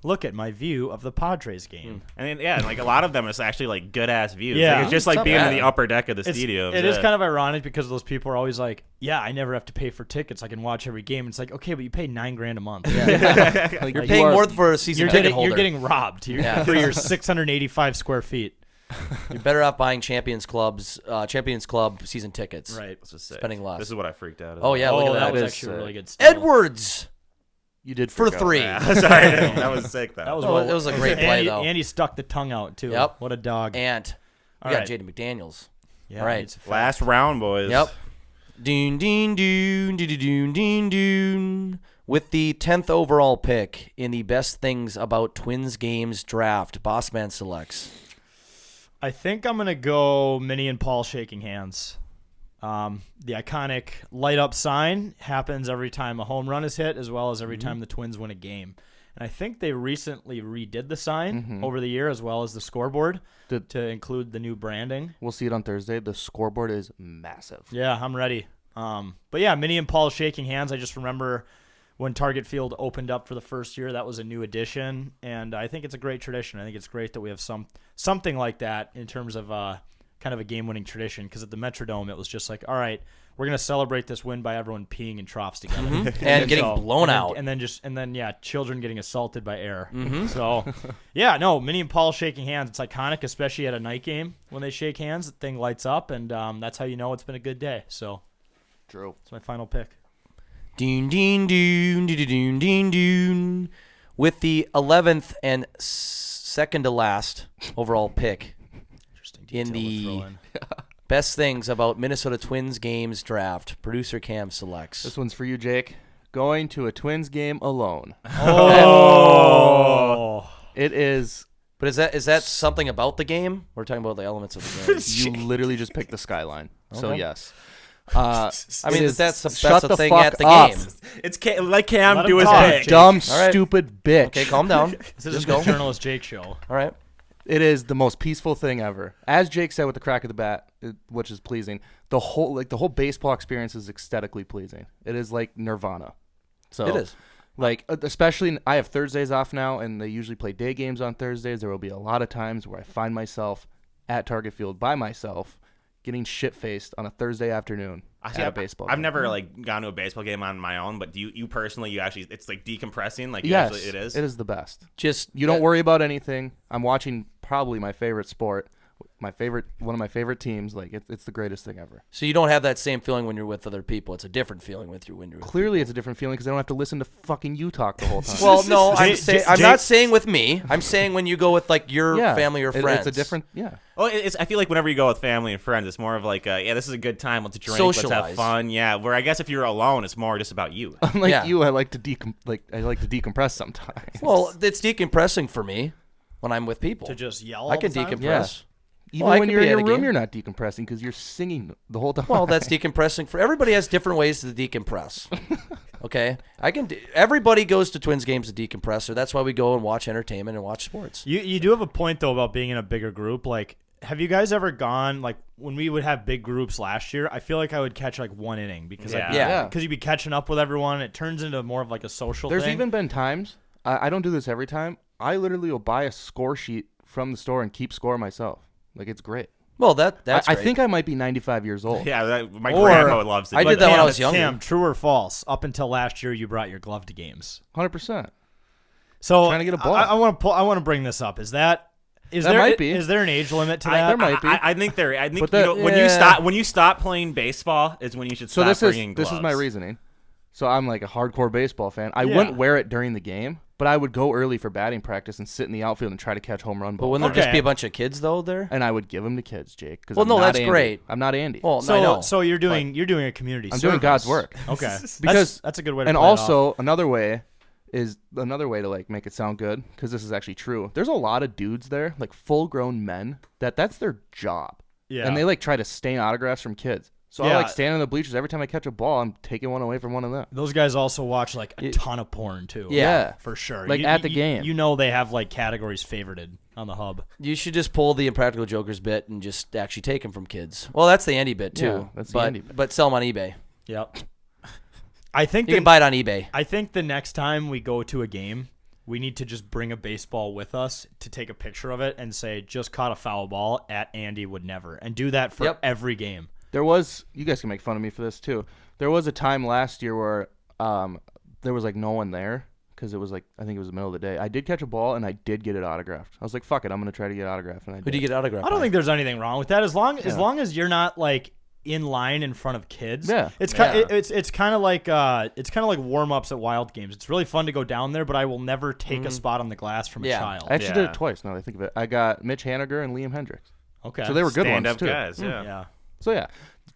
Speaker 1: look at my view of the Padres game.
Speaker 3: And then, a lot of them is actually good ass views.
Speaker 1: Yeah.
Speaker 3: It's just
Speaker 2: It's not
Speaker 3: being in
Speaker 2: bad.
Speaker 3: the upper deck of the
Speaker 1: It's-
Speaker 3: stadium.
Speaker 1: It is kind of ironic because those people are always like, yeah, I never have to pay for tickets. I can watch every game. It's like, okay, but you pay $9,000 a month.
Speaker 2: You're
Speaker 1: Like,
Speaker 2: paying
Speaker 4: you are-
Speaker 2: more for a season
Speaker 1: You're
Speaker 2: ticket
Speaker 1: getting,
Speaker 2: holder.
Speaker 1: you're getting robbed for your 685 square feet.
Speaker 2: You're better off buying Champions Club season tickets.
Speaker 1: Right.
Speaker 3: This is sick.
Speaker 2: spending less.
Speaker 3: This is what I freaked out.
Speaker 2: Oh, yeah, look
Speaker 1: Oh,
Speaker 2: at
Speaker 1: that
Speaker 2: that.
Speaker 1: was
Speaker 4: is
Speaker 1: actually a
Speaker 4: sick.
Speaker 1: really good steal.
Speaker 2: Edwards
Speaker 4: You did
Speaker 2: for
Speaker 4: freak out.
Speaker 2: 3.
Speaker 3: Sorry, that was sick though.
Speaker 1: That was,
Speaker 2: It was a great play,
Speaker 1: Andy,
Speaker 2: though.
Speaker 1: Andy stuck the tongue out, too.
Speaker 2: Yep.
Speaker 1: What a dog.
Speaker 2: And we
Speaker 1: All
Speaker 2: got
Speaker 1: right.
Speaker 2: Jaden McDaniels.
Speaker 1: Yeah,
Speaker 2: all right.
Speaker 1: it's a fact.
Speaker 3: Last round, boys.
Speaker 2: Yep. Ding, ding, ding, ding, ding, ding, ding. With the 10th overall pick in the Best Things About Twins Games draft, Bossman selects.
Speaker 1: I think I'm going to go Minnie and Paul shaking hands. The iconic light up sign happens every time a home run is hit, as well as every time the Twins win a game. And I think they recently redid the sign over the year as well as the scoreboard to include the new branding.
Speaker 4: We'll see it on Thursday. The scoreboard is massive.
Speaker 1: Yeah, I'm ready. But yeah, Minnie and Paul shaking hands. I just remember when Target Field opened up for the first year, that was a new addition, and I think it's a great tradition. I think it's great that we have something like that in terms of kind of a game-winning tradition, because at the Metrodome, it was just like, all right, we're going to celebrate this win by everyone peeing in troughs together.
Speaker 2: And getting blown out.
Speaker 1: And then children getting assaulted by air. So, yeah, no, Minnie and Paul shaking hands. It's iconic, especially at a night game. When they shake hands, the thing lights up, and that's how you know it's been a good day. So,
Speaker 4: True.
Speaker 1: That's my final pick.
Speaker 2: Ding, ding, ding, ding, ding, ding, ding. With the 11th and second to last overall pick in the best things about Minnesota Twins games draft, producer Cam selects.
Speaker 4: This one's for you, Jake. Going to a Twins game alone.
Speaker 1: Oh.
Speaker 4: It is.
Speaker 2: But is that something about the game? We're talking about the elements of the game.
Speaker 4: You literally just picked the skyline. So,
Speaker 2: Okay.
Speaker 4: yes.
Speaker 2: I mean, that's
Speaker 4: shut
Speaker 2: a
Speaker 4: the
Speaker 2: thing
Speaker 4: fuck
Speaker 2: at the
Speaker 4: up.
Speaker 2: game.
Speaker 3: It's let Cam
Speaker 1: Let
Speaker 3: do
Speaker 1: him
Speaker 3: his
Speaker 1: talk,
Speaker 3: pick.
Speaker 1: Jake.
Speaker 4: Dumb,
Speaker 2: All right.
Speaker 4: stupid bitch.
Speaker 2: Okay, calm down.
Speaker 1: This is the Journalist Jake show.
Speaker 2: All right.
Speaker 4: It is the most peaceful thing ever. As Jake said with the crack of the bat, which is pleasing. The whole baseball experience is aesthetically pleasing. It is like Nirvana. So
Speaker 2: It is.
Speaker 4: Like, especially, I have Thursdays off now, and they usually play day games on Thursdays. There will be a lot of times where I find myself at Target Field by myself, getting shit-faced on a Thursday afternoon at a baseball
Speaker 3: I've
Speaker 4: game.
Speaker 3: never gone to a baseball game on my own, but do you personally, you actually, it's like decompressing? Like,
Speaker 4: Yes,
Speaker 3: actually, it is?
Speaker 4: It is the best.
Speaker 2: Just
Speaker 4: You don't worry about anything. I'm watching probably my favorite sport, one of my favorite teams. Like, it's the greatest thing ever.
Speaker 2: So you don't have that same feeling when you're with other people. It's a different feeling when you're with
Speaker 4: Clearly, it's a different feeling because I don't have to listen to fucking you talk the whole time.
Speaker 2: Well, no, I'm not
Speaker 1: Jake-
Speaker 2: saying with me. I'm saying when you go with like your family or friends.
Speaker 4: It's a different, yeah.
Speaker 3: Well, I feel like whenever you go with family and friends, it's more of like, this is a good time. Let's drink. Let's
Speaker 2: Socialize.
Speaker 3: have fun. Yeah. Where I guess if you're alone, it's more just about you.
Speaker 4: Unlike
Speaker 2: Yeah.
Speaker 4: you, I like to decompress sometimes.
Speaker 2: Well, it's decompressing for me when I'm with people.
Speaker 1: To just yell
Speaker 2: I
Speaker 1: all
Speaker 2: can
Speaker 1: the time?
Speaker 2: decompress.
Speaker 4: Even
Speaker 2: Well, I
Speaker 4: when
Speaker 2: could
Speaker 4: you're
Speaker 2: be
Speaker 4: in
Speaker 2: at
Speaker 4: your
Speaker 2: a
Speaker 4: room,
Speaker 2: game.
Speaker 4: you're not decompressing because you're singing the whole time.
Speaker 2: Well, that's decompressing for everybody. Has different ways to decompress. Okay, everybody goes to Twins games to decompress. So that's why we go and watch entertainment and watch sports.
Speaker 1: You do have a point, though, about being in a bigger group. Like, have you guys ever gone, like, when we would have big groups last year, I feel like I would catch, like, one inning because
Speaker 2: Yeah.
Speaker 1: you'd be catching up with everyone. It turns into more of, like, a social
Speaker 4: There's
Speaker 1: thing.
Speaker 4: even been times, I don't do this every time, I literally will buy a score sheet from the store and keep score myself. Like, it's great.
Speaker 2: Well, that's
Speaker 4: I
Speaker 2: great.
Speaker 4: think I might be 95 years old.
Speaker 3: Yeah, my
Speaker 1: Or-
Speaker 3: grandma loves it.
Speaker 2: I did that when I was younger.
Speaker 1: Cam, true or false? Up until last year, you brought your glove to games.
Speaker 4: 100%.
Speaker 1: So
Speaker 4: Trying to get a ball.
Speaker 1: I want to bring this up. Is there
Speaker 4: might be.
Speaker 1: Is there an age limit to
Speaker 3: I-
Speaker 1: that?
Speaker 4: there might be.
Speaker 3: I think there. I think
Speaker 4: But that-
Speaker 3: when you stop playing baseball is when you should
Speaker 4: So
Speaker 3: stop
Speaker 4: this is
Speaker 3: bringing
Speaker 4: this
Speaker 3: gloves.
Speaker 4: is my reasoning. So I'm like a hardcore baseball fan. I
Speaker 1: Yeah.
Speaker 4: wouldn't wear it during the game, but I would go early for batting practice and sit in the outfield and try to catch home run
Speaker 2: But
Speaker 4: balls.
Speaker 2: wouldn't there just
Speaker 1: Okay.
Speaker 2: be a bunch of kids though there?
Speaker 4: And I would give them to kids, Jake. 'Cause
Speaker 2: Well,
Speaker 4: I'm
Speaker 2: no,
Speaker 4: not
Speaker 2: that's
Speaker 4: Andy.
Speaker 2: great.
Speaker 4: I'm not Andy.
Speaker 2: Well, I know.
Speaker 1: So you're doing a community.
Speaker 4: I'm doing
Speaker 1: service.
Speaker 4: God's work.
Speaker 1: Okay,
Speaker 4: Because
Speaker 1: that's a good way to.
Speaker 4: And
Speaker 1: play it off.
Speaker 4: also another way to like make it sound good, because this is actually true. There's a lot of dudes there, like full-grown men, that's their job.
Speaker 1: Yeah.
Speaker 4: And they like try to stain autographs from kids. So I
Speaker 1: Yeah.
Speaker 4: like stand in the bleachers every time I catch a ball. I'm taking one away from one of them.
Speaker 1: Those guys also watch like a ton of porn too.
Speaker 2: Yeah.
Speaker 1: for sure.
Speaker 4: Like, at the game.
Speaker 1: You know they have like categories favorited on the hub.
Speaker 2: You should just pull the Impractical Jokers bit and just actually take them from kids. Well, that's the Andy bit too.
Speaker 4: Yeah, that's the Andy bit.
Speaker 2: But sell them on eBay.
Speaker 1: Yep. I think
Speaker 2: You can buy it on eBay.
Speaker 1: I think the next time we go to a game, we need to just bring a baseball with us to take a picture of it and say, just caught a foul ball at Andy would never. And do that for
Speaker 2: Yep.
Speaker 1: every game.
Speaker 4: You guys can make fun of me for this too. There was a time last year where there was like no one there because it was like, I think it was the middle of the day. I did catch a ball and I did get it autographed. I was like, fuck it, I'm going to try to get it autographed. And I
Speaker 2: Who do
Speaker 4: did.
Speaker 2: you get autographed?
Speaker 1: I don't
Speaker 2: by?
Speaker 1: think there's anything wrong with that as long as you're not like in line in front of kids.
Speaker 4: Yeah.
Speaker 1: It's kind of like warm ups at Wild games. It's really fun to go down there, but I will never take a spot on the glass from a
Speaker 2: Yeah.
Speaker 1: child.
Speaker 4: I actually did
Speaker 3: Yeah.
Speaker 4: it twice now that I think of it. I got Mitch Haniger and Liam Hendricks.
Speaker 1: Okay.
Speaker 4: So they were good
Speaker 3: Stand
Speaker 4: ones
Speaker 3: up
Speaker 4: too.
Speaker 3: guys. Yeah.
Speaker 1: Yeah.
Speaker 4: So yeah,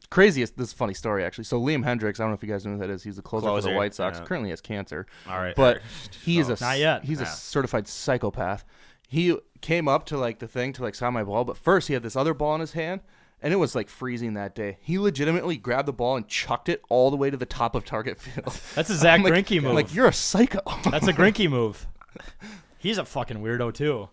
Speaker 4: craziest. This is a funny story actually. So Liam Hendricks, I don't know if you guys know who that is. He's the closer for the
Speaker 3: Closer,
Speaker 4: White Sox.
Speaker 3: yeah.
Speaker 4: Currently has cancer.
Speaker 3: All right.
Speaker 4: But he is
Speaker 1: Not yet.
Speaker 4: He's a
Speaker 3: Yeah.
Speaker 4: certified psychopath. He came up to like the thing to like sign my ball, but first he had this other ball in his hand, and it was like freezing that day. He legitimately grabbed the ball and chucked it all the way to the top of Target Field.
Speaker 1: That's a Zach
Speaker 4: I'm like,
Speaker 1: Greinke move.
Speaker 4: I'm like, you're a psycho.
Speaker 1: That's a Greinke move. He's a fucking weirdo too.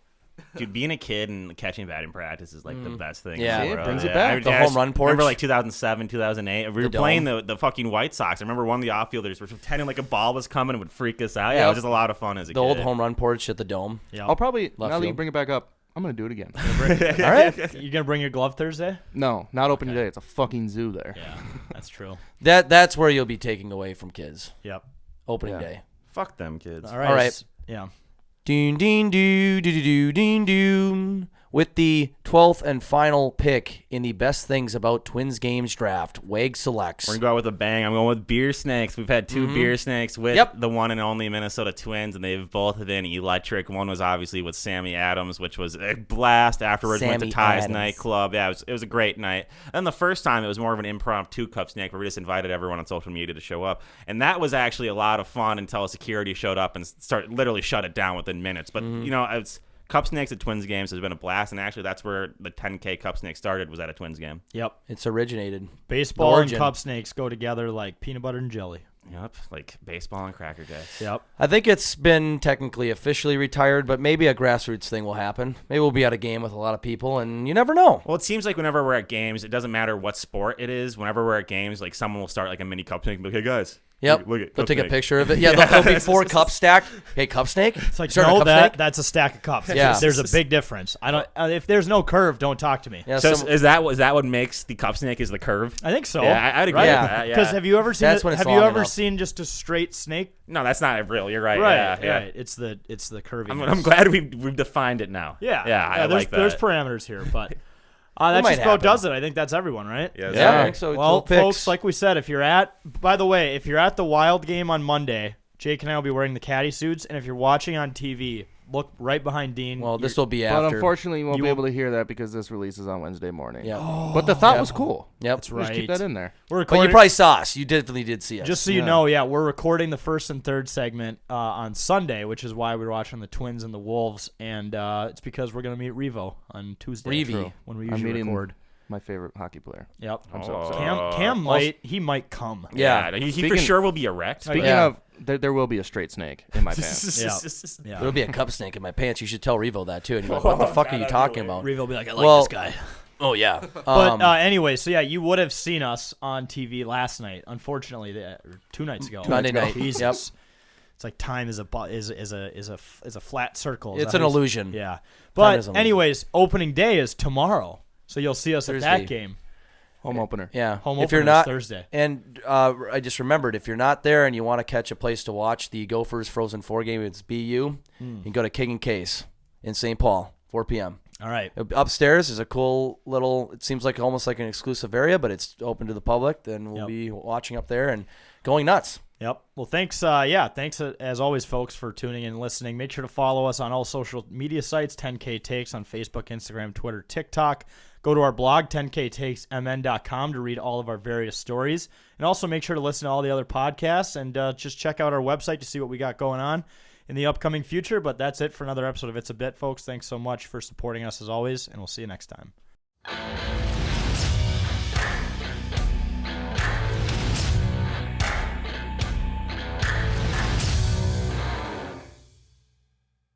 Speaker 3: Dude, being a kid and catching batting practice is like the best thing.
Speaker 2: Yeah.
Speaker 3: in the
Speaker 2: See, it
Speaker 3: world.
Speaker 4: brings it back.
Speaker 2: The home run porch.
Speaker 3: Remember like 2007, 2008? We were
Speaker 2: The
Speaker 3: playing
Speaker 2: dome.
Speaker 3: the fucking White Sox. I remember one of the outfielders was pretending like a ball was coming and would freak us out. Yeah, it
Speaker 2: Yep.
Speaker 3: was just a lot of fun as a
Speaker 2: The
Speaker 3: kid.
Speaker 2: old home run porch at the Dome.
Speaker 1: Yeah.
Speaker 4: I'll probably, now that you
Speaker 2: field.
Speaker 4: bring it back up, I'm going to do it again.
Speaker 2: All right.
Speaker 1: You gonna bring your glove Thursday?
Speaker 4: No, not open today. It's a fucking zoo there.
Speaker 1: Yeah, that's true.
Speaker 2: That's where you'll be taking away from kids.
Speaker 1: Yep.
Speaker 2: Opening
Speaker 4: Yeah.
Speaker 2: day.
Speaker 3: Fuck them kids.
Speaker 1: All right.
Speaker 2: All right.
Speaker 1: Yeah.
Speaker 2: Ding ding doo doo doo doo ding doo. With the 12th and final pick in the best things about Twins games draft, Wag selects.
Speaker 3: We're going to go out with a bang. I'm going with Beer Snakes. We've had two Beer Snakes with
Speaker 2: Yep.
Speaker 3: the one and only Minnesota Twins, and they've both been electric. One was obviously with Sammy Adams, which was a blast. Afterwards, went to
Speaker 2: Sammy
Speaker 3: Ty's
Speaker 2: Adams.
Speaker 3: nightclub. Yeah, it was a great night. And the first time, it was more of an impromptu Cup Snake where we just invited everyone on social media to show up. And that was actually a lot of fun until security showed up and literally shut it down within minutes. But, you know, it's Cup Snakes at Twins games has been a blast, and actually that's where the 10K Cup Snake started, was at a Twins game.
Speaker 1: Yep.
Speaker 2: It's originated.
Speaker 1: Baseball
Speaker 2: The
Speaker 1: and
Speaker 2: origin.
Speaker 1: cup snakes go together like peanut butter and jelly.
Speaker 3: Yep, like baseball and Cracker Jacks.
Speaker 1: Yep.
Speaker 2: I think it's been technically officially retired, but maybe a grassroots thing will happen. Maybe we'll be at a game with a lot of people, and you never know.
Speaker 3: Well, it seems like whenever we're at games, it doesn't matter what sport it is. Whenever we're at games, like someone will start like a mini Cup Snake and be like, hey guys.
Speaker 2: Yep.
Speaker 3: Look at
Speaker 2: They'll
Speaker 3: Cup
Speaker 2: take a
Speaker 3: Snake.
Speaker 2: picture of it. Yeah, there'll be 4 cups stacked. Hey, Cup Snake?
Speaker 1: It's like,
Speaker 2: Starting a
Speaker 1: no,
Speaker 2: Cup Snake?
Speaker 1: that's a stack of cups.
Speaker 2: Yeah.
Speaker 1: There's a big difference. I don't. If there's no curve, don't talk to me.
Speaker 2: Yeah,
Speaker 3: So
Speaker 2: some-
Speaker 3: is that what makes the Cup Snake is the curve?
Speaker 1: I think so.
Speaker 3: Yeah, I'd agree
Speaker 1: Right?
Speaker 2: Yeah.
Speaker 3: with that.
Speaker 1: Because
Speaker 3: Yeah.
Speaker 1: have you ever seen?
Speaker 2: That's when it's
Speaker 1: have you
Speaker 2: long
Speaker 1: ever
Speaker 2: enough.
Speaker 1: seen just a straight snake?
Speaker 3: No, that's not real. You're right.
Speaker 1: Right.
Speaker 3: Yeah, yeah.
Speaker 1: Right. It's the curvy.
Speaker 3: I'm glad we've defined it now.
Speaker 1: Yeah.
Speaker 3: Yeah, I
Speaker 1: there's,
Speaker 3: like that.
Speaker 1: There's parameters here, but that
Speaker 2: might
Speaker 1: just about
Speaker 2: happen.
Speaker 1: does it. I think that's everyone, right?
Speaker 3: Yes,
Speaker 2: yeah,
Speaker 3: sir.
Speaker 2: I think so.
Speaker 1: Well,
Speaker 2: 12 picks.
Speaker 1: folks, like we said, if you're at, by the way, if you're at the Wild game on Monday, Jake and I will be wearing the caddy suits, and if you're watching on TV, look right behind Dean.
Speaker 2: Well, this will be
Speaker 4: But
Speaker 2: after.
Speaker 4: unfortunately, you won't
Speaker 1: You
Speaker 4: be
Speaker 1: will-
Speaker 4: able to hear that because this releases on Wednesday morning.
Speaker 2: Yeah.
Speaker 4: But the thought was cool.
Speaker 2: Yep.
Speaker 1: That's
Speaker 4: Just keep
Speaker 1: right.
Speaker 4: that in there.
Speaker 1: We're
Speaker 2: But you
Speaker 1: recording.
Speaker 2: probably saw us. You definitely did see us.
Speaker 1: Just so you
Speaker 4: Yeah.
Speaker 1: know, yeah, we're recording the first and third segment on Sunday, which is why we're watching the Twins and the Wolves, and it's because we're gonna meet Revo on Tuesday.
Speaker 2: Reeve.
Speaker 1: True, when we
Speaker 4: I'm
Speaker 1: usually
Speaker 4: meeting
Speaker 1: record.
Speaker 4: my favorite hockey player.
Speaker 1: Yep.
Speaker 4: I'm so
Speaker 3: Oh.
Speaker 4: excited.
Speaker 1: Cam might come.
Speaker 2: Yeah.
Speaker 3: He for
Speaker 4: Speaking-
Speaker 3: sure will be erect.
Speaker 4: Speaking
Speaker 2: Yeah.
Speaker 4: of, there will be a straight snake in my pants.
Speaker 1: Yeah.
Speaker 2: There'll
Speaker 1: Yeah.
Speaker 2: be a cup snake in my pants. You should tell Revo that too. And he's like, what the fuck are you talking about?
Speaker 1: Revo will be like, I like
Speaker 2: Well,
Speaker 1: this guy.
Speaker 2: Oh yeah.
Speaker 1: But anyway, so yeah, you would have seen us on TV last night. Unfortunately, or 2 nights ago.
Speaker 2: Monday night.
Speaker 1: Jesus.
Speaker 2: Yep.
Speaker 1: It's like time is a flat circle. Is
Speaker 2: It's
Speaker 1: that
Speaker 2: an
Speaker 1: how you-
Speaker 2: illusion.
Speaker 1: Yeah.
Speaker 2: is
Speaker 1: But
Speaker 2: an illusion.
Speaker 1: anyways, opening day is tomorrow, so you'll see us
Speaker 2: Thursday.
Speaker 1: at that game.
Speaker 4: Home opener.
Speaker 2: Yeah.
Speaker 1: Home
Speaker 2: if
Speaker 1: opener
Speaker 2: you're not
Speaker 1: is Thursday.
Speaker 2: And I just remembered, if you're not there and you want to catch a place to watch the Gophers Frozen 4 game, it's BU. You can go to King and Case in St. Paul, 4 p.m.
Speaker 1: All right.
Speaker 2: Upstairs is a cool little, it seems like almost like an exclusive area, but it's open to the public. Then we'll
Speaker 1: Yep.
Speaker 2: be watching up there and going nuts.
Speaker 1: Yep. Well, thanks. Thanks as always, folks, for tuning in and listening. Make sure to follow us on all social media sites, 10K Takes on Facebook, Instagram, Twitter, TikTok. Go to our blog, 10ktakesmn.com, to read all of our various stories. And also make sure to listen to all the other podcasts and just check out our website to see what we got going on in the upcoming future. But that's it for another episode of It's a Bit, folks. Thanks so much for supporting us as always, and we'll see you next time.